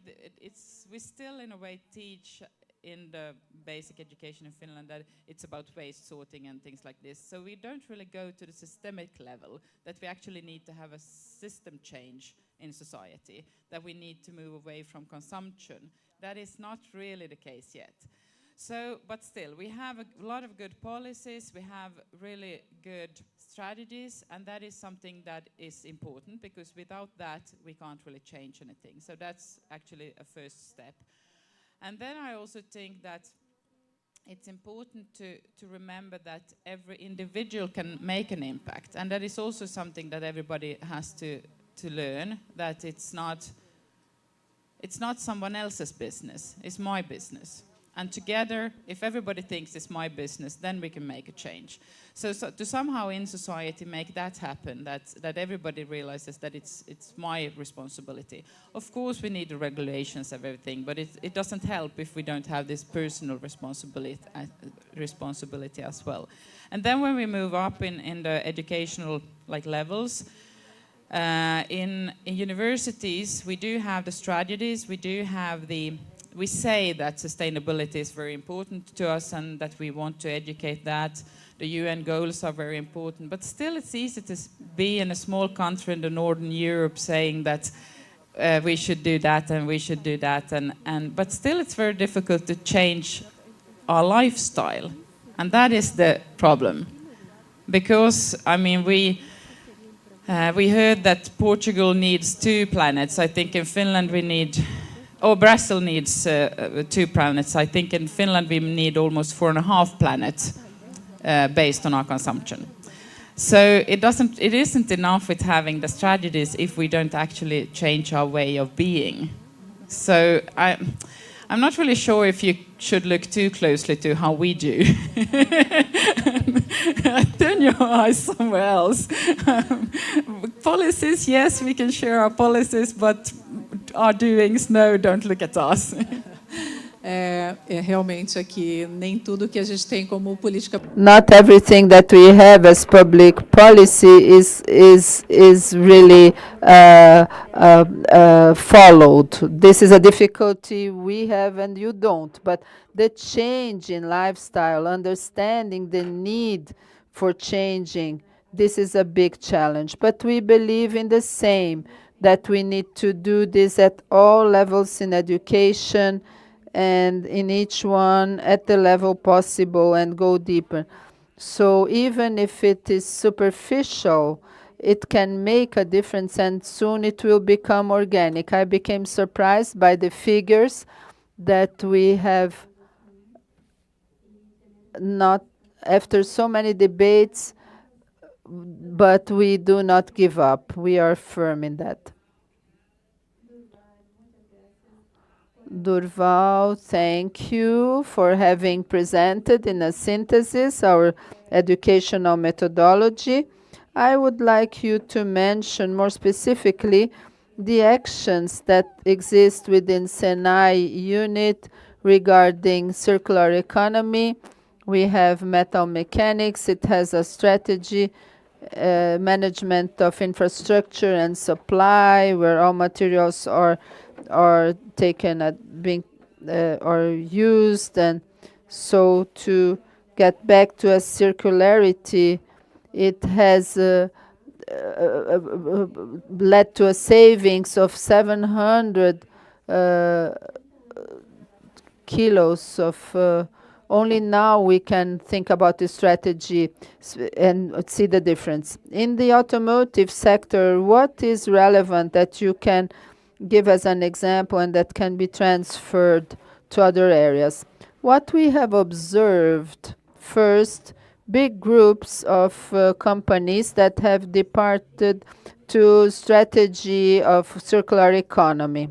F: we still in a way teach in the basic education in Finland that it's about waste sorting and things like this. So we don't really go to the systemic level, that we actually need to have a system change in society, that we need to move away from consumption. That is not really the case yet. So, but still, we have a lot of good policies, we have really good strategies, and that is something that is important, because without that, we can't really change anything. So that's actually a first step. And then I also think that it's important to remember that every individual can make an impact. And that is also something that everybody has to learn, that it's not someone else's business, it's my business. And together, if everybody thinks it's my business, then we can make a change. So to somehow in society make that happen, that everybody realizes that it's my responsibility. Of course we need the regulations of everything, but it doesn't help if we don't have this personal responsibility as well. And then when we move up in the educational levels, in universities we do have the strategies, we say that sustainability is very important to us and that we want to educate that. The UN goals are very important, but still it's easy to be in a small country in the Northern Europe saying that we should do that and we should do that, but still it's very difficult to change our lifestyle, and that is the problem. Because, we heard that Portugal needs 2 planets. I think in Finland we need... Brazil needs 2 planets. I think in Finland we need almost 4.5 planets based on our consumption. So it isn't enough with having the strategies if we don't actually change our way of being. So I'm not really sure if you should look too closely to how we do. Turn your eyes somewhere else. Policies, yes, we can share our policies, but our doings, no, don't look at us.
H: Realmente aqui nem tudo que a gente tem como política.
C: Not everything that we have as public policy is really followed. This is a difficulty we have and you don't. But the change in lifestyle, understanding the need for changing, this is a big challenge. But we believe in the same, that we need to do this at all levels in education, and in each one at the level possible and go deeper. So even if it is superficial, it can make a difference and soon it will become organic. I became surprised by the figures that we have not after so many debates, but we do not give up. We are firm in that. Durval, thank you for having presented in a synthesis our educational methodology. I would like you to mention more specifically the actions that exist within Senai unit regarding circular economy. We have metal mechanics. It has a strategy, management of infrastructure and supply, where all materials are taken at being or used, and so to get back to a circularity, it has led to a savings of 700 kilos of only now we can think about the strategy and see the difference. In the automotive sector, what is relevant that you can give as an example and that can be transferred to other areas? What we have observed, first, big groups of companies that have departed to strategy of circular economy.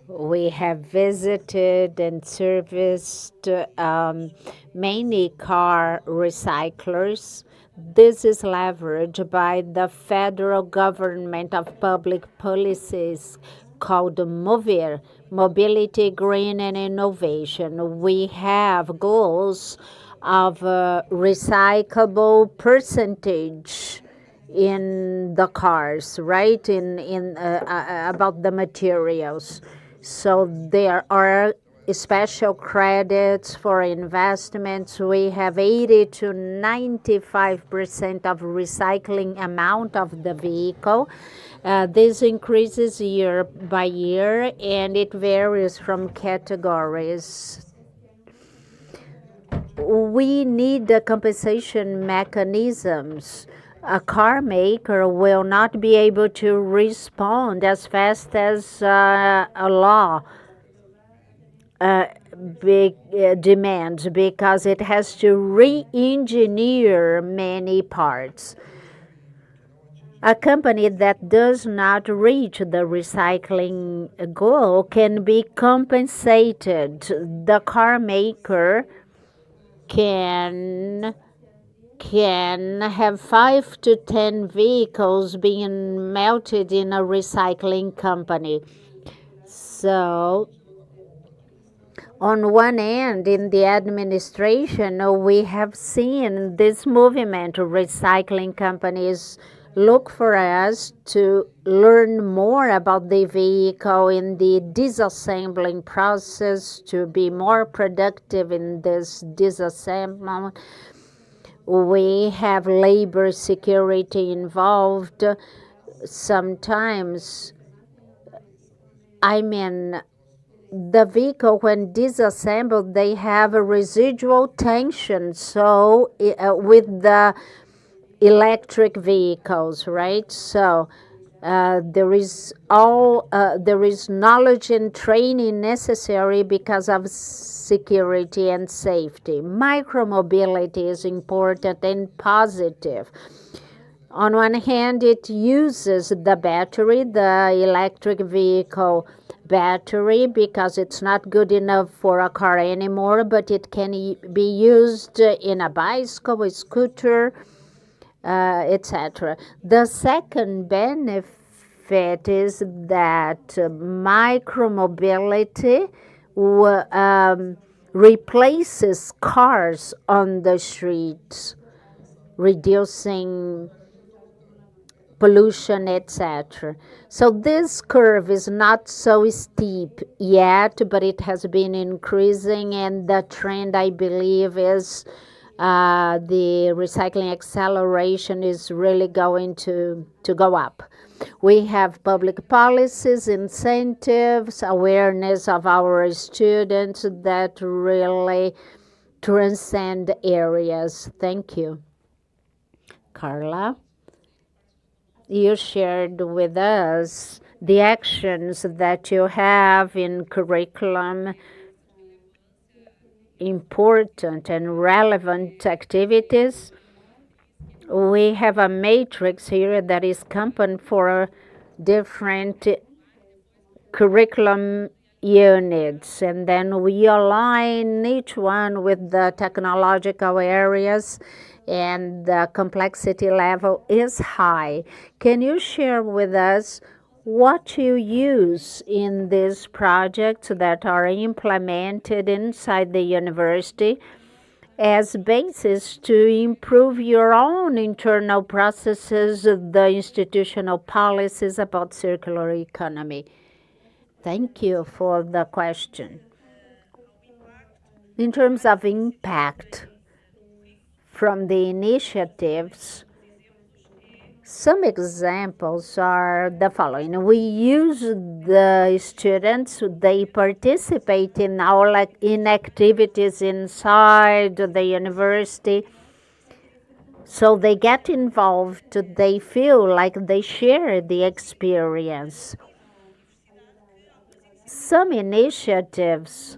D: We have visited and serviced many car recyclers. This is leveraged by the federal government of public policies called MOVIR, Mobility, Green and Innovation. We have goals of recyclable percentage in the cars, right? In about the materials. So there are special credits for investments. We have 80 to 95% of recycling amount of the vehicle. This increases year by year, and it varies from categories. We need the compensation mechanisms. A car maker will not be able to respond as fast as a law demands, because it has to re-engineer many parts. A company that does not reach the recycling goal can be compensated. The car maker can have 5 to 10 vehicles being melted in a recycling company. So on one end, in the administration, we have seen this movement. Recycling companies look for us to learn more about the vehicle in the disassembling process, to be more productive in this disassemblement. We have labor security involved. Sometimes, the vehicle, when disassembled, they have a residual tension. So with the electric vehicles, right? So there is knowledge and training necessary because of security and safety. Micromobility is important and positive. On one hand, it uses the battery, the electric vehicle battery because it's not good enough for a car anymore, but it can be used in a bicycle, a scooter, etc. The second benefit is that micromobility replaces cars on the streets, reducing pollution, etc. So this curve is not so steep yet, but it has been increasing, and the trend, I believe, is the recycling acceleration is really going to go up. We have public policies, incentives, awareness of our students that really transcend areas. Thank you. Carla? You shared with us the actions that you have in curriculum, important and relevant activities. We have a matrix here that is component for different curriculum units, and then we align each one with the technological areas, and the complexity level is high. Can you share with us what you use in these projects that are implemented inside the university as basis to improve your own internal processes, the institutional policies about circular economy? Thank you for the question. In terms of impact from the initiatives, some examples are the following. We use the students, they participate in in activities inside the university. So they get involved, they feel like they share the experience. Some initiatives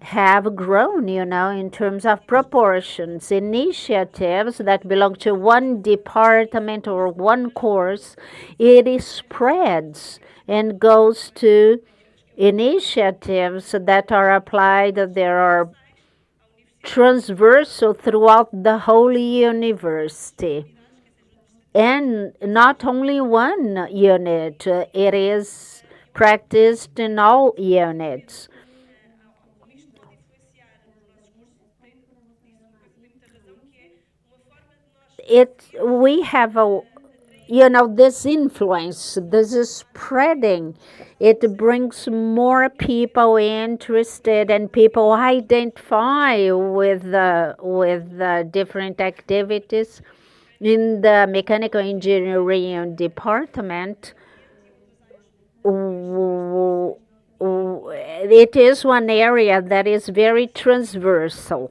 D: have grown, in terms of proportions. Initiatives that belong to one department or one course, it spreads and goes to initiatives that are applied. There are transversal throughout the whole university. And not only one unit, it is practiced in all units. We have this influence, this is spreading. It brings more people interested, and people identify with the different activities. In the mechanical engineering department, it is one area that is very transversal.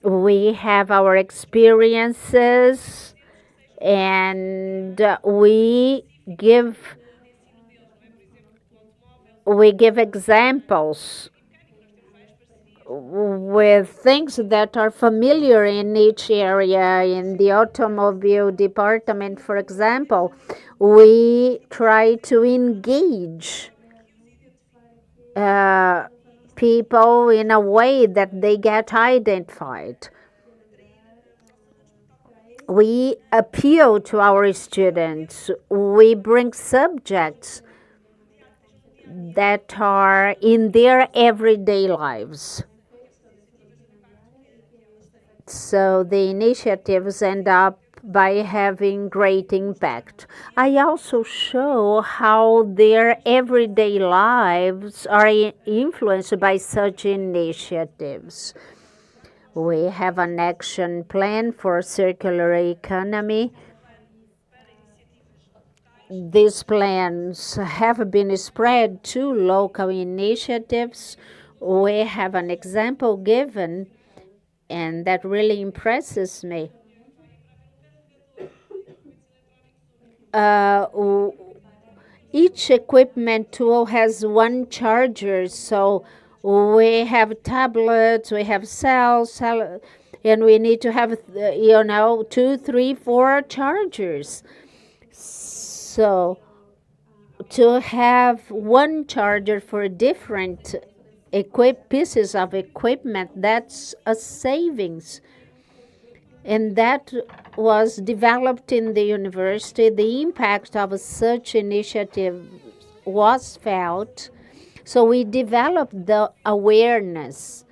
D: We have our experiences, and we give examples with things that are familiar in each area. In the automobile department, for example, we try to engage people in a way that they get identified. We appeal to our students. We bring subjects that are in their everyday lives. So the initiatives end up by having great impact. I also show how their everyday lives are influenced by such initiatives. We have an action plan for circular economy. These plans have been spread to local initiatives. We have an example given, and that really impresses me. Each equipment tool has one charger, so we have tablets, we have cells, and we need to have 2, 3, 4 chargers. So to have one charger for different pieces of equipment, that's a savings. And that was developed in the university. The impact of such initiative was felt. So we developed the awareness,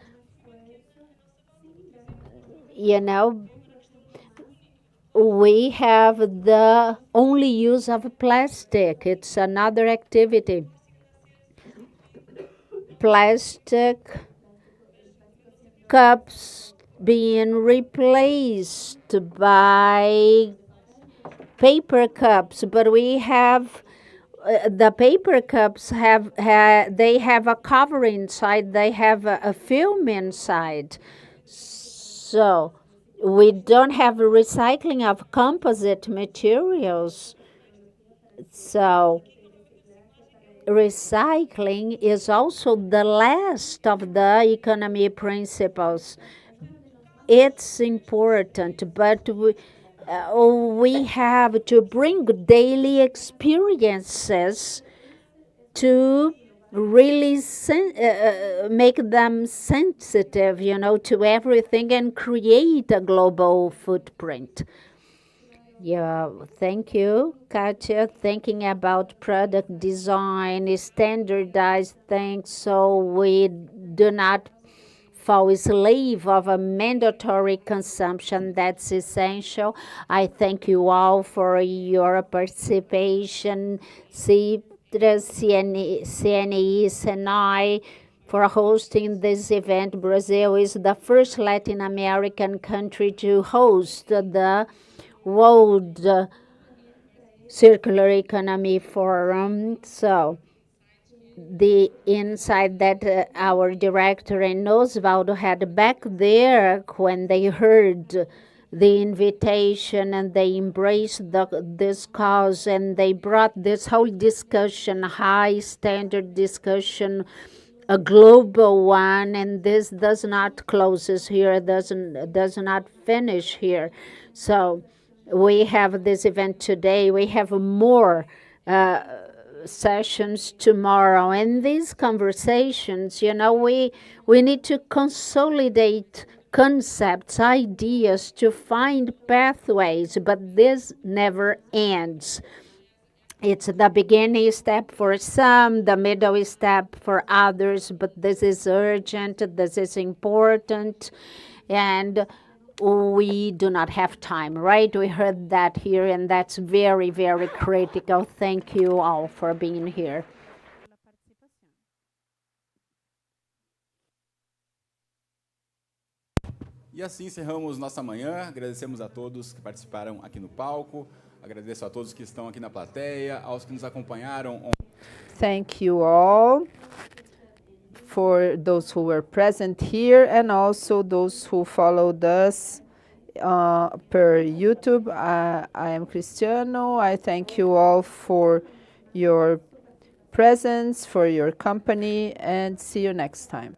D: you know. We have the only use of plastic. It's another activity. Plastic cups being replaced by paper cups, but we have the paper cups they have a cover inside, they have a film inside. So we don't have recycling of composite materials. So recycling is also the last of the economy principles. It's important, but we have to bring daily experiences to really make them sensitive, to everything and create a global footprint. Yeah, thank you, Katia. Thinking about product design, standardized things, so we do not fall slave of a mandatory consumption. That's essential. I thank you all for your participation. CNE, Senai, for hosting this event. Brazil is the first Latin American country to host the World Circular Economy Forum. So the insight that our director and Osvaldo had back there when they heard the invitation and they embraced this cause, and they brought this whole discussion, high standard discussion, a global one, and this does not close here, does not finish here. So we have this event today, we have more sessions tomorrow, and these conversations, we need to consolidate concepts, ideas, to find pathways, but this never ends. It's the beginning step for some, the middle step for others, but this is urgent, this is important, and we do not have time, right? We heard that here, and that's very, very critical. Thank you all for being here.
B: E assim encerramos nossa manhã. Agradecemos a todos que participaram aqui no palco. Agradeço a todos que estão aqui na plateia, aos que nos acompanharam.
C: Thank you all for those who were present here and also those who followed us per YouTube. I am Cristiano. I thank you all for your presence, for your company, and see you next time.